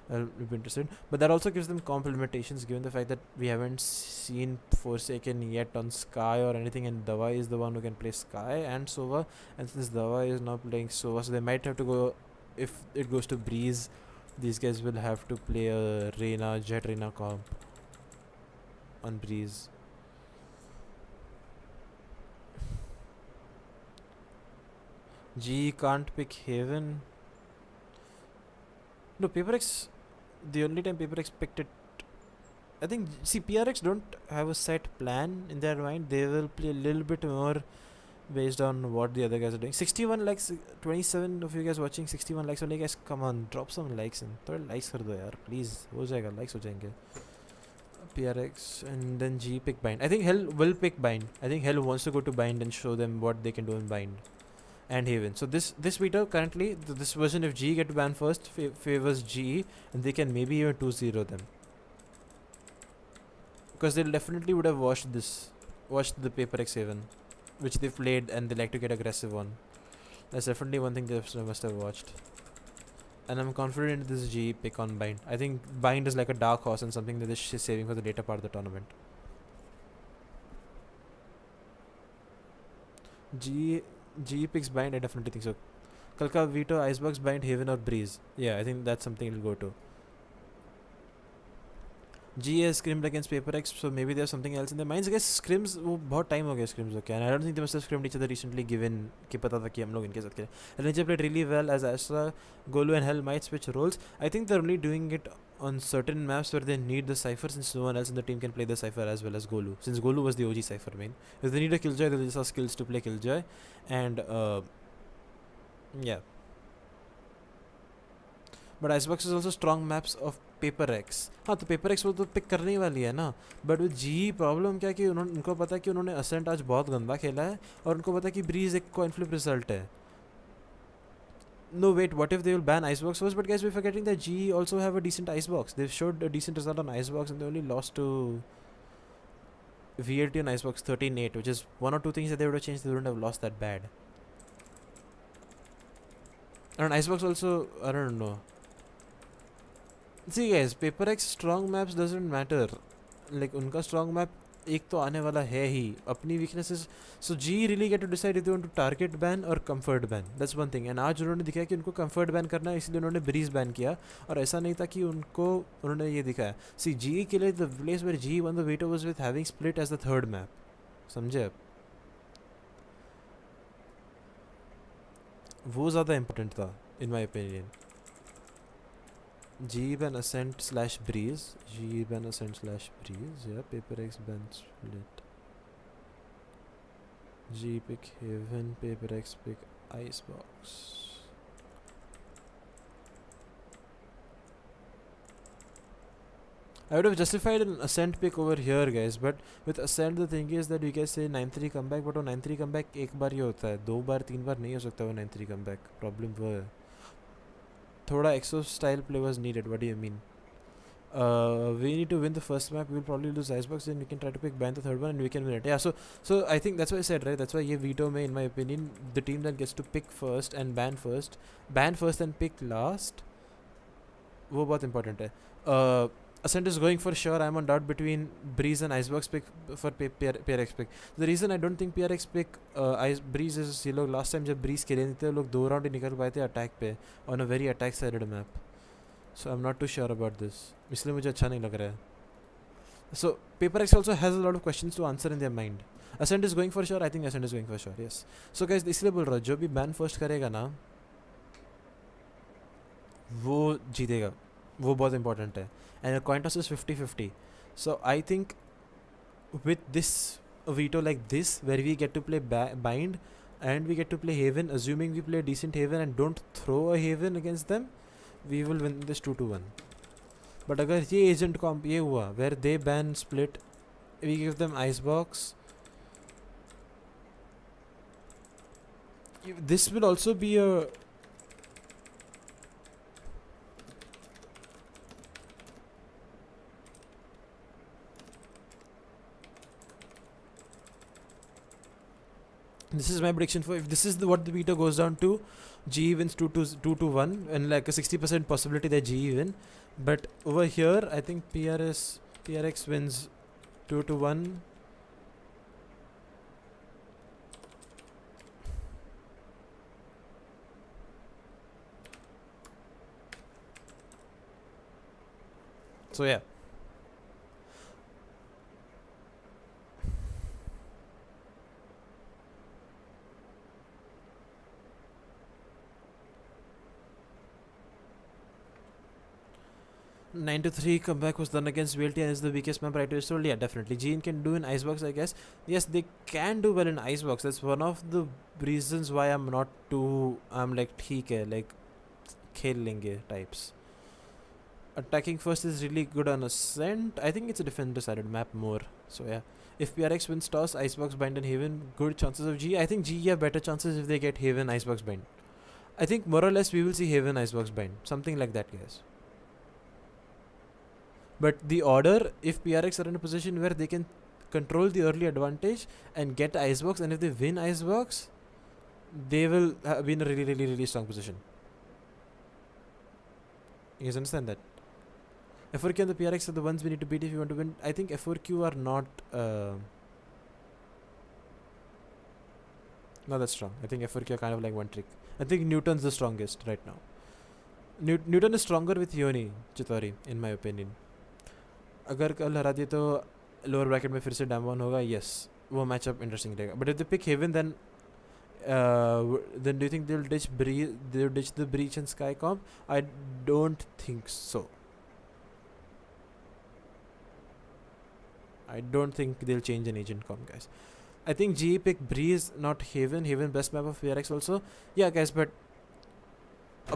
I'll be interested. But that also gives them complementations given the fact that we haven't seen Forsaken yet on Sky or anything, and Dava is the one who can play Sky and Sova, and since Dava is now playing Sova, so they might have to go, if it goes to Breeze, these guys will have to play a Jet Reina comp on Breeze. G can't pick Haven. No, PaperX, the only time PaperX picked it, I think, see, PRX don't have a set plan in their mind. They will play a little bit more based on what the other guys are doing. 61 likes, 27 of you guys watching, 61 likes only. Guys, come on, drop some likes and throw likes कर दो यार, please. हो जाएगा, likes हो जाएंगे. PRX and then G pick bind. I think Hell will pick bind. I think Hell wants to go to bind and show them what they can do in bind and Haven. So this veto currently, this version, if G get to ban first, favors G, and they can maybe even 2-0 them because they definitely would have watched the PaperX Haven, which they've played and they like to get aggressive on. That's definitely one thing they must have watched. And I'm confident in this G pick on bind. I think bind is like a dark horse and something that they're saving for the later part of the tournament. G picks bind, I definitely think so. Kalka, veto, Icebox, bind, Haven or Breeze. Yeah, I think that's something it'll go to. G has scrimmed against PaperX, so maybe there's something else in their minds. I guess scrims, वो बहुत time हो गया scrims होके, and I don't think they must have scrimmed each other recently, given कि पता था कि हम लोग इनके साथ खेलें. LNJ played really well as Astra, Golu and Hell might switch roles. I think they're only doing it on certain maps where they need the Cypher, since no one else in the team can play the Cypher as well as Golu. Since Golu was the OG Cypher main. If they need a Killjoy, they'll just have skills to play Killjoy. And yeah. But Icebox is also strong maps of PaperX. हाँ, तो PaperX वो तो pick करने ही वाली है ना. But with ji problem क्या है कि उनको पता है कि उन्होंने असेंट आज बहुत गंदा खेला है और उनको पता है कि ब्रीज एक कॉइन फ्लिप रिजल्ट है. No, wait, what if they will ban Icebox first? But guys, we're forgetting that G also have a decent Icebox. They've showed a decent result on Icebox and they only lost to VLT on Icebox 13-8, which is one or two things that they would have changed. They wouldn't have lost that bad. And on Icebox also, I don't know. See guys, PaperX strong maps doesn't matter. like उनका strong map एक तो आने वाला है ही. अपनी weaknesses, so G really get to decide if they want to target ban or comfort ban. That's one thing. And आज उन्होंने दिखाया कि उनको comfort ban करना है, इसलिए उन्होंने breeze ban किया. और ऐसा नहीं था कि उन्होंने ये दिखाया. See, G के लिए the place where G won the veto was with having split as the third map. समझे आप? वो ज़्यादा important था in my opinion. G ban Ascent slash Breeze. G ban Ascent slash Breeze. Yeah, Paper X ban split. G pick Haven. Paper X pick Icebox. I would have justified an Ascent pick over here, guys, but with Ascent the thing is that you guys say 9-3 comeback, but वो 9-3 comeback एक बार ही होता है, 2 बार 3 बार नहीं हो सकता वो 9-3 comeback. Problem वो है. थोड़ा exo style play was needed. What do you mean? We need to win the first map. We will probably lose Icebox, then we can try to pick ban the third one and we can win it. Yeah, so I think that's what I said, right? That's why ये veto में, in my opinion, the team that gets to pick first and ban first and pick last, वो बहुत important है. Ascent is going for sure. I'm on doubt between Breeze and Icebox pick for PRX pick. The reason I don't think PRX pick Breeze is ये लोग last time जब Breeze खेले नहीं थे लोग 2 round ही निकल पाए थे attack पे on a very attack sided map. So I'm not too sure about this. इसलिए मुझे अच्छा नहीं लग रहा है. So PaperX also has a lot of questions to answer in their mind. Ascent is going for sure. I think Ascent is going for sure. Yes. So guys इसलिए बोल रहा हूँ जो भी ban first करेगा ना वो जीतेगा. वो बहुत important है. And the coin toss is 50-50. So I think with this veto like this, where we get to play bind and we get to play Haven, assuming we play decent Haven and don't throw a Haven against them, we will win this 2-1. But अगर ये agent comp ये हुआ where they ban split, we give them Icebox, this will also be a this is my prediction for if this is what the veto goes down to. G wins 2-1 and like a 60% possibility that G win. But over here I think PRX wins 2-1. So yeah. Nine to 3 comeback was done against VLT and is the weakest map right to his soul. Yeah, definitely. Gene can do in Icebox, I guess. Yes, they can do well in Icebox. That's one of the reasons why I'm not too. I'm like, theek hai, like, khel lenge types. Attacking first is really good on Ascent. I think it's a defender decided map more. So yeah. If PRX wins toss, Icebox bind and Haven, good chances of G. I think G have better chances if they get Haven, Icebox bind. I think more or less we will see Haven, Icebox bind. Something like that, guys. But the order, if PRX are in a position where they can control the early advantage and get Icebox, and if they win Icebox, they will be in a really strong position. You guys understand that? F4Q and the PRX are the ones we need to beat if you want to win. I think F4Q are not that strong. I think F4Q are kind of like one trick. I think Newton's the strongest right now. Newton is stronger with Yoni Chitori, in my opinion. अगर कल हरा दिए तो lower bracket में फिर से DAMWON होगा. Yes, वो मैचअप इंटरेस्टिंग रहेगा. But if they pick Haven then do you think they will ditch the Breach and Skye comp? I don't think so. I don't think they'll change an agent comp, guys. I think G pick Breeze, not Haven. Haven best map of PRX also. Yeah, guys, but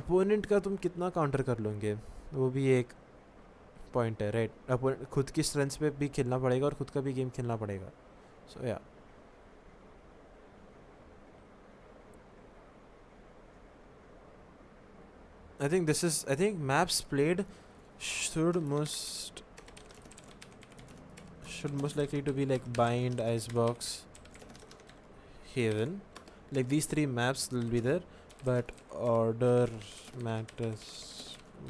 opponent का तुम कितना counter कर लोगे वो भी एक point है, right? खुद की स्ट्रेंथ्स पे भी खेलना पड़ेगा और खुद का भी गेम खेलना पड़ेगा. सो या I think maps played should most likely to be like bind, Icebox, Haven. Like these 3 maps will be there, but order matters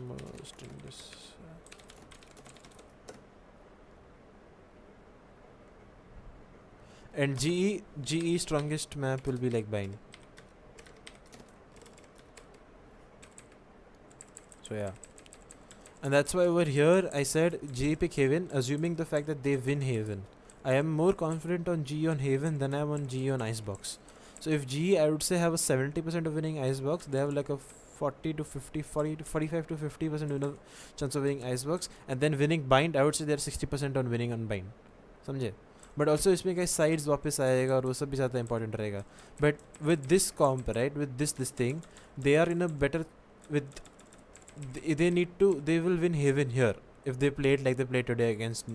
most in this. And GE strongest map will be like bind. So yeah. And that's why over here I said GE pick Haven, assuming the fact that they win Haven. I am more confident on GE on Haven than I am on GE on Icebox. So if GE, I would say, have a 70% of winning Icebox, they have like a 40 to 50, 40 to 45 to 50% chance of winning Icebox, and then winning Bind, I would say they're 60% on winning on Bind. समझे? But also इसमें कई sides वापस आएगा और वो सब भी ज़्यादा important रहेगा. But with this comp, right, with this thing, they are in a better with. They will win Haven here if they played like they played today against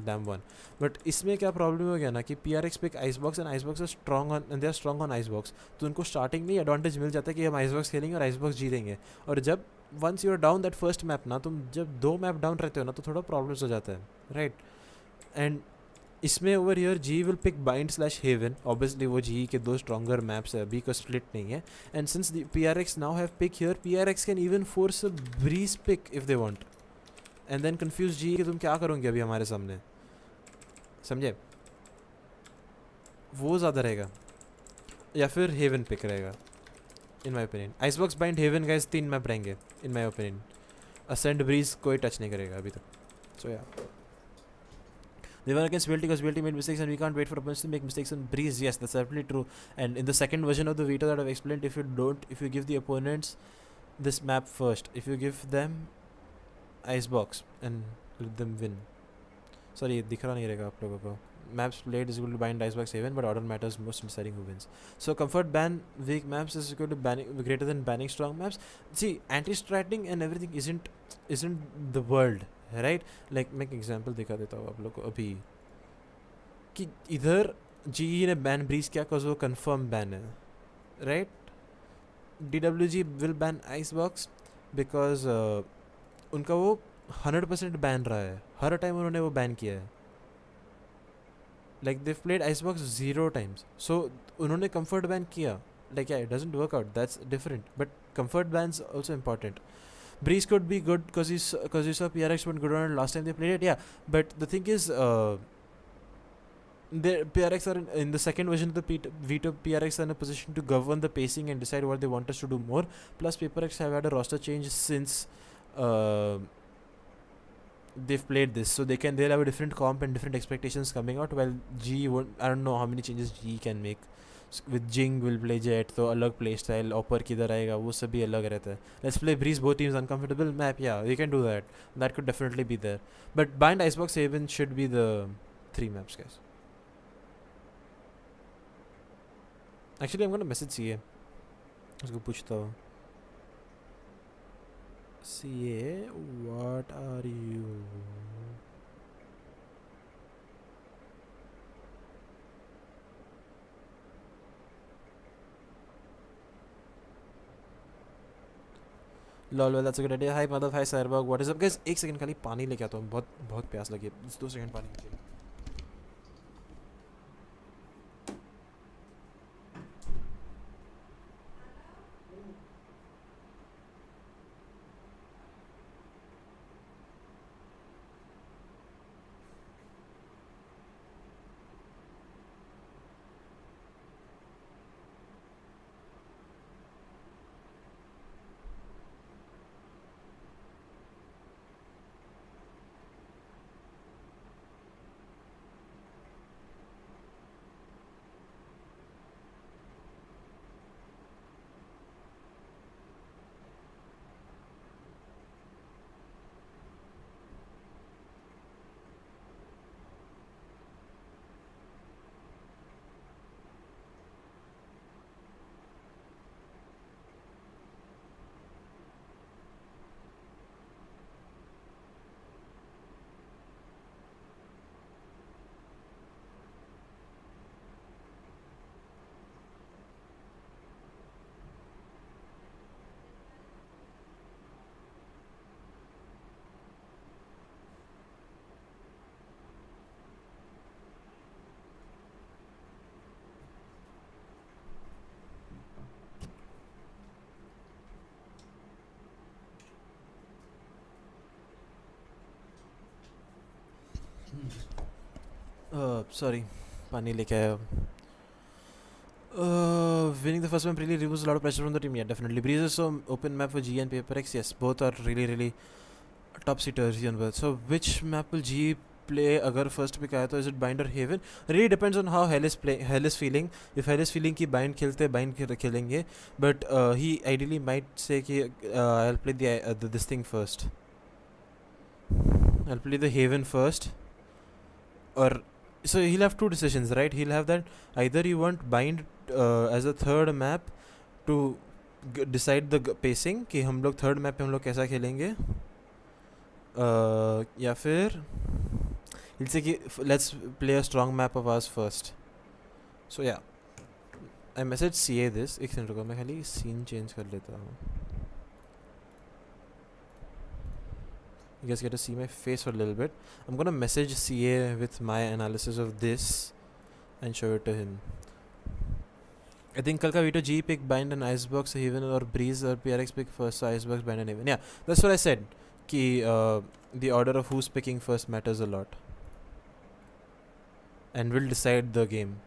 DAMWON. But इसमें क्या problem हो गया ना कि PRX pick Icebox and Icebox are strong on, and they are strong on Icebox. तो उनको starting में advantage मिल जाता है कि हम Icebox खेलेंगे और Icebox जीतेंगे. और जब once you are down that first map ना, तुम जब 2 map down रहते हो ना, तो थोड़ा problems हो जाता है, right? And इसमें over here G will pick Bind / Haven. Obviously वो G के 2 stronger maps है अभी, कोई split नहीं है. And since the PRX now have pick here, PRX can even force a breeze pick if they want. And then confuse G कि तुम क्या करोगे अभी हमारे सामने, समझे? वो ज़्यादा रहेगा. या फिर Haven pick रहेगा, in my opinion. Icebox Bind Haven guys 3 map रहेंगे, in my opinion. Ascent Breeze कोई touch नहीं करेगा अभी तक. So yeah. They were against VLT because VLT made mistakes and we can't wait for opponents to make mistakes on Breeze. Yes, that's absolutely true. And in the second version of the veto that I've explained, if you give the opponents this map first, if you give them Icebox and let them win. Sorry, दिख रहा नहीं रहेगा आप लोगों को. Maps played is equal to Bind Icebox Haven, but order matters most in deciding who wins. So comfort ban weak maps is equal to greater than banning strong maps. See, anti-stratting and everything isn't the world. Right like मैं एक example दिखा देता हूँ आप लोग को अभी कि इधर जी ने बैन ब्रीज किया बिकॉज वो कंफर्म बैन है, right? DWG will ban ice box because उनका वो 100% बैन रहा है, हर टाइम उन्होंने वो बैन किया है. Like they played ice box 0 times, सो उन्होंने कंफर्ट बैन किया. लाइक या it doesn't work out, that's different, but comfort bans also important. Breeze could be good because you saw PRX went good on it last time they played it, yeah. But the thing is, the PRX are in the second version of the veto. PRX are in a position to govern the pacing and decide what they want us to do more. Plus, PRX have had a roster change since they've played this, so they'll have a different comp and different expectations coming out. While G won't, I don't know how many changes G can make. With Jing will play Jet, तो अलग play style. Opper किधर आएगा वो सब भी अलग रहता है. Let's play Breeze, both teams uncomfortable map. Yeah, we can do that. That could definitely be there. But Bind Icebox Haven should be the 3 maps, guys. Actually, I'm gonna message CA. उसको पूछता हूँ. CA, what are you? Lol, well, that's a good idea. Hi, Malav. Hi, Cyberg. What is up, guys? एक second खाली पानी लेके आता हूँ. बहुत प्यास लगी है. 2 सेकंड पानी चाहिए. Sorry. पानी लेके आया. Winning the first map really removes a lot of pressure from the team. Yeah, definitely. Breeze is so open map for G and Paper X. Yes, both are really topsy-turvy on both. So which map will G play अगर first pick आया तो is it Bind or Haven? Really depends on how Hell is feeling. If Hell is feeling कि Bind खेलते Bind खेलेंगे, but he ideally might say कि I'll play this thing first. I'll play the Haven first, or so he'll have two decisions, right? He'll have that either you want Bind as a third map to decide the pacing कि हम लोग third map पे हम लोग कैसा खेलेंगे, या फिर he'll say कि let's play a strong map of ours first. So yeah, I messaged CA this. एक सेकंड रुको, मैं खाली scene change कर लेता हूँ. You guys get to see my face for a little bit. I'm gonna message CA with my analysis of this and show it to him. I think कल का veto G pick Bind and Icebox Haven or Breeze or PRX pick first, so Icebox Bind and Haven. Yeah, that's what I said. Ki the order of who's picking first matters a lot and will decide the game.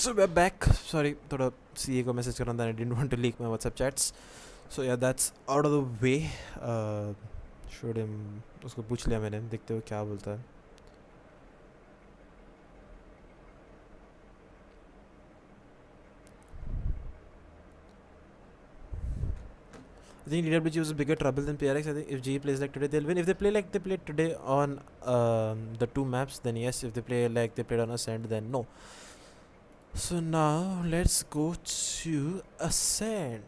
So we're back. Sorry, थोड़ा CA को message करना था. I didn't want to leak my WhatsApp chats. So yeah, that's out of the way. Showed him. उसको पूछ लिया मैंने. देखते हो क्या बोलता है. I think DWG was a bigger trouble than PRX. I think if G plays like today, they'll win. If they play like they played today on the two maps, then yes. If they play like they played on Ascent, then no. So now let's go to Ascent.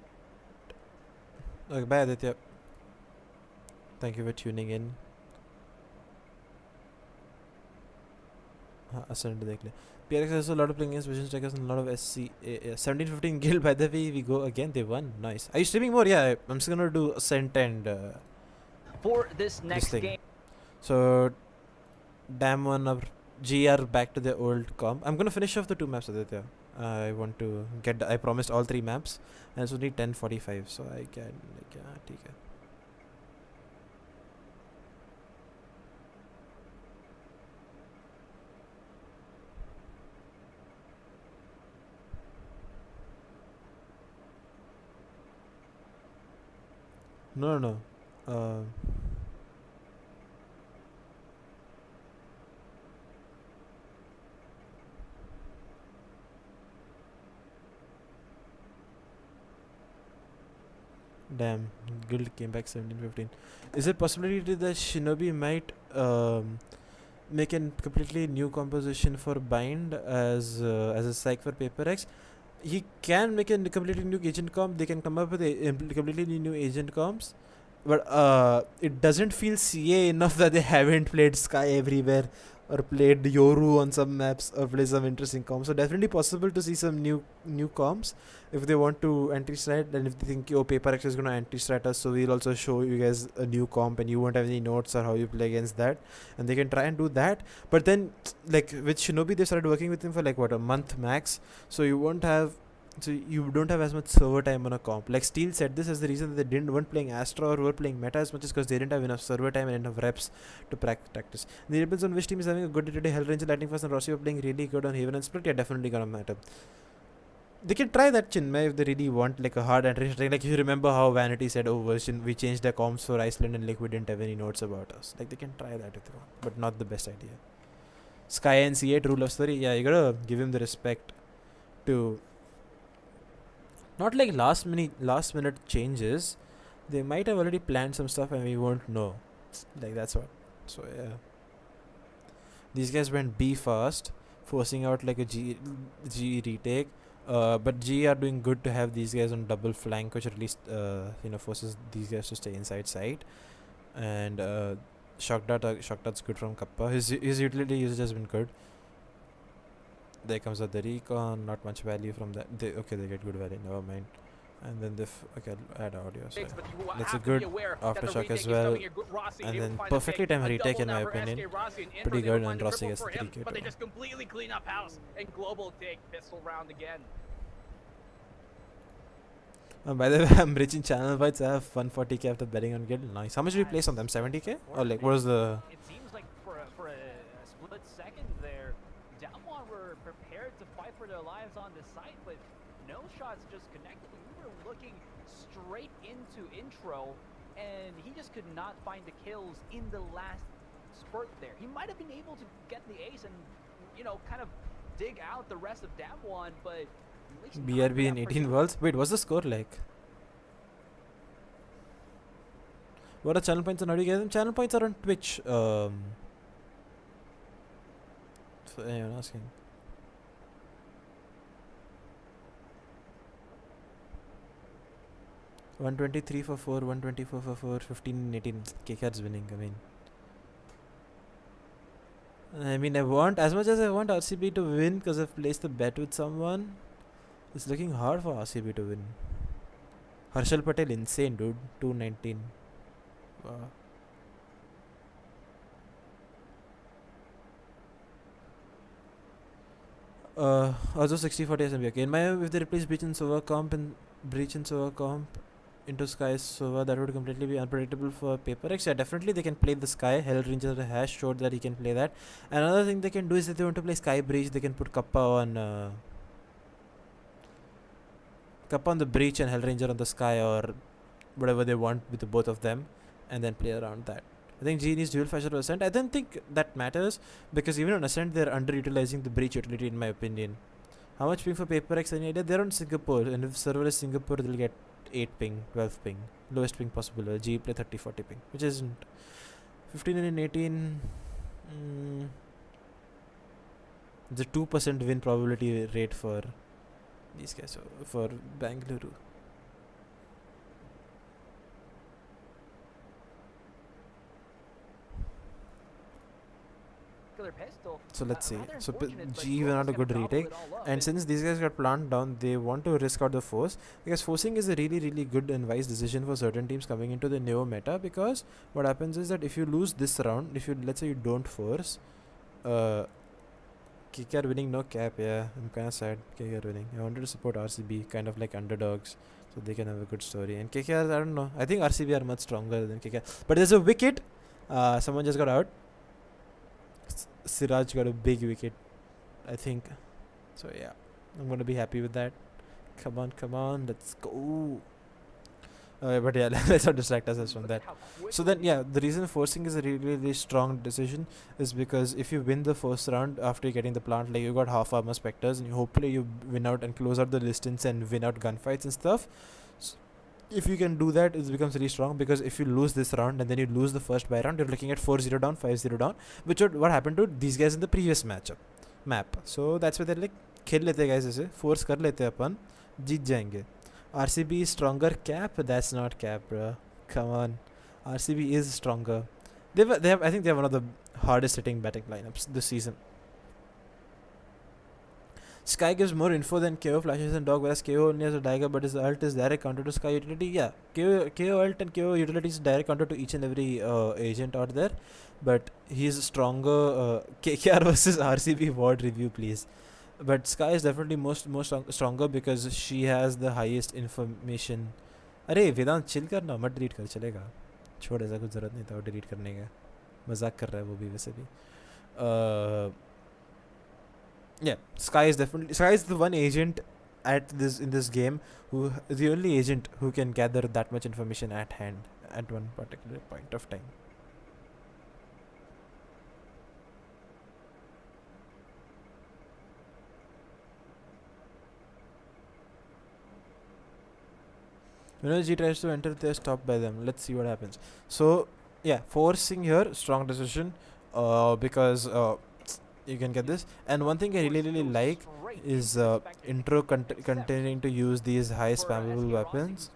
Okay, bye Aditya. Thank you for tuning in. Ascent देख ले. PRX has a lot of playing against Vision Strikers and a lot of SC. 17-15 guild, by the way, we go again. They won. Nice. Are you streaming more? Yeah, I'm just gonna do Ascent and for this next game. So DAMWON or GR back to their old comp. I'm gonna finish off the two maps, Aditya. I want to get. I promised all three maps, and it's only 10:45, so I can. ठीक है. No. Damn, guild came back 17-15. Is it possibility that Shinobi might make a completely new composition for Bind as a psych for Paper X? He can make a completely new agent comp. They can come up with a completely new agent comps, but it doesn't feel CA enough that they haven't played Sky everywhere or played Yoru on some maps or play some interesting comps. So definitely possible to see some new comps if they want to anti-strat, and if they think Paper X is going to anti-strat us, so we'll also show you guys a new comp and you won't have any notes or how you play against that, and they can try and do that. But then like with Shinobi, they started working with him for like what, a month max, so you don't have as much server time on a comp. Like Steel said, this is the reason that they weren't playing Astra or were playing meta as much as because they didn't have enough server time and enough reps to practice. The depends on which team is having a good day today. Hellranger, Lightning Fast and Rossi were playing really good on Haven and Split. Yeah, definitely gonna matter. They can try that, Chinmay, if they really want like a hard entry string. Like if you remember how Vanity said, we changed the comps for Iceland and like we didn't have any notes about us. Like they can try that if they want, but not the best idea. Sky and C8 rule of story. Yeah, you gotta give him the respect to not like last minute changes. They might have already planned some stuff and we won't know. Like that's what. So yeah. These guys went B fast, forcing out like a G retake. But G are doing good to have these guys on double flank, which at least forces these guys to stay inside side. And Shockdart's good from Kappa. His utility usage has been good. There comes out the recon, not much value from that. They get good value, never mind. And then I'll add audio. So that's a good aftershock as well. And then perfectly timed retake in my opinion. Pretty good, and Rossi gets the 3k. But they just completely clean up house, and Global take pistol round again. By the way, I'm reaching channel bites. I have 140k after betting on Guild. Nice. How much did you place on them? 70k? Or like, what was the... It seems like for a split second there, DAMWON were prepared to fight for their lives on the site, but no shots just connected. We were looking straight into intro, and he just could not find the kills in the last spurt there. He might have been able to get the ace and, kind of dig out the rest of DAMWON, but... BRB in 18 worlds? Wait, what's the score like? What are channel points and how do you get them? Channel points are on Twitch. So anyone asking? $123 for 4, 124 for 4, 15 and 18. KKR's winning, I want, as much as I want RCB to win because I've placed the bet with someone, it's looking hard for RCB to win. Harshal Patel, insane dude, 219. Wow. Also 60-40 SMB. Okay, in my view, if they replace Breach and Sova comp into Sky Sova, that would completely be unpredictable for Paper X. Yeah, definitely they can play the Sky. Hell Ranger has showed that he can play that. Another thing they can do is if they want to play Sky Breach, they can put Kappa on the Breach and Hell Ranger on the Sky, or whatever they want with the both of them, and then play around that. I think G needs dual flasher or Ascent. I don't think that matters because even on Ascent they're underutilizing the Breach utility in my opinion. How much ping for Paper X? Any idea? They're on Singapore, and if the server is Singapore, they'll get 8 ping, 12 ping, lowest ping possible. G play 30-40 ping, which isn't 15 and 18. The 2% win probability rate for these guys, for Bangalore. So let's see. So G went out a good retake, and since these guys got planted down, they want to risk out the force, because forcing is a really good and wise decision for certain teams coming into the Neo meta, because what happens is that if you lose this round, let's say you don't force, KKR winning, no cap. Yeah, I'm kind of sad KKR winning. I wanted to support RCB, kind of like underdogs, so they can have a good story. And KKR, I don't know, I think RCB are much stronger than KKR, but there's a wicket. Someone just got out. Siraj got a big wicket, I think. So yeah, I'm gonna be happy with that. Come on, let's go. But yeah, let's not distract ourselves from that. So then, yeah, the reason forcing is a really strong decision is because if you win the first round after getting the plant, like you got half armor specters, and hopefully you win out and close out the distance and win out gunfights and stuff. So if you can do that, it becomes really strong, because if you lose this round and then you lose the first buy round, you're looking at 4-0 down, 5-0 down, which is what happened to these guys in the previous map. So that's why they're like, खेल लेते guys ऐसे, force कर लेते अपन, जीत जाएंगे. RCB is stronger. Cap? That's not cap, bro. Come on. RCB is stronger. I think they have one of the hardest hitting batting lineups this season. Sky gives more info than KO flashes and dog, whereas KO only has a dagger, but his ult is direct counter to Sky utility. Yeah, KO ult and KO utility is direct counter to each and every agent out there, but he's stronger. KKR versus RCB VOD review, please. But Sky is definitely stronger because she has the highest information. अरे वेदांत chill करना, मत delete कर, चलेगा. छोड़, ऐसा कुछ ज़रूरत नहीं था डिलीट करने का. मजाक कर रहा है वो भी वैसे भी. Yeah, Sky is the one agent in this game who is the only agent who can gather that much information at hand at one particular point of time. When G tries to enter, they're stopped by them. Let's see what happens. So yeah, forcing here, strong decision, because you can get this. And one thing I really like is intro continuing to use these high spammable weapons.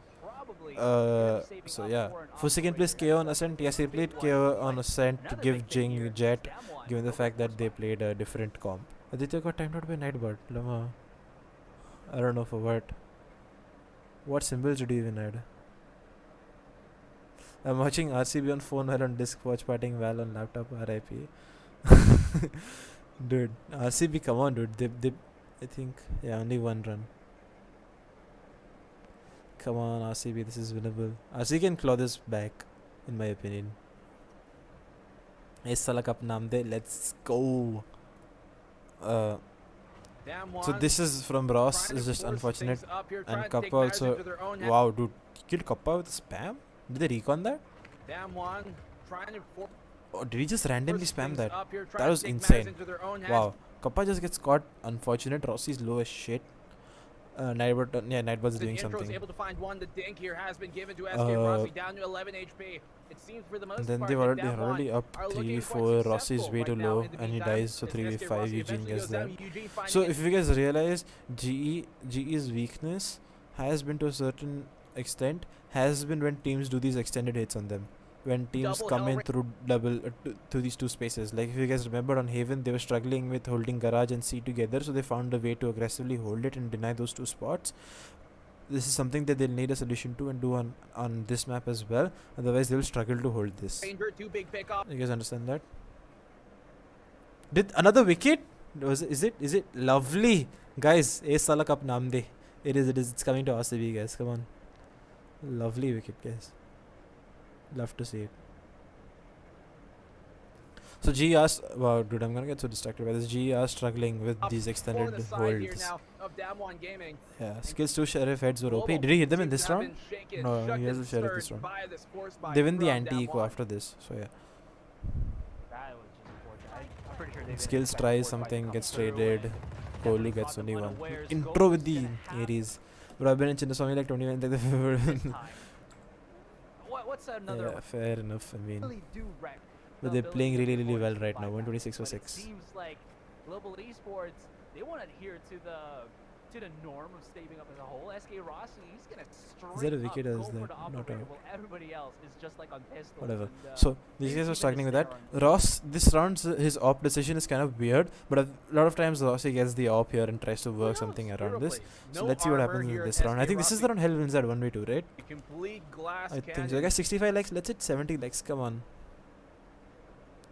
So yeah, Fusikin plays KO on Ascent. Yes, he played KO on Ascent to give Jing Jet, given the fact that they played a different comp. Aditya got timed out by Nightbot. Lama. I don't know for what. What symbols did you even add? I'm watching RCB on phone while on disc watch partying Val on laptop. RIP. Dude, RCB, come on, dude. They I think, yeah, only one run. Come on, RCB, this is winnable. RCB can claw this back, in my opinion. Ace Salah Cup Namde, let's go. So this is from Ross, is just unfortunate. And Kappa also, wow, dude, he killed Kappa with spam? Did they recon that? Oh, did he just randomly spam that? That was insane. Wow, Kappa just gets caught. Unfortunate. Rossi's low as shit. Nightbot, yeah, Nightbot's doing something. Able to find one. The dink here has been given to SK Rossi, down to 11 HP. It seems for the most then they're already up 3-4. Rossi's way too low and he dies, so 3v5. Eugene gets that. So if you guys realize, GE's weakness has been to a certain extent has been when teams do these extended hits on them. When teams come in through to these two spaces. Like if you guys remember on Haven, they were struggling with holding Garage and C together, so they found a way to aggressively hold it and deny those two spots. This is something that they'll need a solution to and do on this map as well. Otherwise, they will struggle to hold this. You guys understand that? Did another wicket? Is it lovely, guys? Ace Salah Cup Namde. It is. It's coming to RCB, guys. Come on, lovely wicket, guys. Love to see it. So G asked, wow, dude, I'm gonna get so distracted by this. G are struggling with these extended holds. Yeah, skills 2 Sheriff heads were OP. Did he hit them in this round? No, he has a Sheriff this round. They win the anti-eco after this, so yeah. Skills tries something, gets traded. Kohli gets only one. Intro with the Aries. But I've been in Chinnaswamy like 21. Yeah, fair enough. I mean, but they're playing really well right now. 126 for 6. Seems like global esports, they won't adhere to the norm of staving up as a whole. SK Rossi, he's gonna straight is that a wicket or is that not out? Everybody else is just like on pistol. Whatever. So these guys were struggling with that. Ross, this round's his op decision is kind of weird, but a lot of times Rossi gets the op here and tries to work something around this. So let's see what happens in this round. I think this is the round Hell wins that 1v2, right? I think so. I guess 65 likes. Let's hit 70 likes. Come on.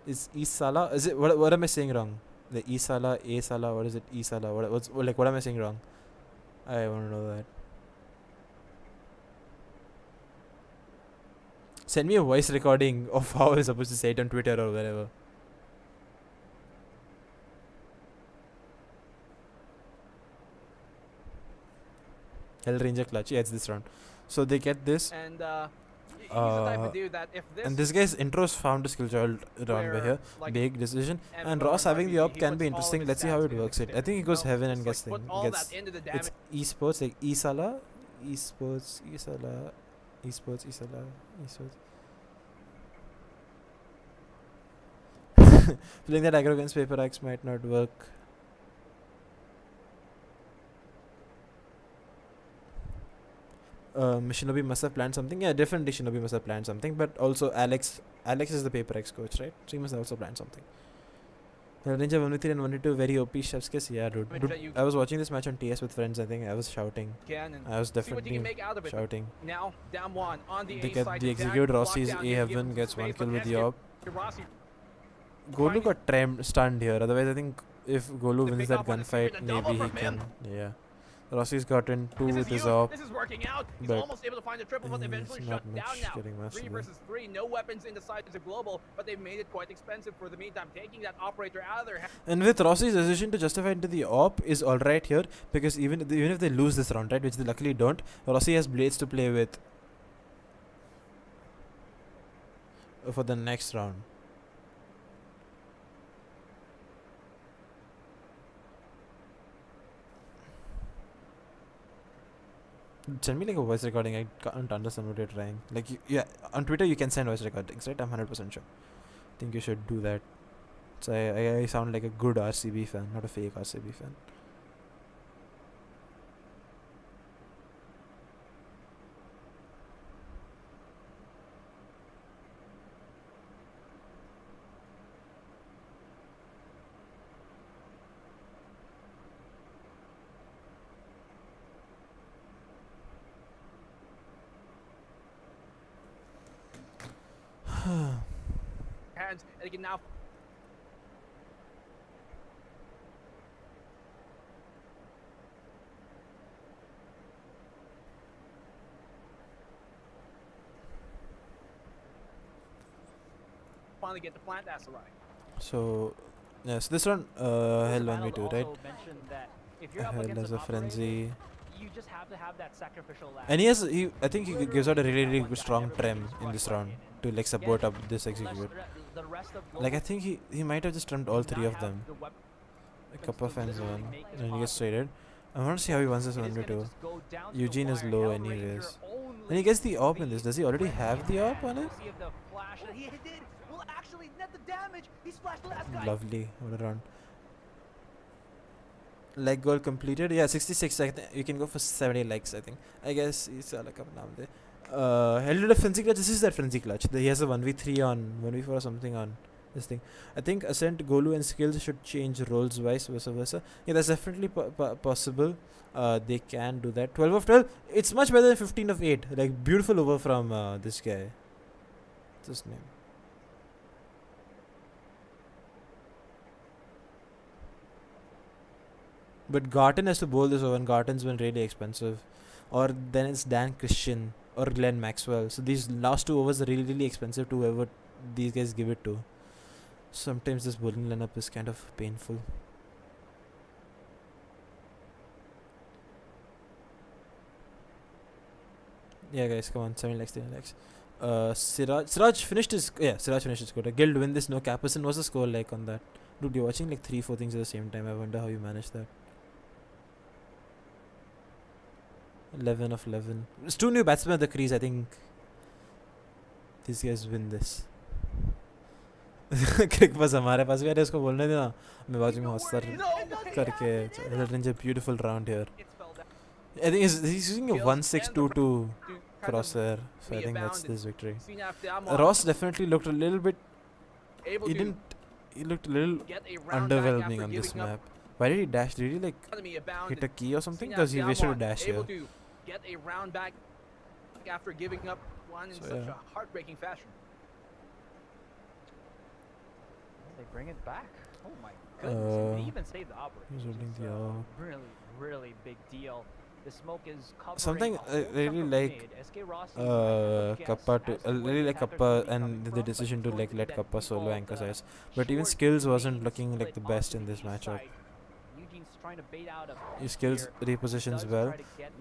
Is E Salah? Is it what am I saying wrong? The E Salah, A Salah. What is it? E Salah. What am I saying wrong? I want to know that. Send me a voice recording of how I'm supposed to say it on Twitter or wherever. Hell Ranger clutch. Yeah, it's this round. So they get this. And he's the type of dude that if this and this guy's intros found a skill child round by here. Like big decision. And Ross having the op can be interesting. Let's see how it works. I think he goes heaven and gets thing. It's esports like E Salah, esports, E Salah, esports, E Salah, esports. Playing that aggro against Paper Axe might not work. Shinobi must have planned something. Yeah, definitely Shinobi must have planned something. But also Alex is the Paper X coach, right? So he must have also planned something. Ninja 1v3 and 1v2 very OP chef's kiss. Yeah, dude. I was watching this match on TS with friends. I think I was shouting. I was definitely shouting. Now, DAMWON on the they get the execute. Rossi's A Heaven gets one kill with the op. Golu got stunned here. Otherwise, I think if Golu wins that gunfight, maybe he can. Yeah. Rossi's gotten 2 with his op. This is working out. He's almost able to find a triple, but eventually shut down now. 3 versus 3, no weapons in the sides of global, but they've made it quite expensive for the meantime, taking that operator out of their hand. And with Rossi's decision to justify into the op is alright here, because even if they lose this round, right, which they luckily don't, Rossi has blades to play with for the next round. Send me like a voice recording. I can't understand what you're trying. Like, yeah, on Twitter you can send voice recordings, right? I'm 100% sure. I think you should do that. So I sound like a good RCB fan, not a fake RCB fan. Hands, and again now. Finally get the plant Asarai. So, yes, this one, hell 1v2, right? Hell has a frenzy. You just have to have that sacrificial lag. And I think he gives out a really good strong trem in this round to like support up this execute. Like I think he might have just tremmed all three of them. A couple of fans one, and he gets traded. I want to see how he wins this 1v2. Eugene is low anyways. And he gets the AWP in this. Does he already have the AWP on it? Lovely. What a round. Leg goal completed. Yeah, 66. You can go for 70 likes, I think. I guess he's like up now there. Held it a frenzy clutch. This is that frenzy clutch. He has a 1v3 on 1v4 or something on this thing. I think Ascent, Golu and skills should change roles vice versa. Yeah, that's definitely possible. They can do that. 12 of 12. It's much better than 15 of 8. Like beautiful over from this guy. What's his name? But Garten has to bowl this over, and Garten's been really expensive. Or then it's Dan Christian or Glenn Maxwell. So these last two overs are really expensive to whoever these guys give it to. Sometimes this bowling lineup is kind of painful. Yeah, guys, come on, 7 lakhs, 10 lakhs. Siraj finished his quota. Guild win this, no Caperson. What's the score like on that? Dude, you're watching like 3-4 things at the same time. I wonder how you manage that. 11 of 11. It's 2 new batsmen at the crease. I think these guys win this. क्रिक बस हमारे पास भी है इसको बोलने देना मैं बाजू में हॉस्टर करके a beautiful round here. I think he's using a 1-6-2-2 crosshair, so I think that's this victory. Ross definitely looked a little bit. He looked a little underwhelming on this map. Why did he dash? Did he like hit a key or something? Because he wasted a dash here. Get a round back after giving up one in such a heartbreaking fashion. They bring it back. Oh my goodness! They even saved the operator. Really big deal. The smoke is covering something I really like Kappa to really like Kappa and the decision to like let Kappa solo anchor size. But even skills wasn't looking like the best in this matchup. His skills repositions well.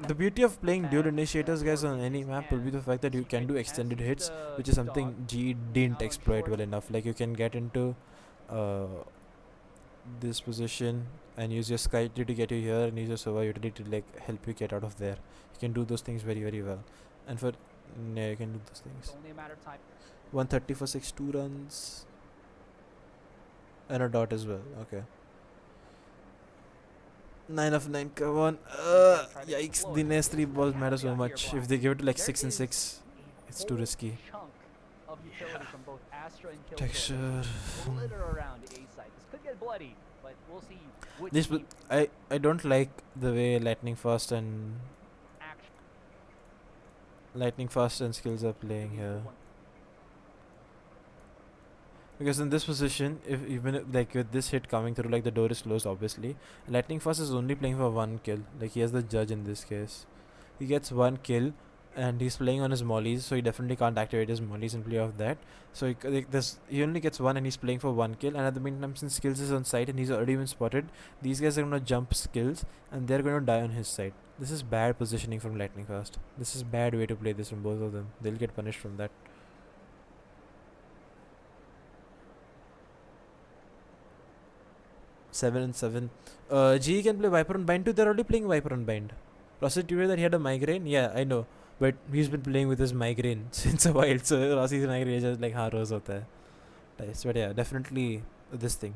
The beauty of playing dual initiators, guys, on any map will be the fact that you can do extended hits, which is something G didn't exploit well enough. Like you can get into this position and use your Sky to get you here and use your Sova utility to like help you get out of there. You can do those things very well. And for you can do those things. 130 for 6 runs. And a dot as well. Okay. 9 of 9, come on. Yikes, the next 3 balls matter so much. If they give it to like 6 and 6, it's too risky. Texture. This I don't like the way Lightning Fast and skills are playing here. Because in this position, if even like with this hit coming through, like the door is closed obviously, Lightning Fast is only playing for 1 kill. Like he has the judge in this case. He gets 1 kill and he's playing on his mollies, so he definitely can't activate his mollies and play off that. So he only gets 1 and he's playing for 1 kill, and at the meantime since skills is on site and he's already been spotted, these guys are gonna jump skills and they're gonna die on his side. This is bad positioning from Lightning Fast. This is bad way to play this from both of them. They'll get punished from that. Seven and 7. GE can play Viper on Bind too. They're already playing Viper on Bind. Rossi told that he had a migraine. Yeah, I know. But he's been playing with his migraine since a while. So Rossi's migraine is just like हाँ रोज होता है. Nice. But yeah, definitely this thing.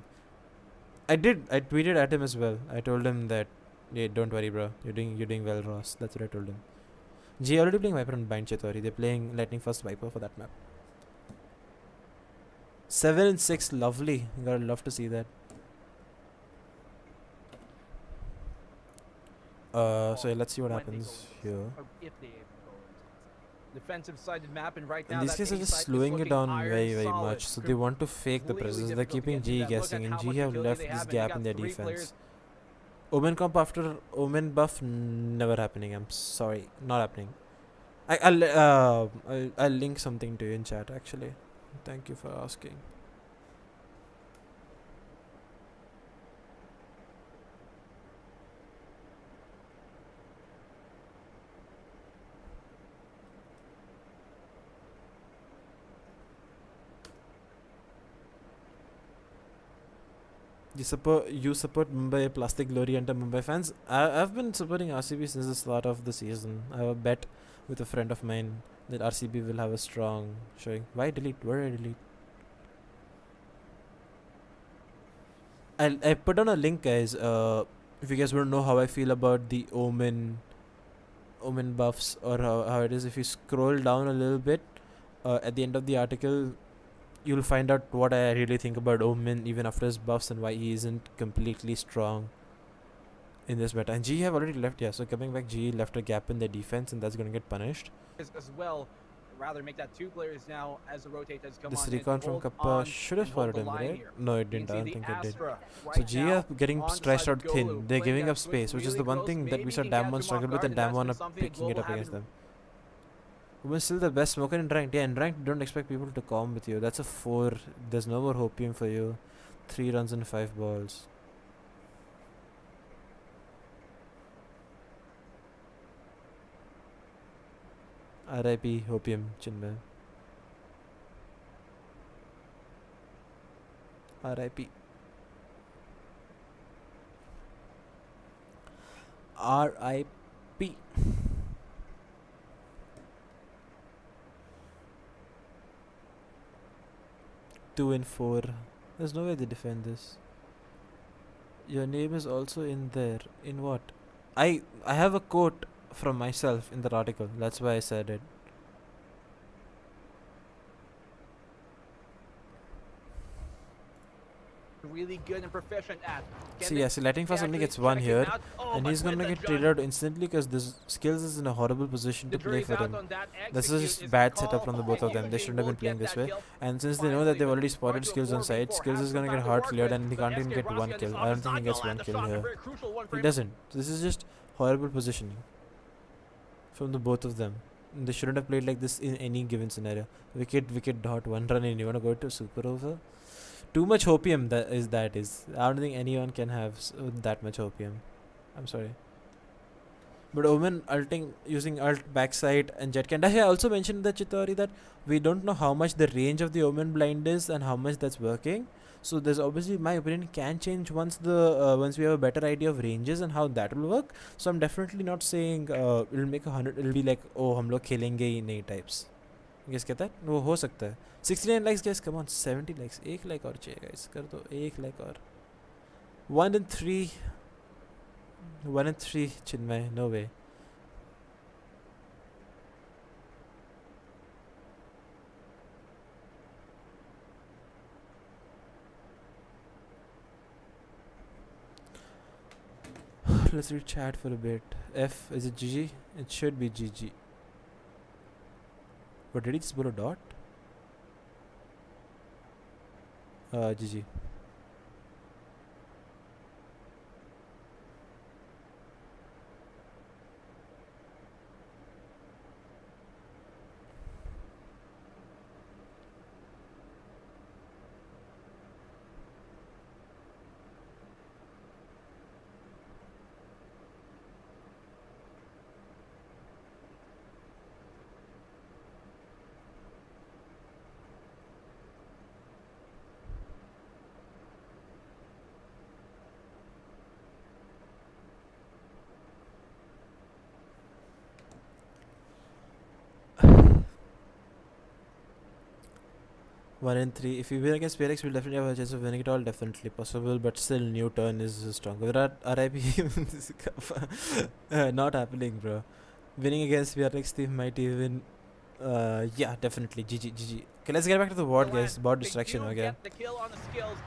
I tweeted at him as well. I told him that, yeah, don't worry, bro. You're doing well, Ross. That's what I told him. GE already playing Viper on Bind, Chetori. They're playing Lightning Fast Viper for that map. 7 and 6, lovely. Gotta love to see that. So yeah, let's see what happens here. defensive-sided map, and right now these guys are just slowing it down very much. So they want to fake the presence. They're keeping G guessing, and G have left this gap in their defense. Omen comp after Omen buff never happening. I'm sorry, not happening. I'll link something to you in chat actually. Thank you for asking. You support Mumbai Plastic Glory under Mumbai fans. I've been supporting RCB since the start of the season. I have a bet with a friend of mine that RCB will have a strong showing. Why delete? Where did I delete? I put on a link, guys. If you guys want to know how I feel about the Omen buffs, or how it is, if you scroll down a little bit, at the end of the article, you'll find out what I really think about Omen even after his buffs and why he isn't completely strong in this meta. And G have already left, yeah. So coming back, G left a gap in their defense, and that's gonna get punished. As well, rather make that 2 players now as the rotate has come this on. This recon from Kappa should have followed him, right? Here. No, it didn't. I don't think it did. So G are getting stretched out thin. They're giving up space, which is the one thing that we saw DAMWON struggle with, and DAMWON are picking it up against them. Women's still the best smoker in ranked. Yeah, in ranked, don't expect people to calm with you. That's a 4. There's no more hopium for you. 3 runs and 5 balls. RIP hopium, Chinmay. RIP. RIP. Two and 4. There's no way they defend this. Your name is also in there. In what? I have a quote from myself in that article. That's why I said it. Really good and proficient at. See, yeah, Lighting Fast only gets 1 here, and he's gonna get traded out instantly because this Skills is in a horrible position to play for him. This is just bad setup from the both of them. They shouldn't have been playing this way. And since they know that they've already spotted Skills on side, Skills is gonna get hard cleared, and he can't even get 1 kill. I don't think he gets 1 kill here. He doesn't. This is just horrible positioning from the both of them. They shouldn't have played like this in any given scenario. Wicket dot 1 run, and you wanna go to super over? Too much hopium that is. I don't think anyone can have that much hopium. I'm sorry. But Omen ulting using ult backside and jet can. I also mentioned the Chitori that we don't know how much the range of the Omen blind is and how much that's working. So there's obviously, my opinion can change once we have a better idea of ranges and how that will work. So I'm definitely not saying it'll make 100. It'll be like, oh, हम लोग खेलेंगे ही नहीं types. Guys कहता है वो हो सकता है. 69 likes, guys, come on. 70 likes. 1 like और चाहिए, guys. कर दो 1 like और. 1 and 3. 1 and 3, Chinmay. No way. Let's read chat for a bit. F, is it GG? It should be GG. But did he just put a dot? GG. One and 3. If we win against PLX, we'll definitely have a chance of winning it all. Definitely possible, but still, new turn is stronger. RIP. Not happening, bro. Winning against PLX team might even Yeah, definitely. GG. Okay, let's get back to the VOD, guys. Bot distraction again.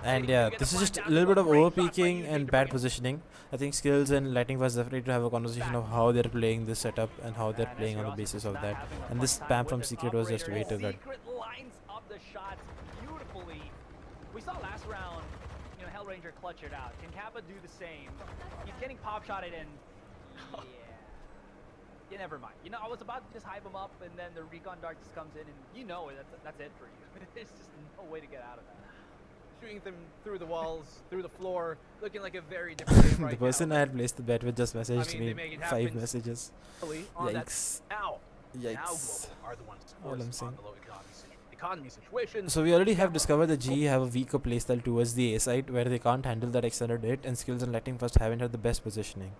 And yeah, this is just a little bit of overpeaking and bad positioning. I think Skills and Lightning was definitely to have a conversation of how they're playing this setup and how they're playing on the basis of that. And this spam from Secret was just way too good. Lines up the shots beautifully. We saw last round, you know, Hellranger clutch it out. Can Kappa do the same? He's getting pop shotted in. Yeah, never mind. You know, I was about to just hype him up, and then the recon dart just comes in, and you know that's it for you. There's just no way to get out of that. Shooting them through the walls, through the floor, looking like a very different game right The person now. I had placed the bet with just messaged me 5 messages. Yikes. Now Yikes. Global are the ones All I'm forced on saying. the low economy situation. So we already have discovered that GE have a weaker playstyle towards the A side, where they can't handle that extended hit, and Skills and Lightning First haven't had the best positioning.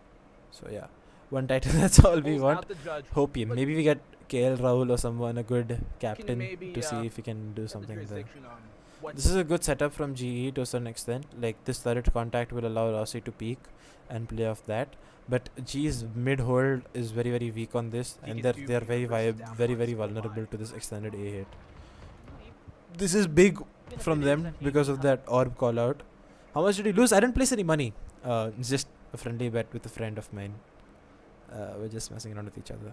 So yeah. One title, that's all we want. Hopium. Maybe we get KL Rahul or someone, a good captain, to see if we can do something there. This is a good setup from GE to a certain extent. Like, this turret contact will allow Rossi to peek and play off that. But GE's mid hold is very, very weak on this, and they're very vulnerable to this extended A hit. This is big from them because of that orb call out. How much did he lose? I didn't place any money. It's just a friendly bet with a friend of mine. We're just messing around with each other.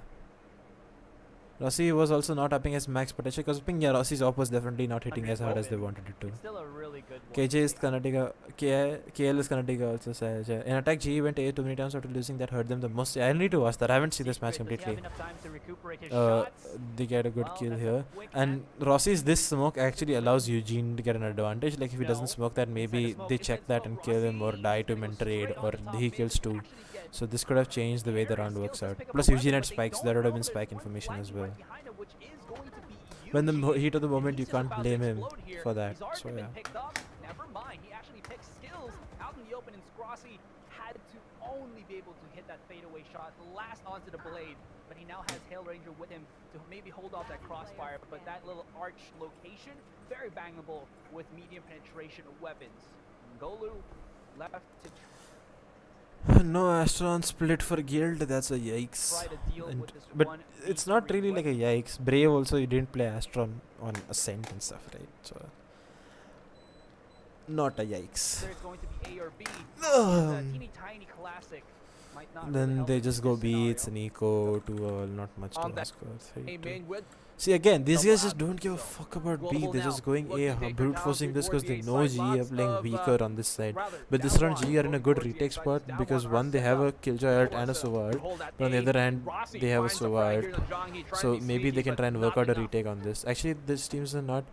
Rossi was also not upping his max potential because Rossi's op was definitely not hitting as hard as they wanted it to. It's still a really good KJ is Kannadiga, KL is Kannadiga also says. In attack, GE went A too many times after losing, that hurt them the most. I need to watch that. I haven't seen this match completely. They get a good kill here. And Rossi's this smoke actually allows Eugene to get an advantage. Like, if he doesn't smoke that, maybe they check that and kill him or die to him and trade, or he kills two. So this could have changed the way the round works out. Plus Eugene had spikes, there would have been spike information as well. When the heat of the moment, you can't blame him for that. So yeah. Never mind, he actually picked Skills out in the open, and Scrossi had to only be able to hit that fadeaway shot last onto the blade. But he now has Hellranger with him to maybe hold off that crossfire. But that little arch location, very bangable with medium penetration weapons. Ngolu left to no Astron split for guild, that's a yikes. But it's not really like a yikes. Brave also, you didn't play Astron on Ascent and stuff, right? So not a yikes. There's going to be A or B. Teeny tiny classic. Then they just go B, it's an eco, 2 not much to ask for. See, again, these guys just don't give a fuck about B. They're just going A, brute forcing this because they know GE are playing weaker on this side. But this round, GE are in a good retake spot because one, they have a Killjoy ult and a Sova ult. But on the other hand, they have a Sova ult. So maybe they can try and work out a retake on this. Actually, these teams are not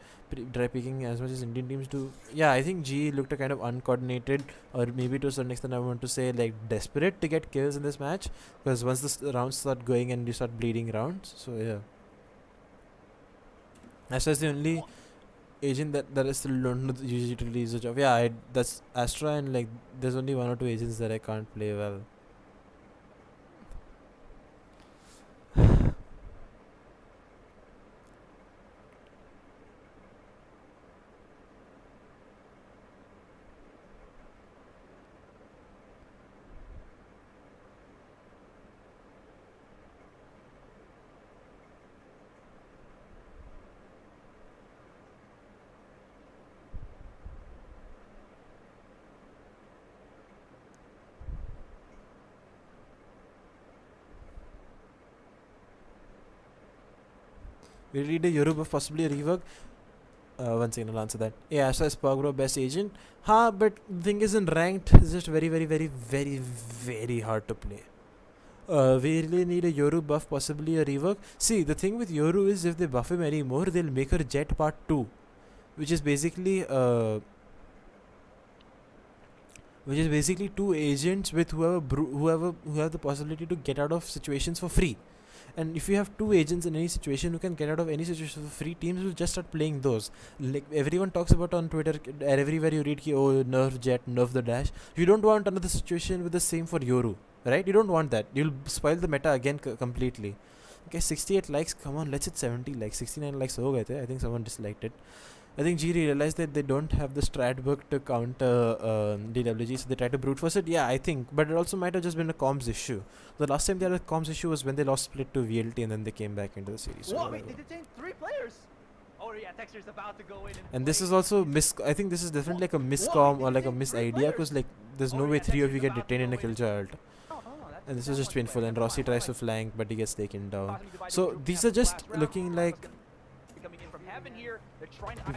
dry picking as much as Indian teams do. Yeah, I think GE looked a kind of uncoordinated, or maybe to a certain extent I want to say like desperate to get kills in this match. Because once the rounds start going and you start bleeding rounds, so yeah. Astra is the only agent that I still don't know usually is a job. Yeah, that's Astra, and like there's only 1 or 2 agents that I can't play well. We read a Yoru buff, possibly a rework. One second, I'll answer that. Yeah, Astra is Pogro best agent. But the thing is, in ranked, it's just very hard to play. We really need a Yoru buff, possibly a rework. See, the thing with Yoru is if they buff him anymore, they'll make her Jet Part 2, which is basically 2 agents with who have the possibility to get out of situations for free. And if you have 2 agents in any situation who can get out of any situation for free, teams will just start playing those. Like everyone talks about on Twitter, everywhere you read, oh, nerf Jet, nerf the dash. You don't want another situation with the same for Yoru, right? You don't want that. You'll spoil the meta again completely. Okay, 68 likes, come on, let's hit 70 likes. 69 likes ho gaye the. I think someone disliked it. I think G realized that they don't have the strat book to counter DWG, so they tried to brute force it. Yeah, I think, but it also might have just been a comms issue. The last time they had a comms issue was when they lost split to VLT and then they came back into the series. Whoa, wait, they detained 3 players! Oh yeah, Texture's about to go in and this is also I think this is definitely like a miscom or like a mis-idea, because like there's no way 3 of you get detained in a killjoy ult. And this is just painful, and Rossi tries to flank but he gets taken down. So these are just looking like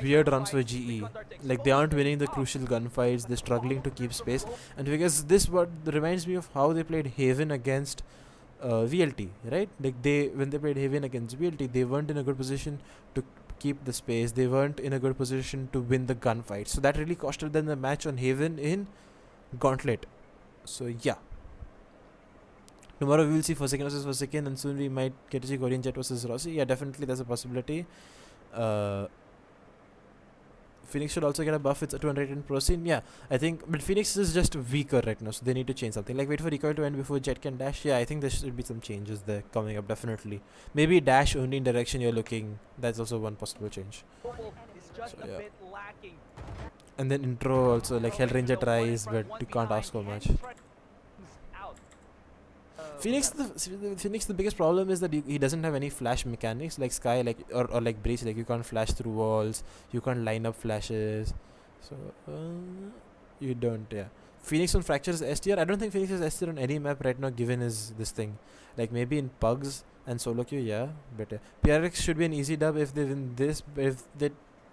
weird runs for GE. Like they aren't winning the crucial gunfights, they're struggling to keep space. And because this what reminds me of how they played Haven against VLT, right? Like when they played Haven against VLT, they weren't in a good position to keep the space, they weren't in a good position to win the gunfight. So that really costed them the match on Haven in Gauntlet. So yeah. Tomorrow we will see Forsaken versus Forsaken, and soon we might get to see Korean Jet versus Rossi. Yeah, definitely there's a possibility. Phoenix should also get a buff. It's a 210 pro scene. Yeah, I think, but Phoenix is just weaker right now, so they need to change something. Like wait for recoil to end before Jet can dash. Yeah, I think there should be some changes there coming up, definitely. Maybe dash only in direction you're looking. That's also one possible change. So, yeah. And then intro also, like Hellranger tries, but you can't ask for much. Phoenix, the biggest problem is that he doesn't have any flash mechanics like Sky, like or like Breach. Like you can't flash through walls, you can't line up flashes, so you don't. Yeah, Phoenix on Fracture is S tier. I don't think Phoenix is S tier on any map right now, given his this thing. Like maybe in Pugs and solo queue, yeah, but PRX should be an easy dub if they win this. But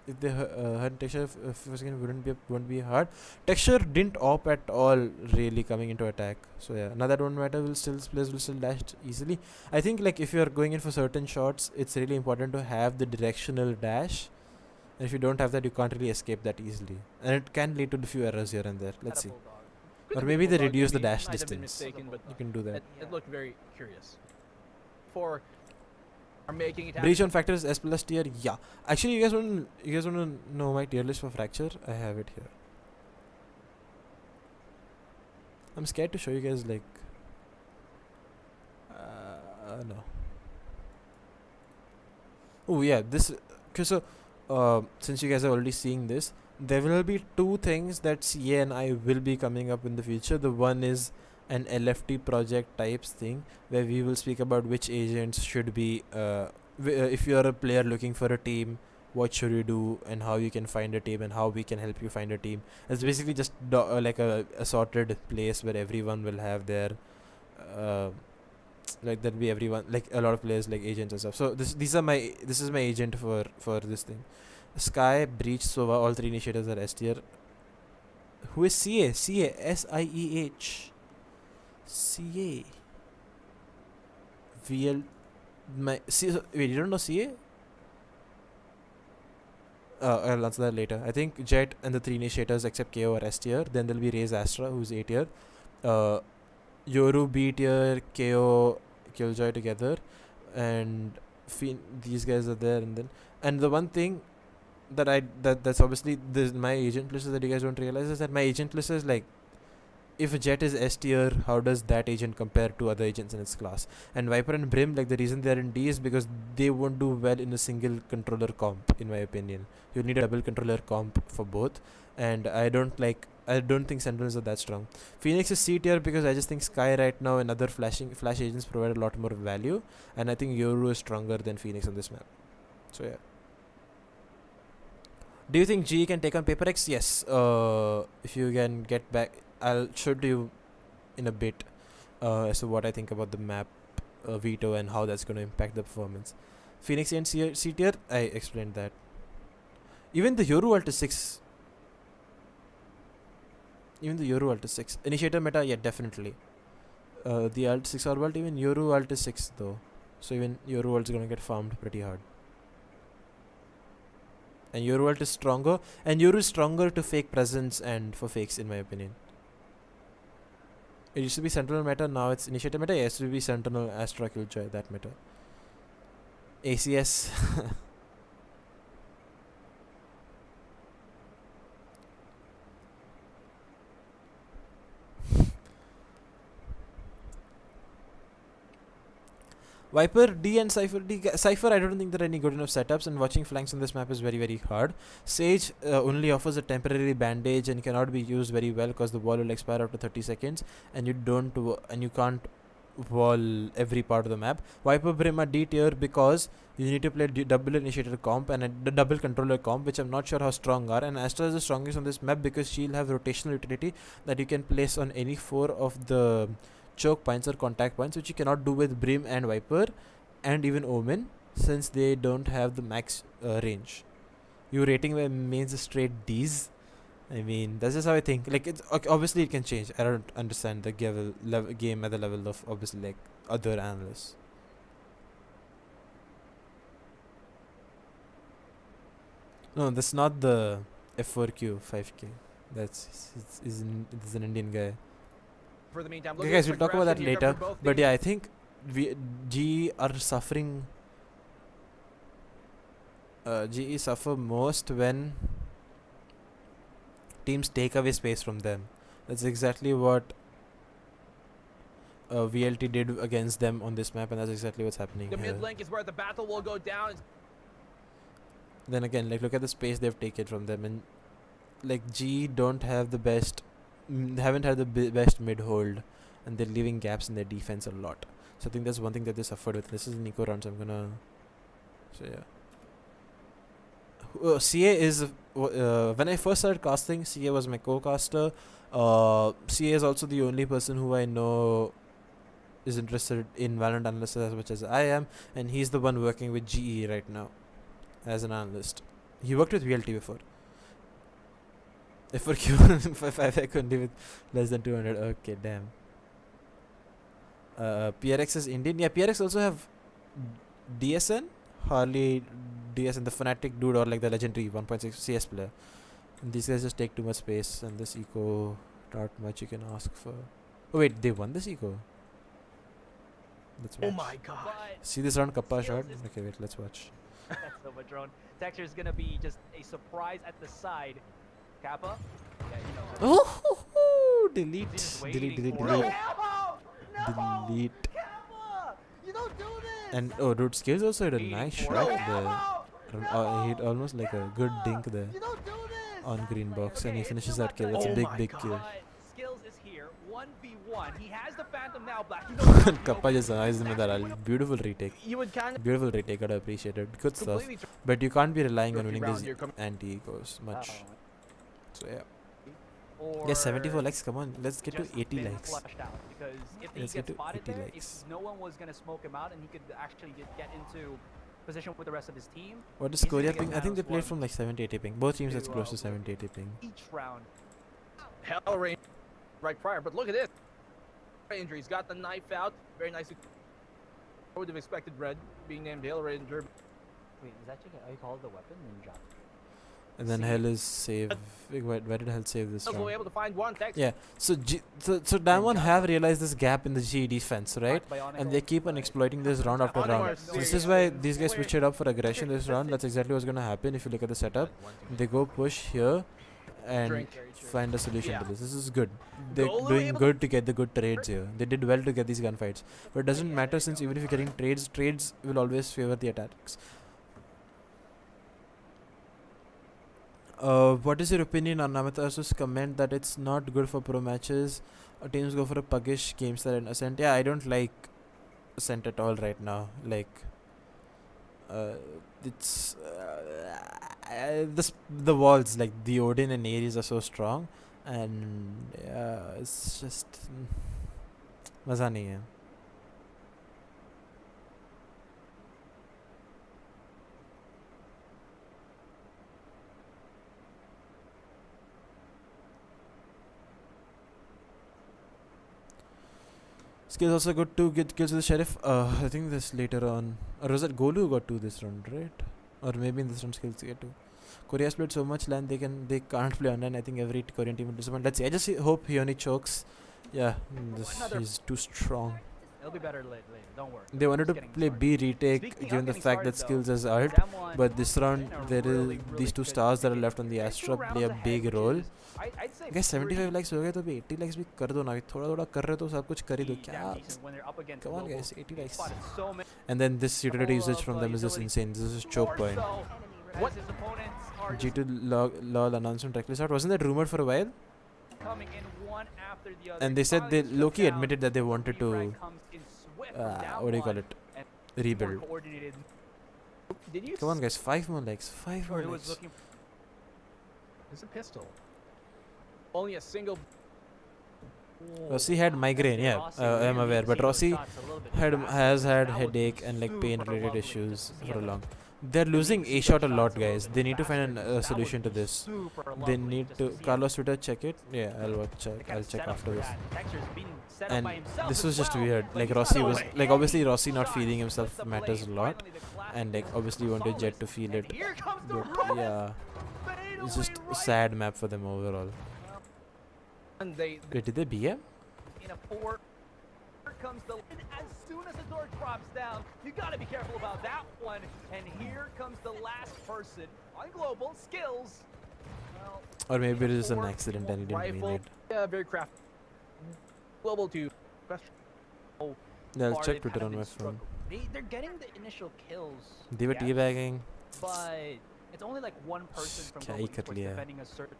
if they hunt Texture, wouldn't be hard. Texture didn't op at all really coming into attack. So yeah, now that won't matter. Players will still dash easily. I think like if you are going in for certain shots, it's really important to have the directional dash. And if you don't have that, you can't really escape that easily. And it can lead to a few errors here and there. Let's see. Or maybe they reduce the dash distance. You can do that. It looked very curious. For making it Breach on Fracture is S plus tier. Yeah, actually you guys want to know my tier list for Fracture? I have it here. I'm scared to show you guys, like no. Oh yeah, this okay. So since you guys are already seeing this, there will be 2 things that CA and I will be coming up in the future. The one is an LFT project types thing where we will speak about which agents should be if you are a player looking for a team, what should you do and how you can find a team and how we can help you find a team. It's basically just like a sorted place where everyone will have their like there'll be everyone, like a lot of players, like agents and stuff. So this is my agent for this thing. Sky, Breach, Sova, all 3 initiators are S tier. Who is CA? SIEH. CA. VL. Wait, you don't know CA? I'll answer that later. I think Jet and the 3 initiators except KO are S tier. Then there'll be Raze Astra, who's A tier. Yoru B tier, KO, Killjoy together, and these guys are there. And the one thing that's obviously my agent list is that you guys don't realize is that my agent list is like, if a Jet is S tier, how does that agent compare to other agents in its class? And Viper and Brim, like the reason they are in D is because they won't do well in a single controller comp, in my opinion. You need a double controller comp for both, and I don't think Sentinels are that strong. Phoenix is C tier because I just think Sky right now and other flash agents provide a lot more value, and I think Yoru is stronger than Phoenix on this map. So yeah. Do you think GE can take on Paper X? Yes. If you can get back, I'll show to you in a bit as to what I think about the map veto and how that's going to impact the performance. Phoenix and C tier, I explained that. Even the Yoru ult is 6. Initiator meta, yeah, definitely. The ult 6 or ult, even Yoru ult is 6 though. So even Yoru ult is going to get farmed pretty hard. And Yoru ult is stronger. And Yoru is stronger to fake presence and for fakes, in my opinion. It used to be Sentinel meta, now it's Initiator meta. Yes, it will be Sentinel, Astra, Killjoy, that meta. ACS. Viper D and Cypher D. Cypher, I don't think there are any good enough setups, and watching flanks on this map is very, very hard. Sage only offers a temporary bandage and cannot be used very well because the wall will expire after 30 seconds, and you can't wall every part of the map. Viper Brim a D tier because you need to play double initiator comp and a double controller comp, which I'm not sure how strong are. And Astra is the strongest on this map because she'll have rotational utility that you can place on any 4 of the choke points or contact points, which you cannot do with Brim and Viper and even Omen, since they don't have the max range. You rating means straight D's. I mean, that's just how I think. Like, it's obviously it can change. I don't understand the game at the level of obviously like other analysts. No, that's not the F4Q 5K. It's an Indian guy. For the meantime, okay, guys, we'll talk about that later. But yeah, I think GE are suffering. GE suffer most when teams take away space from them. That's exactly what VLT did against them on this map, and that's exactly what's happening the here. mid link is where the battle will go down. Then again, like, look at the space they've taken from them, and like GE don't have the best. They haven't had the best mid hold, and they're leaving gaps in their defense a lot. So I think that's one thing that they suffered with. This is an eco round, so I'm gonna. So yeah. CA is when I first started casting, CA was my co-caster. CA is also the only person who I know is interested in Valorant analysis as much as I am, and he's the one working with GE right now as an analyst. He worked with VLT before. If for Q5 I couldn't live with less than 200. Okay, damn. PRX is Indian. Yeah, PRX also have DSN, Harley, DSN, the Fnatic dude, or like the legendary 1.6 CS player. And these guys just take too much space, and this eco, not much you can ask for. Oh wait, they won this eco. Let's watch. Oh my god. See this round Kappa shot? Okay, wait, let's watch. That's so much drone. Texture is gonna be just a surprise at the side. Kappa? Yeah, you know. Oh, delete. Delete. No! No! Delete. Kappa! You don't do this! And oh, dude, Skills also had a nice shot there. He hit almost like a good dink there on green box, and he finishes that kill. It's a big kill. Skills is here, 1v1. He has the Phantom now, Black. Kappa just survived him with that. Beautiful retake. You would kind of Beautiful retake, gotta appreciate it. Good stuff. But you can't be relying on winning these anti-ecos much. So yeah. Yeah, 74 likes, come on, let's get to 80 likes. Because if Let's he get gets to spotted 80 there, likes. if no one was gonna smoke him out and he could actually get into position with the rest of his team. What is he's Korea gonna get ping? I think they -1 played from like 70, 80 ping. Both teams that's to, close to 70, 80 ping. Each round. hell range right prior, but look at this. Ranger, he's got the knife out. Very nice. I would have expected Red being named Hail Ranger. Wait, is that how you call the weapon? Ninja. And then Hell is save. Where did Hell save this We'll be round? able to find one text. Yeah, so DAMWON have realized this gap in the GE defense, right? And they keep on exploiting this round after round. So this is why these guys switch it up for aggression this round. That's exactly what's gonna happen if you look at the setup. They go push here and find a solution to this. This is good. They're doing good to get the good trades here. They did well to get these gunfights. But it doesn't matter, since even if you're getting trades will always favor the attacks. What is your opinion on Namitasu's comment that it's not good for pro matches? Teams go for a puggish game style in Ascent. Yeah, I don't like Ascent at all right now. Like, it's the walls, like the Odin and Ares, are so strong, and yeah, it's just maza nahi hai. Skills also got 2 kills with the Sheriff. I think this later on. Or was it Golu who got 2 this round, right? Or maybe in this round Skills get 2. Korea's played so much land they can't play online. I think every Korean team will disappoint. Let's see. I just hope he only chokes. Yeah, he's too strong. It'll be better later. Don't worry. They wanted to play B retake given the fact that skills is art, but this round there is these two stars that are left on the Astra play a big role. Guys, 75 likes हो गए तो भी 80 likes भी कर दो ना, थोड़ा कर रहे हो तो सब कुछ कर ही दो क्या? Come on guys, 80 likes. And then this utility usage from them is just insane. This is choke point. What? G2 lol announcement reckless out. Wasn't that rumored for a while? And they said they Loki admitted that they wanted to what do you call it? Rebuild. Come on guys, 5 more likes. 5 more likes. It's a pistol. Only a single. Rossi had migraine, yeah, I'm aware, but Rossi has had headache and like pain related issues for a long. They're losing A shot a lot, guys. They need to find a solution to this. They need to. Carlos Twitter, check it. Yeah, I'll check after this. And this was just weird. Like Rossi was like obviously Rossi not feeling himself matters a lot, and like obviously you wanted Jet to feel it. But yeah, it's just a sad map for them overall. Wait, did they BM? In a 4 comes the as soon as the door drops down, you gotta be careful about that one. And here comes the last person on global skills. Well, or maybe it is an accident and he didn't mean it. Yeah, very crafty. Global 2. Oh, yeah, I'll check Twitter on my phone. They're getting the initial kills. They were teabagging. But it's only like one person from global Esports defending a certain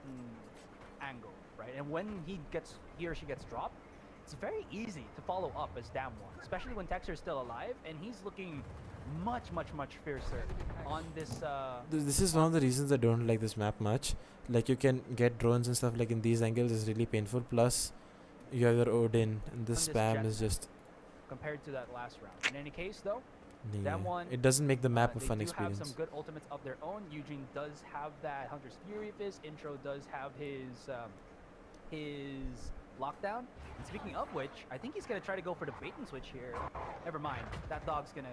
angle, right? And when he or she gets dropped, it's very easy to follow up as DAMWON, especially when Texer is still alive and he's looking much fiercer on this. This is one of the reasons I don't like this map much. Like you can get drones and stuff like in these angles is really painful. Plus, you have your Odin and the spam is just. Compared to that last round. In any case, though, yeah. DAMWON, it doesn't make the map a fun they do experience. have some good ultimates of their own. Eugene does have that Hunter's Fury Fist. Intro does have his lockdown. And speaking of which, I think he's gonna try to go for the bait and switch here. Never mind. That dog's gonna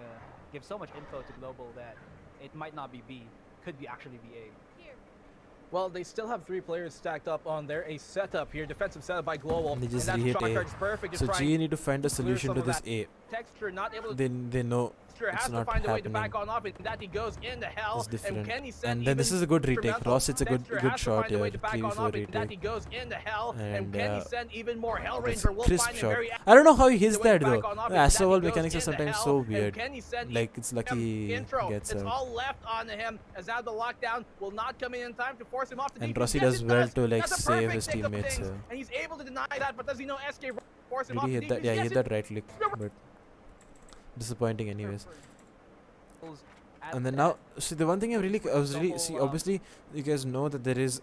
give so much info to Global that it might not be B. Could be actually be A. Well, they still have 3 players stacked up on there. A setup here, defensive setup by Global. And they just rehit A. Perfect. So G need to find a solution to this A. Texture not able to they know it's has not to find a way to happening. back on off, and that he goes into hell. It's different. And then this is a good retake. Ross, it's a good shot here. That he retake. goes into hell, and can he send even more Hell It's Ranger? We'll crisp find shot. very I don't know how he hits that though. The Astro mechanics are sometimes so weird. Like Like it's lucky he gets it's out. all left on him, as now the lockdown will not come in time to force him off the And defense. Rossi Yes, does it well does. to like That's a save perfect his take of teammates. things, and he's able to deny that, but does he know SK force him Did off he the hit that? defense? Yeah, he Yes, hit that right click, but disappointing anyways. And then now, see the one thing obviously you guys know that there's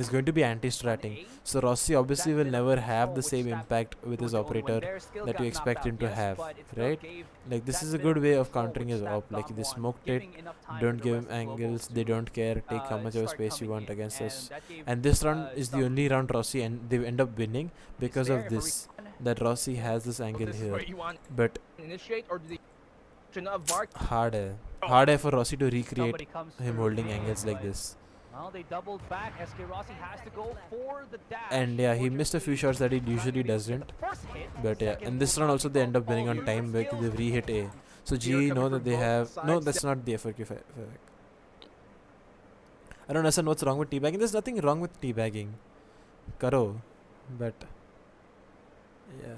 going to be anti-stratting. So Rossi obviously will never have the same impact with his operator that you expect him to have, right? Like this is a good way of countering his op. Like they smoked it, don't give him angles, they don't care, take how much of space you want against us. And this round is the only round Rossi and they end up winning because of this. That Rossi has this angle here, but harder for Rossi to recreate him holding angles like this. Well, they doubled back. SK Rossi has to go for the dash. And yeah, he missed a few shots that he usually doesn't. But yeah, and this round also they end up winning on time because they've re-hit A. So G know that they have. No, that's not the FRQ. I don't understand what's wrong with teabagging. There's nothing wrong with teabagging. Karo. But yeah.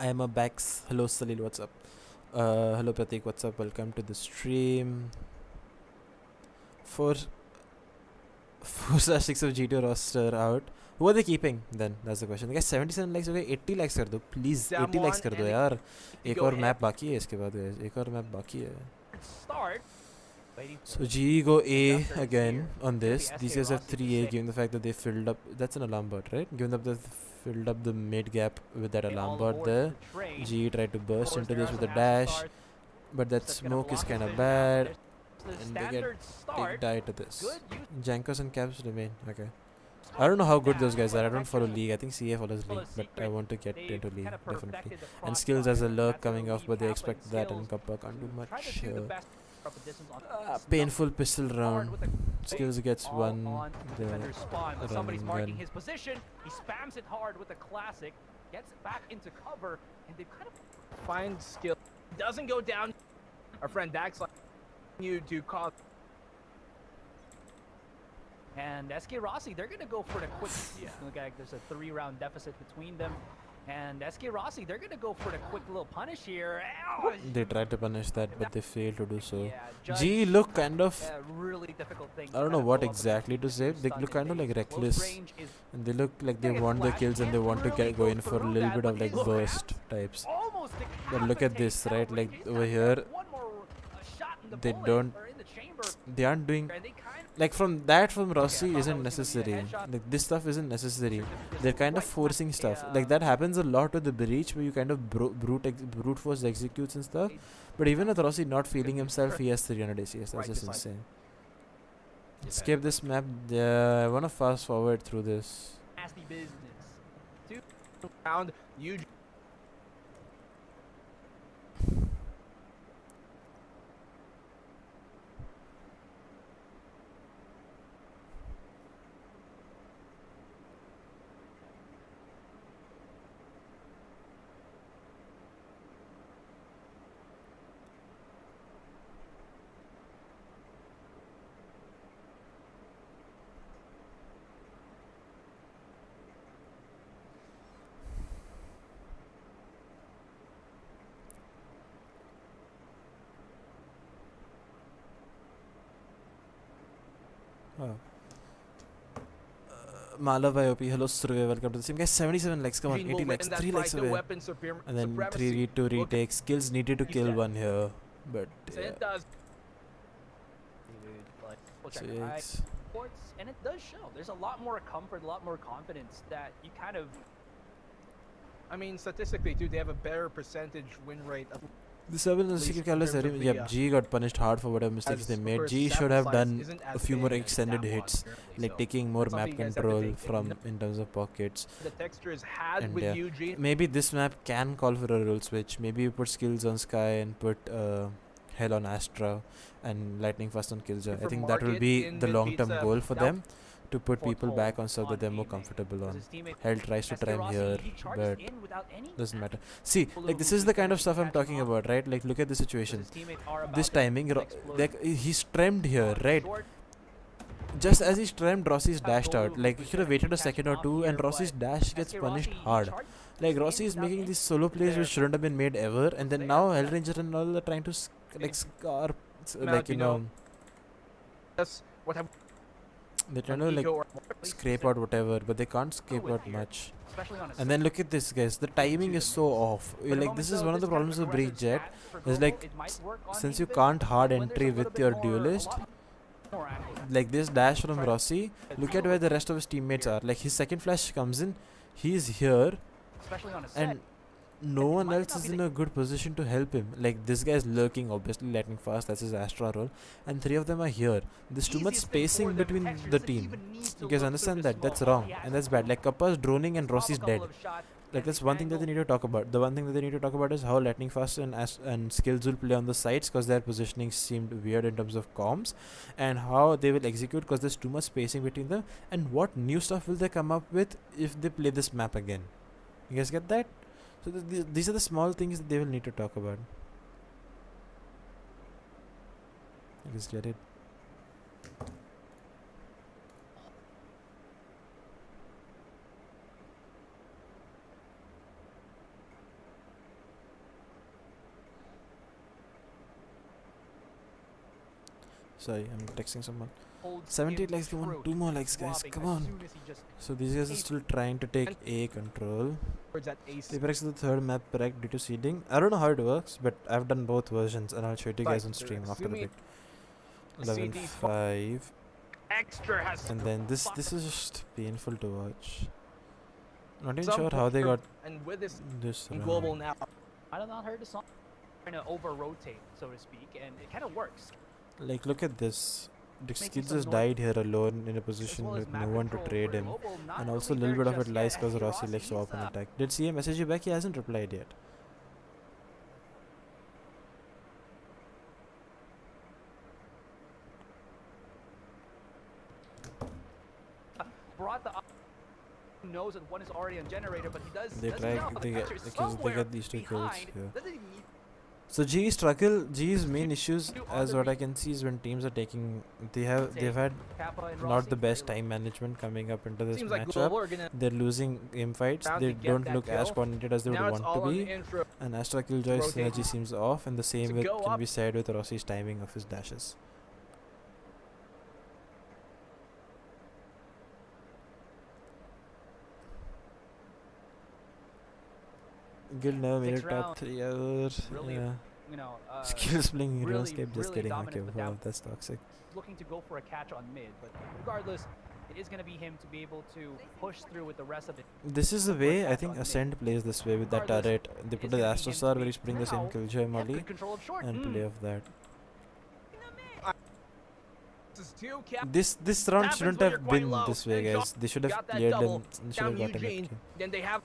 I am a Bax. Hello Salil, what's up? Hello Pratik, what's up? Welcome to the stream. For 4/6 of G2 roster out. Who are they keeping then? That's the question. Guys, 77 likes, okay, 80 likes कर दो please. 80 likes कर दो यार. एक और map बाकी है इसके बाद guys. एक और map बाकी है. So G go A again on this. These guys have 3A, given the fact that they filled up. That's an alarm bot, right? Given that they filled up the mid gap with that alarm bot there. G tried to burst into this with a dash, but that smoke is kind of bad, and they get big die to this. Jankos and Caps remain. Okay. I don't know how good those guys are. I don't follow League. I think CA follows League, but I want to get into League, definitely. And Skills has a lurk coming off, but they expect that, and Kappa can't do much. Painful pistol round. Skills gets one. Somebody's marking his position. He spams it hard with a classic. Gets back into cover, and they kind of find skill. Doesn't go down. Our friend Dax you to cause. And SK Rossi, they're gonna go for the quick. Look like there's a 3-round deficit between them. And SK Rossi, they're gonna go for the quick little punish here. They tried to punish that, but they failed to do so. G look kind of really difficult thing. I don't know what exactly to say. They look kind of like reckless, and they look like they want the kills and they want to go in for a little bit of like burst types. But look at this, right? Like over here, they aren't doing. Like from Rossi isn't necessary. Like this stuff isn't necessary. They're kind of forcing stuff. Like that happens a lot with the breach, where you kind of brute force executes and stuff. But even with Rossi not feeling himself, he has 300 ACS. That's just insane. Skip this map. Yeah, I wanna fast forward through this. Nasty business. 2 round. Huge. Malav IOP, hello Survey, welcome to the stream. Guys, 77 likes, come on, 80 likes, 3 likes away. And then 3v2 retake. Skills needed to kill one here, but yeah. So and it does show. There's a lot more comfort, a lot more confidence that you kind of. I mean, statistically, dude, they have a better percentage win rate. The 7 and 6 Carlos, yep, G got punished hard for whatever mistakes they made. G should have done a few more extended hits, like taking more map control from in terms of pockets. The textures had and with UG. Maybe this map can call for a rule switch. Maybe you put Skills on Sky and put Hell on Astra and Lightning Fast on Killjoy. I think that will be the long-term goal for them, to put people back on stuff that they're more comfortable on. Hell tries to try him here, but doesn't matter. See, like this is the kind of stuff I'm talking about, right? Like look at the situation. This timing, like he's trimmed here, right? Just as he's trimmed, Rossi's dashed out. Like he should have waited a second or two, and Rossi's dash gets punished hard. Like Rossi is making these solo plays which shouldn't have been made ever, and then now Hellranger and all are trying to like scar, like you know. That's what I'm. They're trying to like scrape out whatever, but they can't scrape out much. And then look at this, guys. The timing is so off. Like this is one of the problems with Breach Jet. Is like since you can't hard entry with your duelist, like this dash from Rossi. Look at where the rest of his teammates are. Like his second flash comes in, he's here, and no one else is in a good position to help him. Like this guy is lurking, obviously lightning fast, that's his Astra roll, and 3 of them are here. There's too much spacing between the team. You guys understand that? That's wrong and that's bad. Like Kappa's droning and Rossi's dead. Like that's one thing that they need to talk about. The one thing that they need to talk about is how lightning fast and Skills will play on the sides, because their positioning seemed weird in terms of comms, and how they will execute because there's too much spacing between them, and what new stuff will they come up with if they play this map again. You guys get that? So these are the small things that they will need to talk about. You guys get it? Sorry, I'm texting someone. 78 likes, come on, 2 more likes, guys, come on. So these guys are still trying to take A control. Apex is the third map correct due to seeding. I don't know how it works, but I've done both versions and I'll show it you guys on stream after the pick. 11-5. And then this is just painful to watch. Not even sure how they got this global now. I don't know, heard the song trying to over rotate, so to speak, and it kind of works. Like, look at this. Skills just died here alone in a position with no one to trade him. And also a little bit of it lies because Rossi likes to open attack. Did CM message you back? He hasn't replied yet. Brought the knows that one is already on generator, but he does. They get these 2 kills here. Doesn't even So G's main issues, as what I can see, is when teams are taking, they've had not the best time management coming up into this matchup. They're losing game fights. They don't look as coordinated as they would want to be. And Astra Killjoy's synergy seems off, and the same can be said with Rossi's timing of his dashes. Guild never made it top 3 ever. Really, yeah. You know, Skills playing RuneScape, just kidding. Okay, with wow, that's toxic. Looking to go for a catch on mid, but regardless, it is going to be him to be able to push through with the rest of it. This is the way I think Ascent plays this way with that turret. They put the Astro Star where he's putting the same Killjoy molly and play off that. This round shouldn't have been this way, guys. They should have cleared them and should have gotten it. Then they have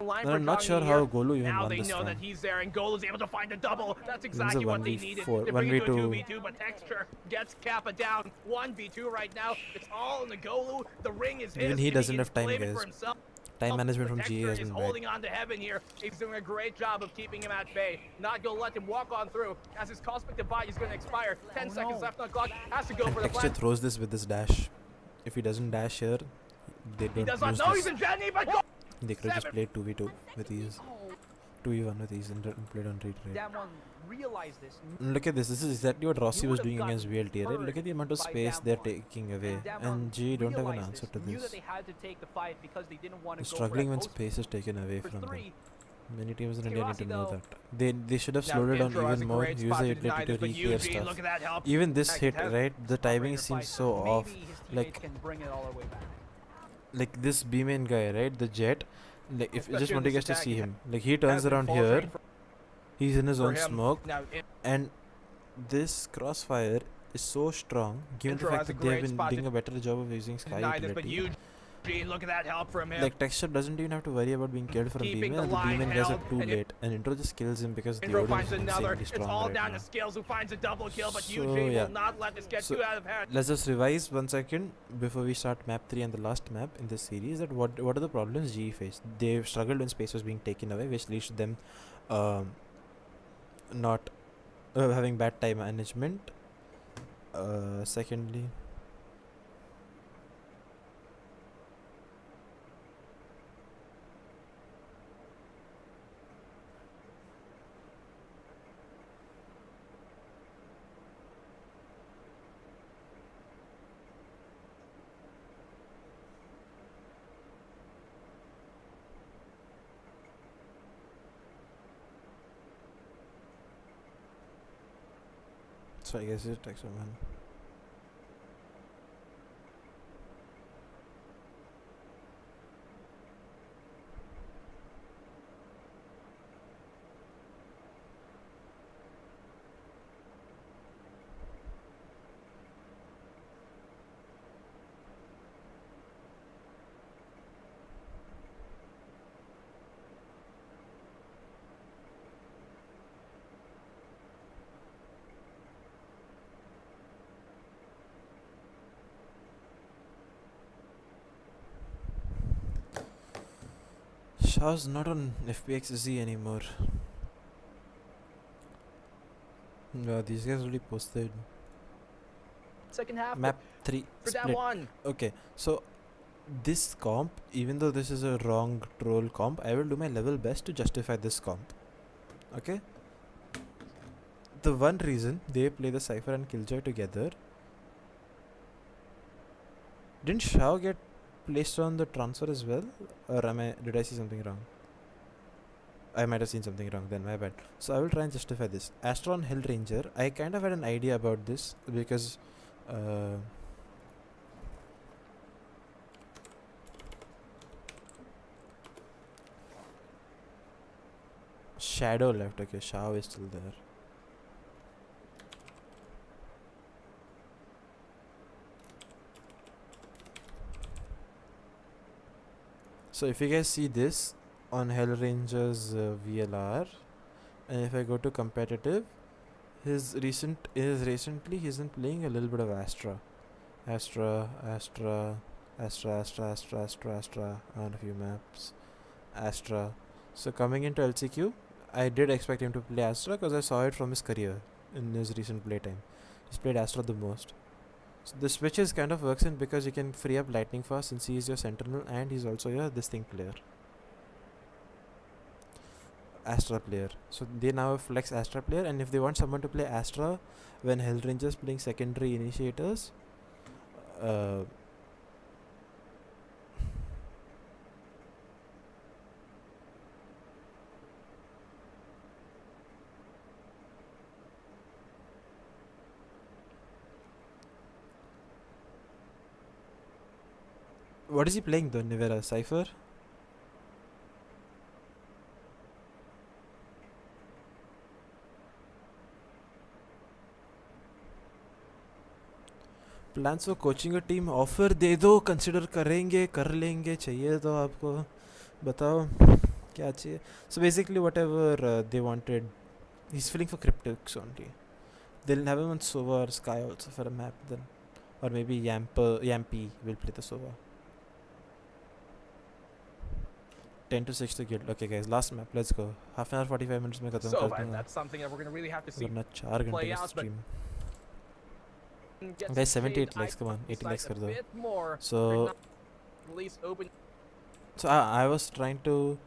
I'm not sure how Golu even now won they this know round. that he's there and Golu's able to find a double. That's exactly what they needed. 1v2. But Texture gets Kappa down. 1v2 right now. It's all in the Golu. The ring is his. Even he doesn't have time, guys. Time management from GA has been bad. Holding on to heaven here. He's doing a great job of keeping him at bay. Not gonna let him walk on through. As his Cosmic Divide is gonna expire. 10 seconds left on the clock. Has to go for the Texture throws this with this dash. If he doesn't dash here, they don't he does not know he's in Jenny, but go! They could have just played 2v2 with ease. 2v1 with ease and played on retreat. DAMWON realized this. Look at this. This is exactly what Rossi was doing against VLT, right? Look at the amount of space they're taking away. And G don't have an answer to this. They're struggling when space is taken away from them. Many teams in India need to know that. They should have slowed it down even more, use the utility to re-clear stuff. Even this hit, right? The timing seems so off. Like this B-main guy, right? The Jet. Like if you just want to guys to see him. Like he turns around here. He's in his own smoke. And this crossfire is so strong, given the fact that they have been doing a better job of using Sky utility. Look at that help from him. Like Texture doesn't even have to worry about being killed from B-main, and the B-main guys are too late. And Intro just kills him because the audio is insanely strong. It's all right down now. to Skills who finds a double kill, but So, Eugene yeah. will not let this get too out of hand. Let's just revise 1 second before we start map 3 and the last map in this series. That what are the problems GE faced? They've struggled when space was being taken away, which leads to them not having bad time management. Secondly, so I guess it's text someone. Shah's not on FPXZ anymore. No, these guys already posted. Second half. Map 3 for split. DAMWON. Okay, so this comp, even though this is a wrong troll comp, I will do my level best to justify this comp. Okay? The one reason they play the Cypher and Killjoy together Didn't Shao get placed on the transfer as well? Or did I see something wrong? I might have seen something wrong then, my bad. So I will try and justify this. Astra on Hellranger, I kind of had an idea about this because Shadow left. Okay, Shao is still there. So if you guys see this on Hellranger's VLR, and if I go to competitive, recently he's been playing a little bit of Astra on a few maps, Astra. So coming into LCQ, I did expect him to play Astra because I saw it from his career in his recent playtime. He's played Astra the most. So the switches kind of works in because you can free up lightning fast since he is your sentinel and he's also your this thing player. Astra player. So they now have flex Astra player, and if they want someone to play Astra when Hellranger's playing secondary initiators, what is he playing though, Nivera? Cypher? Plans for coaching a team offer दे दो, consider करेंगे, कर लेंगे, चाहिए तो आपको बताओ क्या चाहिए. So basically whatever they wanted, he is feeling for Cryptics only. They'll have him on Sova or Sky also for a map then, or maybe Yampy will play the Sova. 10 to 6 to guild. Okay guys, last map, let's go. Half an hour 45 minutes में खत्म कर दूँगा. That's something that we're going to really have to see वरना 4 घंटे का stream. Guys, 78 likes, come on, 80 likes कर दो. So I was trying to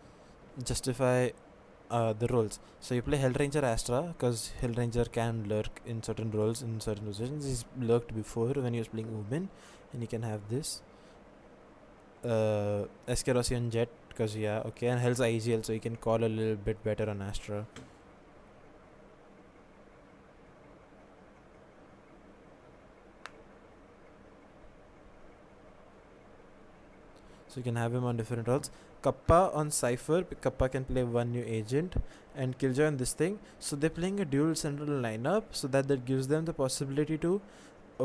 justify the roles. So you play Hellranger Astra because Hellranger can lurk in certain roles in certain positions. He's lurked before when he was playing Omen, and he can have this. SK Rossi on Jet because yeah, okay, and Hell's IGL, so you can call a little bit better on Astra. So you can have him on different roles. Kappa on Cypher, Kappa can play one new agent, and Killjoy on this thing. So they're playing a dual central lineup, so that gives them the possibility to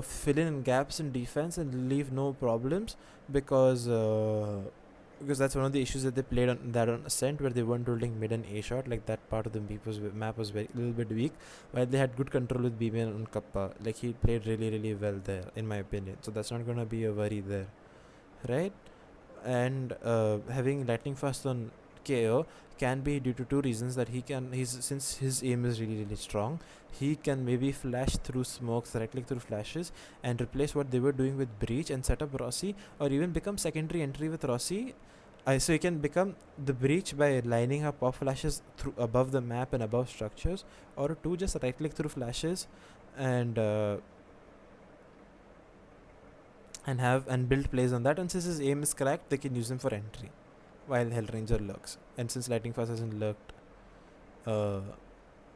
fill in gaps in defense and leave no problems, because that's one of the issues that they played on Ascent, where they weren't holding mid and A shot. Like that part of the map was very little bit weak, while they had good control with B main on Kappa. Like he played really well there, in my opinion. So that's not gonna be a worry there, right? And having lightning fast on KO can be due to two reasons. That since his aim is really strong, he can maybe flash through smokes, right click through flashes, and replace what they were doing with Breach and set up Rossi, or even become secondary entry with Rossi. So he can become the Breach by lining up pop flashes through above the map and above structures, or two, just right click through flashes and build plays on that. And since his aim is cracked, they can use him for entry while Hellranger lurks. And since Lightning Fast hasn't lurked,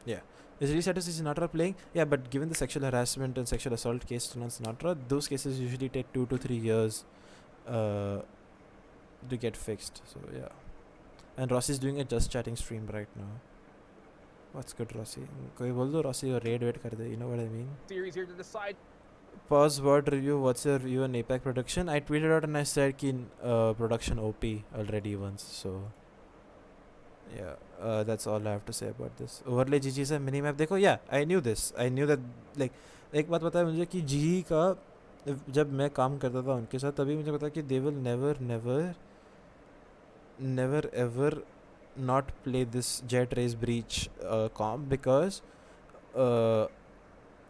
yeah. Is reset is Sinatra playing? Yeah, but given the sexual harassment and sexual assault cases on Sinatra, those cases usually take 2 to 3 years to get fixed. So yeah. And Rossi's doing a just chatting stream right now. What's good, Rossi? Koi bol do Rossi or raid wait kar de, you know what I mean? Series here to decide. Pause word review. What's your view on APAC production? I tweeted out and I said ki production OP already once. So yeah, that's all I have to say about this. Overlay GG से mini map देखो. Yeah, I knew this. I knew that. Like एक बात पता है मुझे कि GG का जब मैं काम करता था उनके साथ, तभी मुझे पता कि they will never ever not play this Jet Race Breach comp, because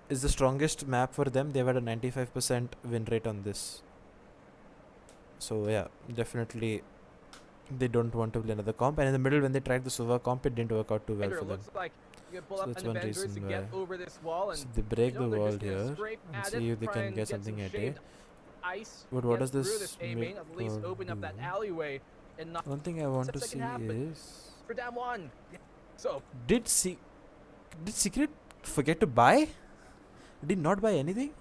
is the strongest map for them. They've had a 95% win rate on this. So yeah, definitely they don't want to play another comp. And in the middle, when they tried the Suva comp, it didn't work out too well for them. Like you pull so up that's one reason why. Over this wall, and so they break the wall here and see if they can get something at it. ice. But what does Through this A main, at least open up that alleyway. And one thing I want to see is for DAMWON. So did Secret forget to buy? Did not buy anything?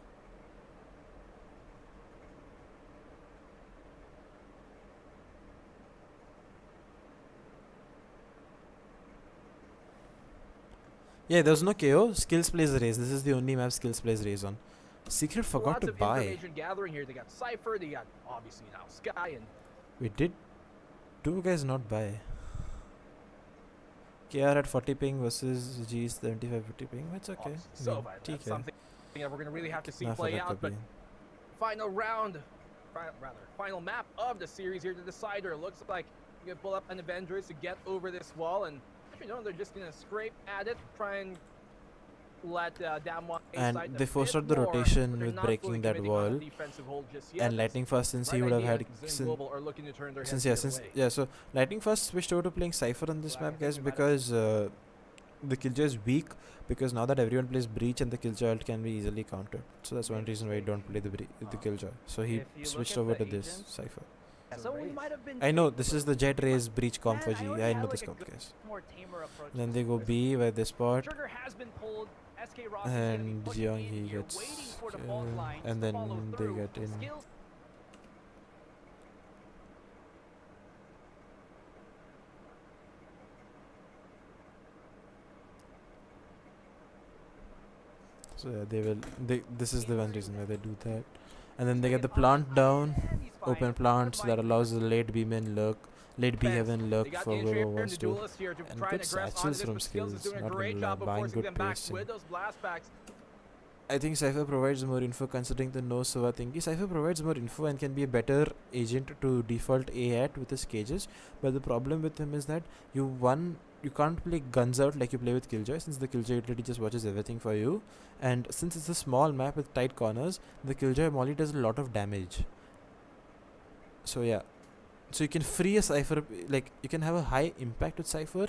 Yeah, there's no KO. Skills plays raise. This is the only map Skills plays raise on. Secret forgot to buy. Information gathering here. They got Cypher. They got obviously now Sky and. Wait, did two guys not buy? KR at 40 ping versus G's 75-50 ping. It's okay. So that's something that we're gonna really have to see play out. But final round, final map of the series here. The decider looks like you can pull up an Avengers to get over this wall, and you know they're just gonna scrape at it, try and let DAMWON. And they forced out the rotation with breaking that wall. And Lightning Fast, since he would have had so Lightning Fast switched over to playing Cypher on this map, guys, because the Killjoy is weak. Because now that everyone plays Breach and the Killjoy ult can be easily countered, so that's one reason why you don't play the Killjoy. So he switched over to this Cypher. So we might have been I know this is the Jet Raise Breach comp for G. I know this comp, guys. Then they go B by this spot. And Jiang he gets and then they get in. So yeah, this is the one reason why they do that. And then they get the plant down, open plants that allows the late B main lurk, late B heaven lurk for whoever wants to. And good satchels from Skills, not gonna lie, buying good pacing. I think Cypher provides more info considering the no Sova thingy. Cypher provides more info and can be a better agent to default A at with his cages. But the problem with him is that you can't play guns out like you play with Killjoy, since the Killjoy utility just watches everything for you. And since it's a small map with tight corners, the Killjoy molly does a lot of damage. So yeah. So you can free a Cypher, like you can have a high impact with Cypher,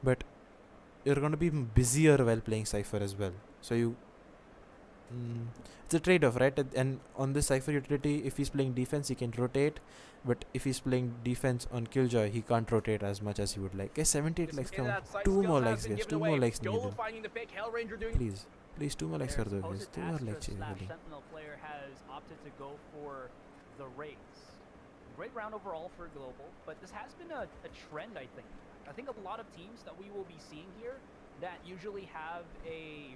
but you're going to be busier while playing Cypher as well. So you... it's a trade-off, right? And on this Cypher utility, if he's playing defense, he can rotate. But if he's playing defense on Killjoy, he can't rotate as much as he would like. Guys, 78 likes come. 2 more likes, guys. 2 more likes needed. Please. Please, 2 more likes kar do, guys. 2 more likes chahiye. Sentinel player has opted to go for the raise. Great round overall for Global, but this has been a trend, I think. I think a lot of teams that we will be seeing here that usually have a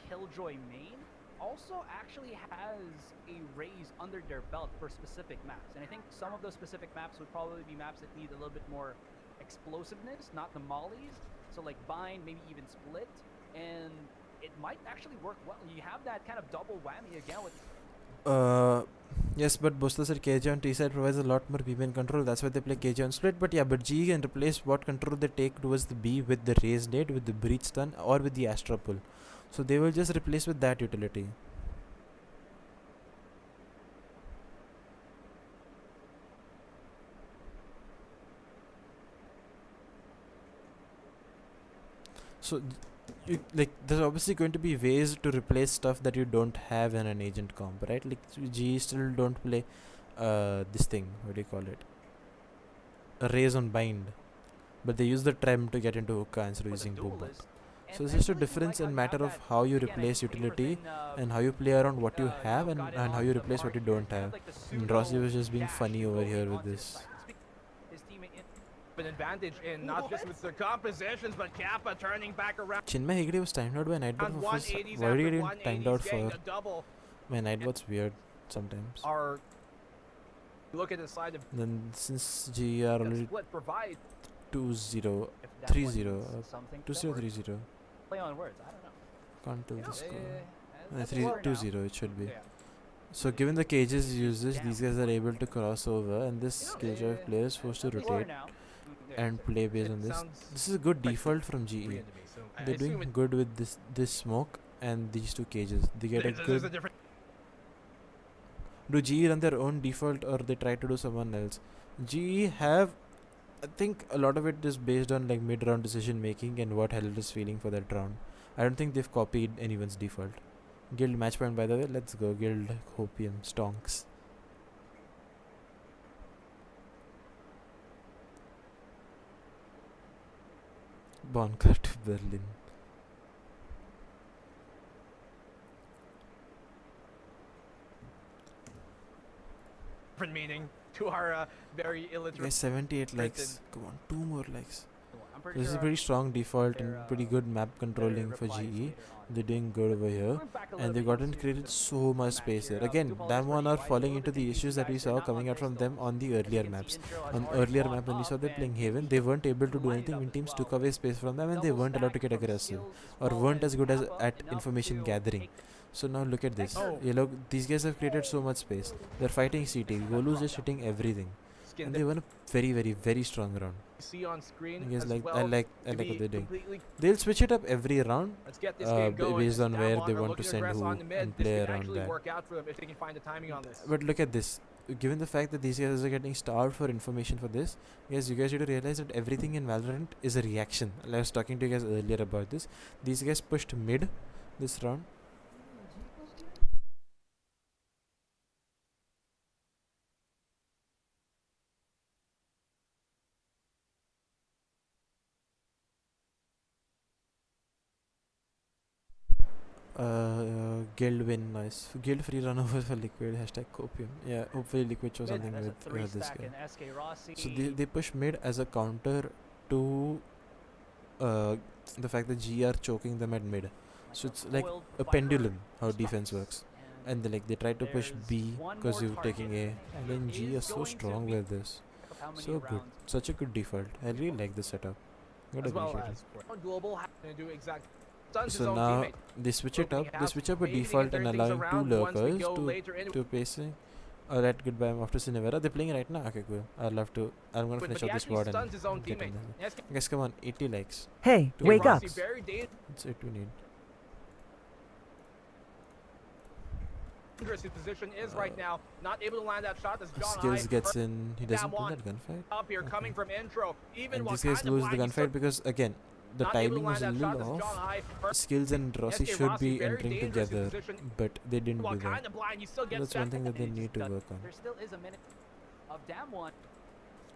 Killjoy main also actually has a raise under their belt for specific maps. And I think some of those specific maps would probably be maps that need a little bit more explosiveness, not the mollies. So like Bind, maybe even Split, and it might actually work well. You have that kind of double whammy again with... Yes, but Bosta said KJ on T-side provides a lot more B-main control. That's why they play KJ on Split. But yeah, but G can replace what control they take towards the B with the raise nade, with the breach stun, or with the Astra pull. So they will just replace with that utility. So there's obviously going to be ways to replace stuff that you don't have in an agent comp, right? Like G still don't play this thing, what do you call it? A raise on bind. But they use the trem to get into hookah instead of using Popat. So it's just a difference in matter of how you replace utility and how you play around what you have and how you replace what you don't have. And Rossi was just being funny over here with this. An advantage in not just with the compositions, but Kappa turning back around. Chinmay Hegde was timed out by Nightbot for first. Why did he get timed out for? My Nightbot's weird sometimes. Look at the side of. Then since G are already 2-0, 3-0, 2-0, 3-0. Play on words, I don't know. Can't tell the score. 2-0 it should be. So given the cages uses, these guys are able to cross over, and this Killjoy player is forced to rotate and play based on this. This is a good default from GE. They're doing good with this smoke and these 2 cages. They get a good... Do GE run their own default or they try to do someone else? GE have... I think a lot of it is based on like mid-round decision making and what Held is feeling for that round. I don't think they've copied anyone's default. Guild match point, by the way. Let's go. Guild Hopium Stonks. Bonker to Berlin. Different meaning to our very illiterate. Guys, 78 likes. Come on, 2 more likes. Pretty This is a pretty strong default and pretty good map controlling for GE. They're doing good over here, and they've gotten created so much space here. Again, DAMWON are falling into the issues that we saw coming out from them on the earlier maps. On earlier map when we saw them playing Haven, they weren't able to do anything when teams took away space from them, and they weren't allowed to get aggressive or weren't as good as at information gathering. So now look at this. You look, these guys have created so much space. They're fighting CT. Golu's just hitting everything, and they won a very, very, very strong round. See on screen. I guess I like what they're doing. They'll switch it up every round based on where they want to send who and play around that. But look at this. Given the fact that these guys are getting starved for information for this, guys, you guys need to realize that everything in Valorant is a reaction. I was talking to you guys earlier about this. These guys pushed mid this round. Guild win, nice. Guild free run over for Liquid, hashtag copium. Yeah, hopefully Liquid shows something with this guy. So they push mid as a counter to the fact that G are choking them at mid. So it's like a pendulum how defense works. And they try to push B because you're taking A, and then G are so strong with this. So good, such a good default. I really like this setup. Gotta appreciate it. So now they switch it up. They switch up a default and allowing 2 lurkers to pacing. Alright, goodbye. I'm after Cinevera. They're playing right now. Okay, cool. I'm gonna finish up this board and get in there. Guys, come on, 80 likes. Hey, wake up! That's it we need. His position is right now not able to land that shot. That's gone Skills high. gets in. He doesn't win that gunfight. Up here, coming from intro. Even and these guys lose the gunfight because again the timing was a little off. Skills and Rossi should be entering together, but they didn't do that. That's one thing that they need to work on. There still is a minute of DAMWON.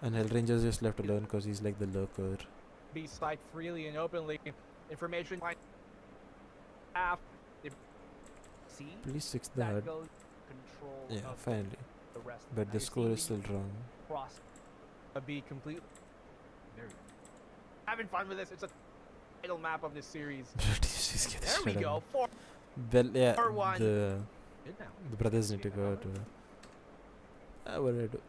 And Hellranger's just left alone because he's like the lurker. Be spiked freely and openly. Information line. Please fix that. Yeah, finally. But the score is still wrong. Be complete. Having fun with this. It's a title map of this series. There we go. Well, yeah, the brothers need to go to. What do I do?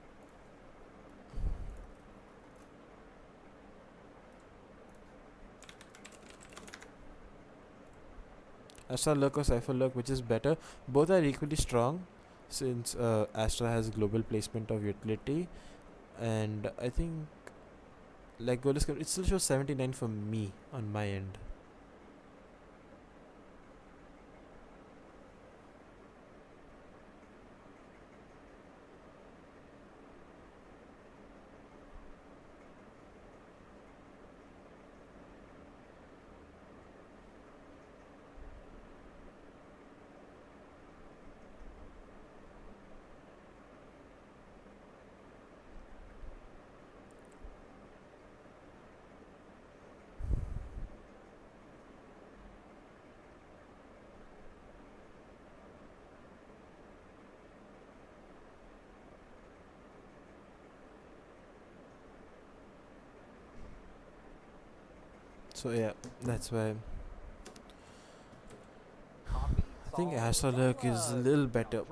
Astra Lurk or Cypher Lurk, which is better? Both are equally strong since Astra has global placement of utility, and I think like goal is it still shows 79 for me on my end. So yeah, that's why I think Astra Lurk is a little better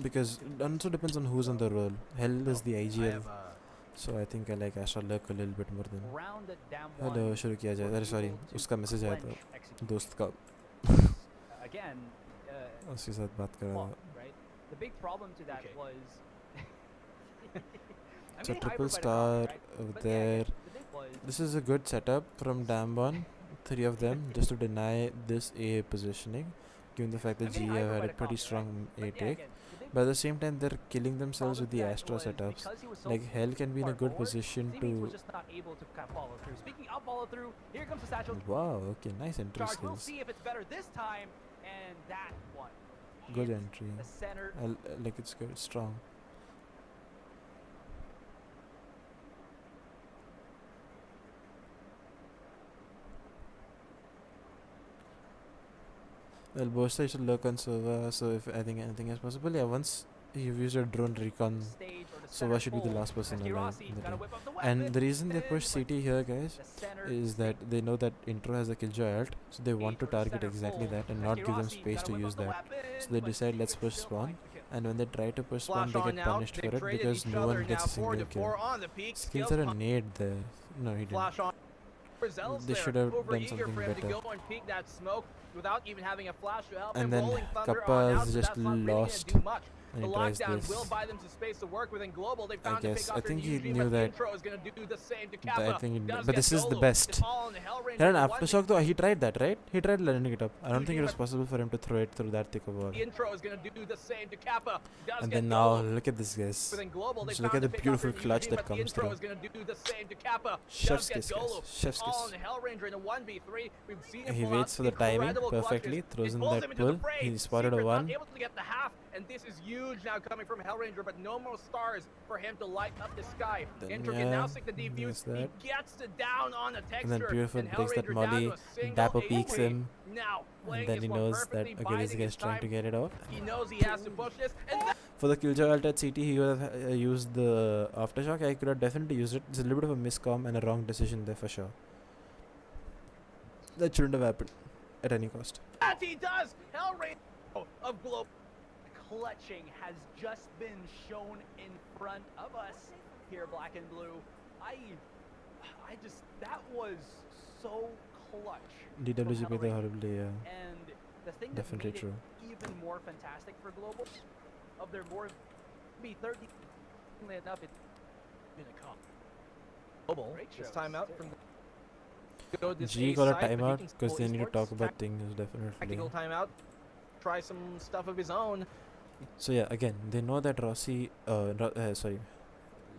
because it also depends on who's on the roll. Hell is the IGL, so I think I like Astra Lurk a little bit more than. Hello, शुरू किया जाए. अरे sorry, उसका message आया था दोस्त का. उसके साथ बात कर रहा था. So triple star over there. This is a good setup from DAMWON, 3 of them, just to deny this A positioning, given the fact that GE have had a pretty strong A take. But at the same time, they're killing themselves with the Astra setups. Like Hell can be in a good position to. Wow, okay, nice entry skills. and that one. Good entry. The center. Like it's good, strong. Well, Bosta should lurk on Sova, so if I think anything is possible, yeah, once you've used your drone recon, Sova should be the last person alive in the team. And the reason they push CT here, guys, is that they know that Intro has the Killjoy ult, so they want to target exactly that and not give them space to use that. So they decide, let's push spawn, and when they try to push spawn, they get punished for it because no one gets a single kill. Skills are a nade there. No, he didn't. They should have done something better. Without even having a flash to help And him. then Rolling Thunder Kappa on is out, just that's not really lost. gonna do much. And The he tries lockdown this. will buy them some space to work with in Global. They found I guess. to pick I up think their he UG, knew but that. Intro is gonna do the same to Kappa. I think he Does but get this is the Golo. best. It's all in the Hellraiser He had an for one. aftershock though. He tried that, right? He tried lining it up. I don't think it was possible for him to throw it through that thick of a wall. The Intro is gonna do the same to Kappa. Does And get then now, Golo. look at this, guys. Within Global, they Just look found at to the pick up beautiful their clutch UG, that but the comes Intro through. is gonna do the same to Kappa. Chef's Does kiss, get guys. Golo. Chef's It's all kiss. in the Hellraiser in a 1v3. We've seen him He pull waits out for the timing incredible perfectly, clutches. throws It in pulls that him into the pull. fray. He spotted a Secret not one. able to get the half, and this is huge now coming from Hellraiser, but no more stars for him to light up the sky. Then, Intro yeah, can now stick the defuse. there's He that. gets it down on the texture. And then Beautiful and breaks that Hellraiser molly. down to a single Dapper HP. peeks him. Now, And playing then this he one knows that, perfectly, okay, this biding guy's his trying to time. get it off. He knows he has to push this, and For the Killjoy ult at CT, he would have used the aftershock. I could have definitely used it. It's a little bit of a miscom and a wrong decision there for sure. That shouldn't have happened at any cost. that he does. Hellraiser of Globe. Clutching has just been shown in front of us here, Black and Blue. I just, that was so clutch. DWG from played Hellraiser. horribly, yeah. And the thing Definitely that made true. it even more fantastic for Global, of their more be 30 enough, it's gonna come. Global. Great This shows. timeout from go this G A got a side, but he timeout can because still they need to esports. talk about things, definitely. Tactical timeout. Try some stuff of his own. So yeah, again, they know that Rossi,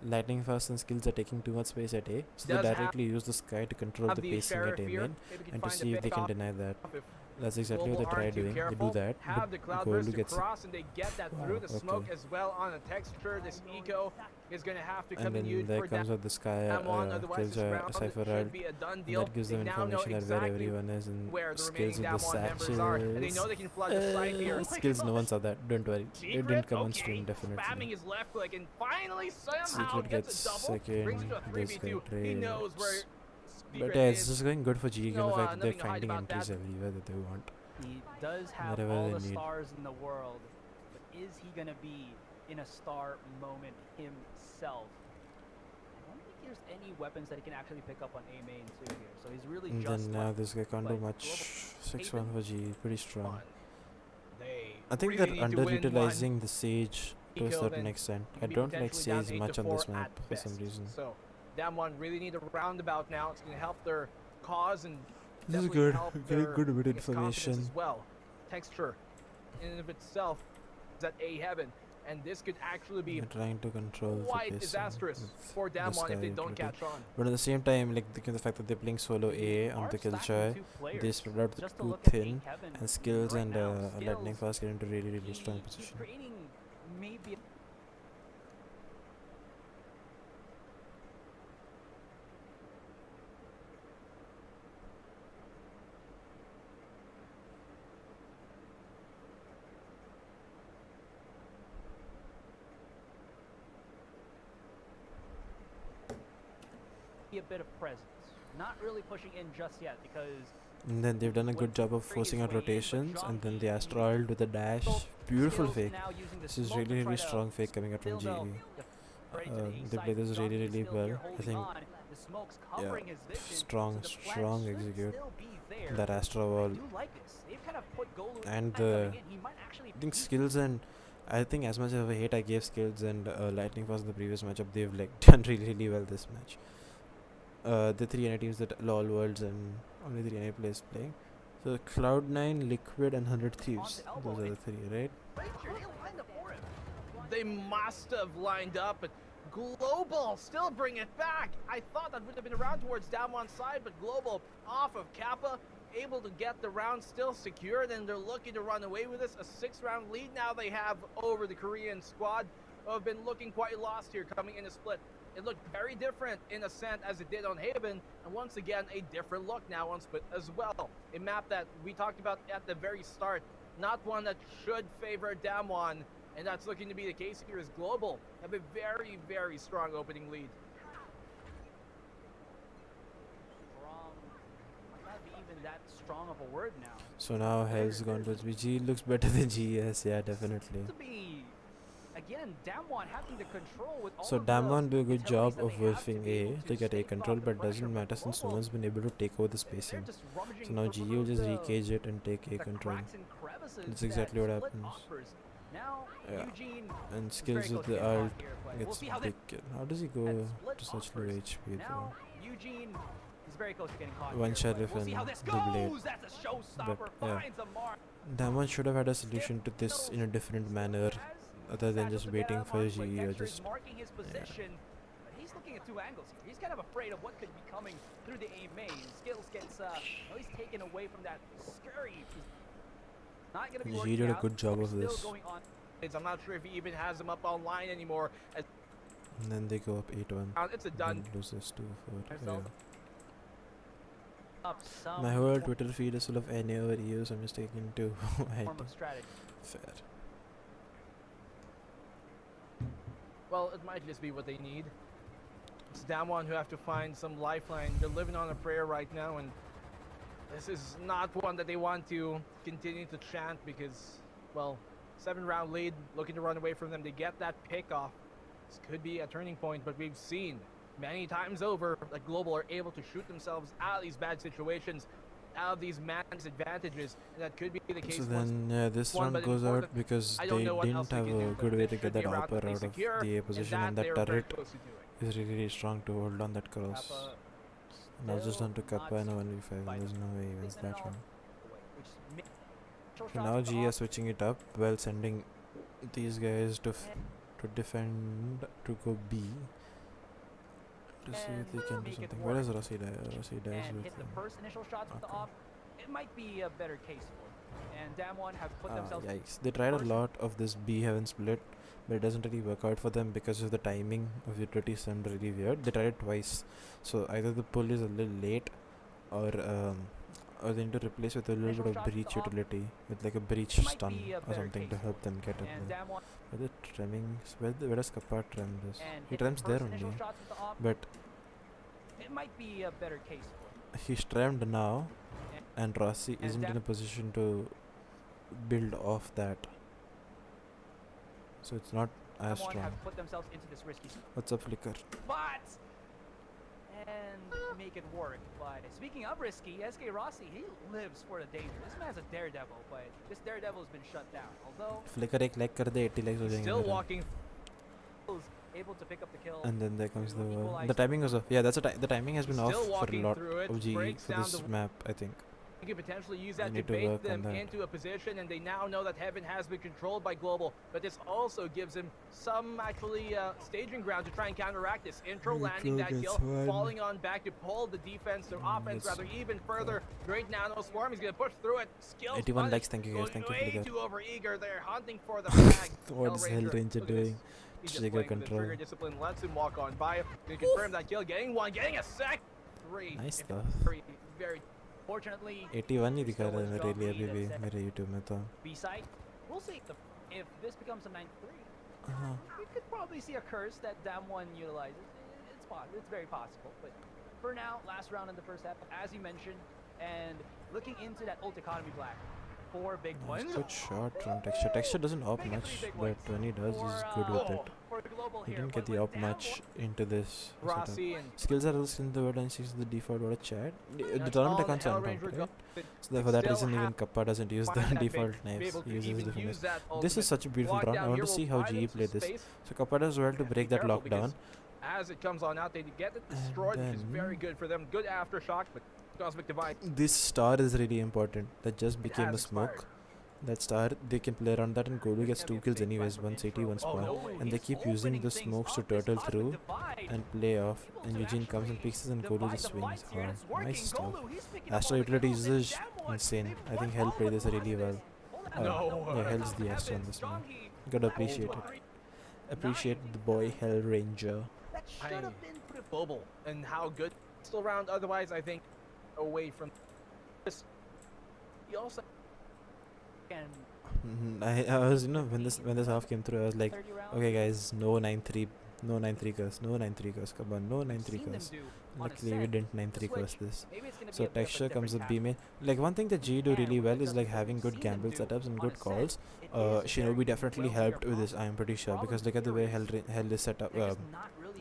Lightning Fast and skills are taking too much space at A, so they Does have- directly use the sky to control Have the the pacing Sheriff at A here. main, Maybe can and to find a see if they pick can off deny that. if That's exactly what Global they try aren't too doing. They careful. do that, Have the but cloud Gold burst gets it. across, and they get that through. Wow, The smoke okay. as well on a texture. This eco is going to have to come And in then huge there for comes out the sky, DAMWON. Otherwise, this Killjoy, round Cypher should ult, be a done and deal. that gives They them now know information at where exactly everyone is, and where the skills remaining with the DAMWON members are, and they satchels. know they can flood the site here. Skills, no one saw that, don't worry. It Secret, didn't come on okay, stream, spamming definitely. his left click, and finally somehow Secret gets a gets double, brings it to a second, this 3v2. guy He knows where trades. Secret But yeah, it's is. just going good for G, given the fact that they're nothing to hide finding about entries that. everywhere that they want. He does have Whatever all they the need. stars in the world, but is he gonna be in a star moment himself? I don't think there's any weapons that he can actually pick up on A main too here. So he's really And just then now left. this guy can't do like, much. Global 6-1 for G, pretty strong. They I think really they're need to win one. underutilizing the Sage to a Eco, certain then extent. you I can be don't like potentially down Sage 8 much to on this 4 map at for some best. reason. So DAMWON really need a roundabout now. It's going to help their cause and This is definitely good, help getting their, good a bit I guess, confidence information. as well. Texture in and of itself is at A heaven, and this could actually be They're trying to control the quite pacing disastrous with for the DAMWON sky if they don't utility. catch on. But at the same time, like the fact that they're playing solo A on Are the stacking Killjoy, two they players spread out just to too look at thin, Kevin, and skills right and now, Lightning skills, Fast get into really strong he's position. creating maybe a bit of presence. Not really pushing in just yet because And then they've done a good job of forcing out rotations, and then the Astro ult with a dash. Beautiful skills fake. now using the This is smoke to really try to strong fake coming out from build GE. out the break to the A They side. play this Johnny really still here well. I holding think on. The smoke's covering his vision, strong, so the flash strong should execute. still be there. That Astro I wall. do like this. They've kind of put Golu And coming in. He might actually I think beat skills and I think as much as a hate I gave skills and Lightning Fast in the previous matchup, they've like done really well this match. The three NA teams that LOL Worlds and only three NA players playing. So Cloud9, Liquid, and 100 Thieves. Those are the three, right? They must have lined up, but Global still bring it back. I thought that would have been around towards DAMWON's side, but Global off of Kappa, able to get the round still secured, and they're looking to run away with this. A 6-round lead now they have over the Korean squad, who have been looking quite lost here coming in a split. It looked very different in Ascent as it did on Haven, and once again a different look now on Split as well. A map that we talked about at the very start, not one that should favor DAMWON, and that's looking to be the case here as Global have a very, very strong opening lead. That strong of a word now. So now Hell's gone to HBG. Looks better than GS, yeah, definitely. To be, again, DAMWON having the control with all so DAMWON do a good job of wolfing A to get A control, but doesn't matter since no one's been able to take over the spacing. So now GE will just recage it and take A control. That's exactly what happens. Yeah. And skills with the ult gets big kill. How does he go to such low HP though? He's very close to getting caught. One sheriff and the blade. But yeah, DAMWON should have had a solution to this in a different manner, other than just waiting for GE or just. Yeah. He's looking at 2 angles here. He's kind of afraid of what could be coming through the A main. Skills gets he's taken away from that scurry. Not gonna be GE did a good job of this. I'm not sure if he even has him up online anymore. And then they go up 8-1. It's a done. Loses 2-4. Yeah. My whole Twitter feed is full of NA over EU, so I'm just taking 2. Fair. Well, it might just be what they need. It's DAMWON who have to find some lifeline. They're living on a prayer right now, and this is not one that they want to continue to chant because, well, 7-round lead, looking to run away from them. They get that pick off. This could be a turning point, but we've seen many times over that Global are able to shoot themselves out of these bad situations, out of these man disadvantages, and that could be the case. So then, yeah, this round goes out because they didn't have a good way to get that hopper out of the A position, and that turret is really strong to hold on that cross. Now just down to Kappa and 1v5, and there's no way he wins that one. So now G are switching it up while sending these guys to defend, to go B. To see if they can do something. Where is Rossi die? Rossi dies with hit the first initial shots with the off. It might be a better case for it. And DAMWON have put themselves. Yikes. They tried a lot of this B heaven split, but it doesn't really work out for them because of the timing of utility seemed really weird. They tried it twice. So either the pull is a little late, or they need to replace with a little bit of breach utility, with like a breach stun or something to help them get up there. Where the trimmings, where does Kappa trim this? He trims there only, but it might be a better case for it. He's trimmed now, and Rossi isn't in a position to build off that, so it's not as strong. What's up, Flicker? And make it work. But speaking of risky, SK Rossi, he lives for the danger. This man's a daredevil, but this daredevil has been shut down. Although Flicker ek like kar de 80 likes ho jayenge. Still walking. Able to pick up the kill. And then there comes the timing was off. Yeah, that's the timing has been off for a lot of GE for this map, I think. You can potentially use that to bait them into a position, and they now know that Heaven has been controlled by Global, but this also gives him some actually staging ground to try and counteract this. Intro landing that kill, falling on back to pull the defense, their offense rather, even further. Great nano swarm, he's going to push through it. Skills 81 likes, thank you guys, thank you for that. Way too over eager there, hunting for the flag. What is Hell Ranger doing? Trigger control. Trigger discipline lets him walk on by. They confirm that kill, getting one, getting a sec. 3. Nice stuff. Very fortunately 81 ही दिखा रहा है मेरे लिए अभी भी मेरे YouTube में तो. B-side, we'll see if this becomes a 9-3. We could probably see a curse that DAMWON utilizes. It's very possible, but for now, last round in the first half, as you mentioned, and looking into that ult economy black. 4 big points. Good shot from Texture. Texture doesn't op much, but when he does, he's good with it. He didn't get the op much into this. Skills are also in the word and she's the default word chat. The tournament accounts are unpumped, right? So for that reason, even Kappa doesn't use the default knives. He uses different knives. This is such a beautiful round. I want to see how GE play this. So Kappa does well to break that lockdown. As it comes on out, they get it destroyed, which is very good for them. Good aftershock, but Cosmic Divide. This star is really important. That just became a smoke. that star, they can play around that, and Golu gets 2 kills anyways, 180, 1 spawn, and they keep using the smokes to turtle through and play off, and Eugene comes and picks it, and Golu just swings hard. Nice stuff. Astro utility usage, insane. I think Hell played this really well. Yeah, Hell's the Astro on this one. Gotta appreciate it. Appreciate the boy Hell Ranger. That should have been pretty global, and how good still around. Otherwise, I think away from this, he also I was, you know, when this half came through, I was like, okay guys, no 9-3 curse, no 9-3 curse, come on, no 9-3 curse. Luckily we didn't 9-3 curse this. So texture comes with B main. Like one thing that G do really well is like having good gamble setups and good calls. Shinobi definitely helped with this, I am pretty sure, because look at the way Hell is set up,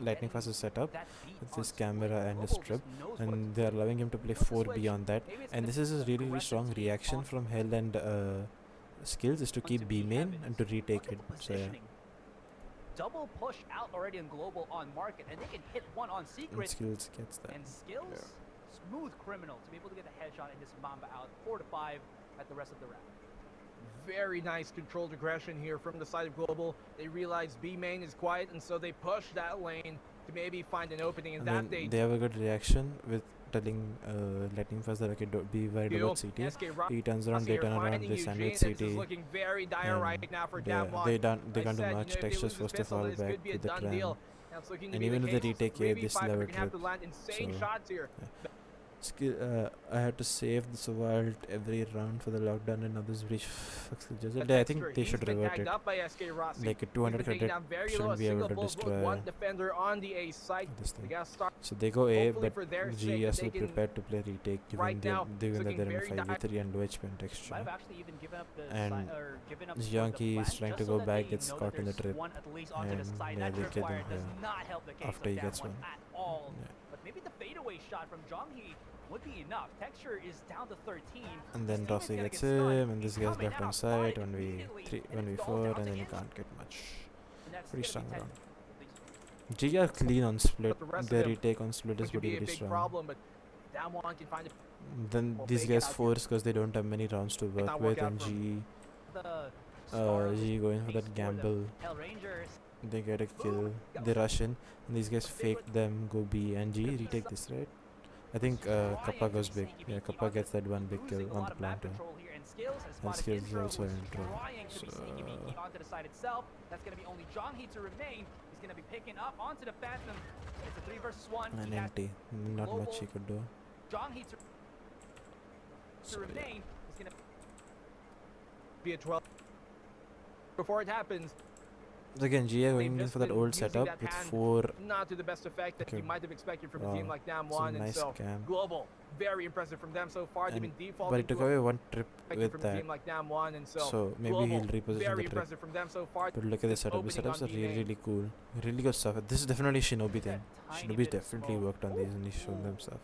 Lightning Fast is set up with this camera and his trip, and they are allowing him to play 4 beyond that, and this is a really, really strong reaction from Hell and skills is to keep B main and to retake it. So yeah. Double push out already in global on market, and they can hit one on secret. And skills gets that. And skills, smooth criminal to be able to get the headshot and this Mamba out 4-5 at the rest of the round. Very nice controlled aggression here from the side of global. They realize B main is quiet, and so they push that lane to maybe find an opening, and that they have a good reaction with telling Lightning Fast that okay, don't be worried about CT. He turns around, they turn around, they stand with CT. They can't do much. Textures forced to fall back with the trend. And even if they retake A, they still have a trip. So, I had to save the Sovalt every round for the lockdown, and now this breach fucks the Jezza. I think they should revert it. Like a 200 credit shouldn't be able to destroy this thing. So they go A, but G has to be prepared to play retake given that they're in 5v3 and low HP and texture. And Jiangki is trying to go back, gets caught in the trip, and yeah, they kill him here after he gets one. But maybe the fadeaway shot from Zhanghe would be enough. Texture is down to 13. And then Rossi gets him, and this guy's left on side, 1v3, 1v4, and then you can't get much. Pretty strong round. G are clean on split. Their retake on split is pretty strong. Then these guys force because they don't have many rounds to work with, and G going for that gamble. They get a kill, they rush in, and these guys fake them, go B, and G retake this, right? I think Kappa goes big. Yeah, Kappa gets that one big kill on the planter. And skills is also in trouble. So, that's going to be only Zhanghe to remain. He's going to be picking up onto the Phantom. It's a 3 versus 1. And empty. Not much he could do. Zhanghe to remain. He's going to be a 12. Before it happens, again, GA going in for that old setup with 4. Not to the best effect that you might have expected from a team like DAMWON, nice and so cam. Global, very impressive from them so far. They've been defaulting. But he took away one trip with from that. A team like DAMWON, and so maybe Global, he'll reposition very the impressive from them so far. But look at the setup. The setups are really, really cool. Really good stuff. This is definitely Shinobi thing. Shinobi definitely worked on these, and he's shown them stuff.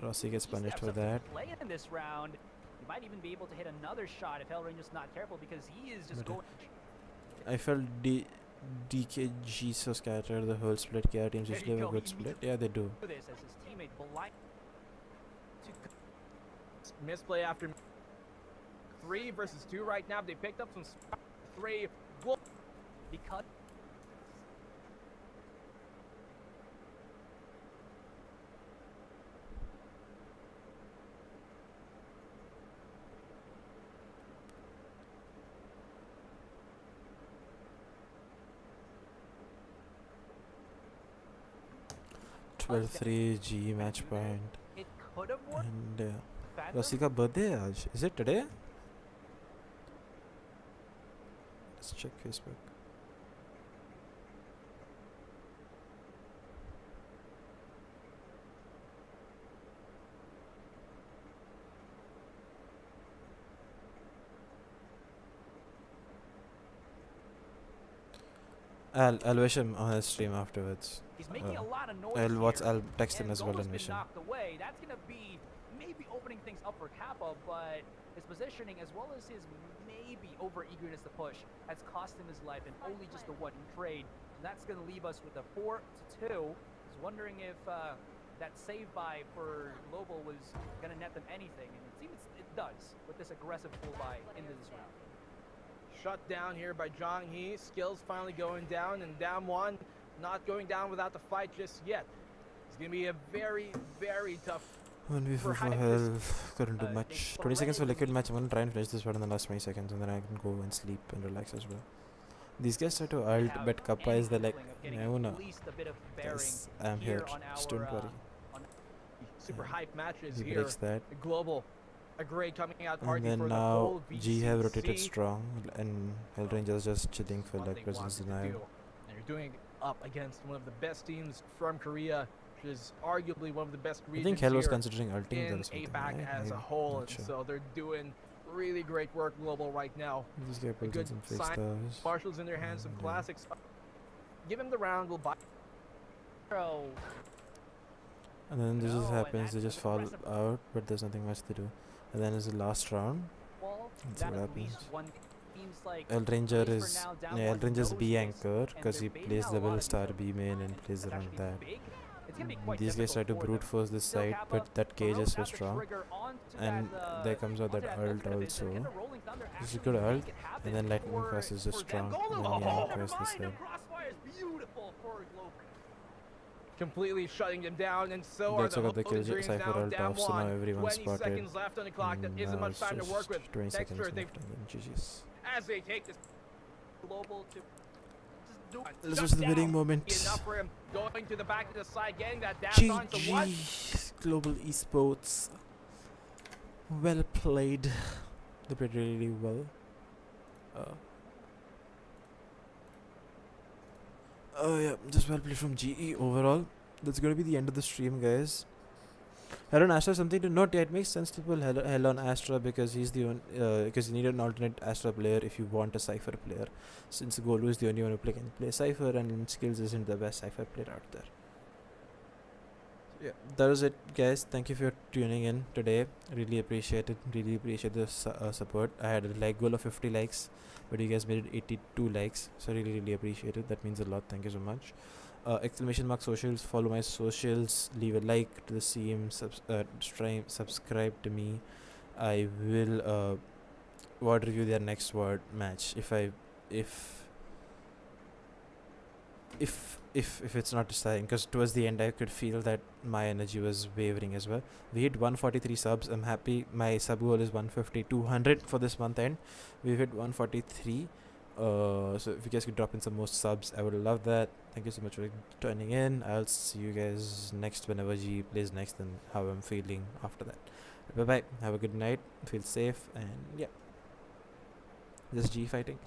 Rossi gets punished for that. In this round, he might even be able to hit another shot if Hellranger's not careful, because he is just going. I felt DKG so scattered. The whole split KR teams usually have a good split. Yeah, they do. Misplay after 3 versus 2 right now. They picked up some 3. Because 12-3 G match point. And Rossi ka birthday aaj. Is it today? Let's check Facebook. I'll wish him on his stream afterwards. He's making a lot of noise I'll text him as well and wish him. That's gonna be maybe opening things up for Kappa, but his positioning as well as his maybe over eagerness to push has cost him his life, and only just the one trade. So that's gonna leave us with a 4-2. I was wondering if that save buy for Global was gonna net them anything, and it seems does with this aggressive full buy into this round. Shut down here by Zhang He. Skills finally going down, and DAMWON not going down without the fight just yet. It's going to be a very, very tough. 1v4 for health. Couldn't do much. 20 seconds for liquid match. I'm going to try and finish this one in the last 20 seconds, and then I can go and sleep and relax as well. These guys try to ult, but Kappa is the like, no, no. Yes, I'm here. Just don't worry. Super hype matches he here. breaks that. Global. A great coming out And party then for the now whole G have rotated VCC. strong, and Hellranger's just chilling for like presence And denial. you're doing it up against one of the best teams from Korea, which is arguably one of the best I regions think Hell was here considering ulting in there or something. APAC as a I'm whole, not and sure. so they're doing really great work global right now. This guy pulls in good some fake sign. stars. Marshall's in their hands, some Yeah. classics. Give him the round, we'll buy. Bro, And then this just No, and happens, they that's just fall aggressive. out, but there's nothing much to do. And then it's the last round. well, Let's that see what at least happens. one seems like Eldranger at least is for now, yeah, DAMWON Eldranger is knows B this, anchor and because they're he baiting plays out a double lot of star these B main and opponents plays that around actually that. big. It's gonna be quite These guys try difficult to for brute them. force this Still side, Kappa but that cage throws is so out the strong. trigger onto And that, there comes out onto that that ult ultimate. also. And the Rolling Thunder This is a actually good ult. make it happen And then lightning for- cross is just for them. strong. Golden- And then oh, Yang never cross this mind, side. the crossfire is beautiful for Globe. Completely shutting them down, and so They are also the got the kill Dreams Cypher now. ult off, so now DAMWON, everyone's 20 spotted. seconds left on the clock. That isn't Now much it's time to work just with. 20 seconds Dexter, left they and then GG's. as they take this Global to This was the winning moment. enough for him going to the back of the side, getting that dash on. So what? GG. Global Esports. Well played. They played really well. Oh yeah, just well played from GE overall. That's gonna be the end of the stream, guys. Hell on Astra, something to note. Yeah, it makes sense to pull Hell on Astra because he's the because you need an alternate Astra player if you want a Cypher player. Since Golu is the only one who can play Cypher, and Skills isn't the best Cypher player out there. Yeah, that was it, guys. Thank you for tuning in today. Really appreciate it. Really appreciate the support. I had a like goal of 50 likes, but you guys made it 82 likes. So really appreciate it. That means a lot. Thank you so much. ! Socials. Follow my socials. Leave a like to the stream. Subscribe to me. I will VOD review their next VOD match if it's not deciding, because towards the end I could feel that my energy was wavering as well. We hit 143 subs. I'm happy. My sub goal is 150, 200 for this month end. We've hit 143. So if you guys could drop in some more subs, I would love that. Thank you so much for tuning in. I'll see you guys next whenever G plays next and how I'm feeling after that. Bye bye. Have a good night. Feel safe, and yeah, just G fighting.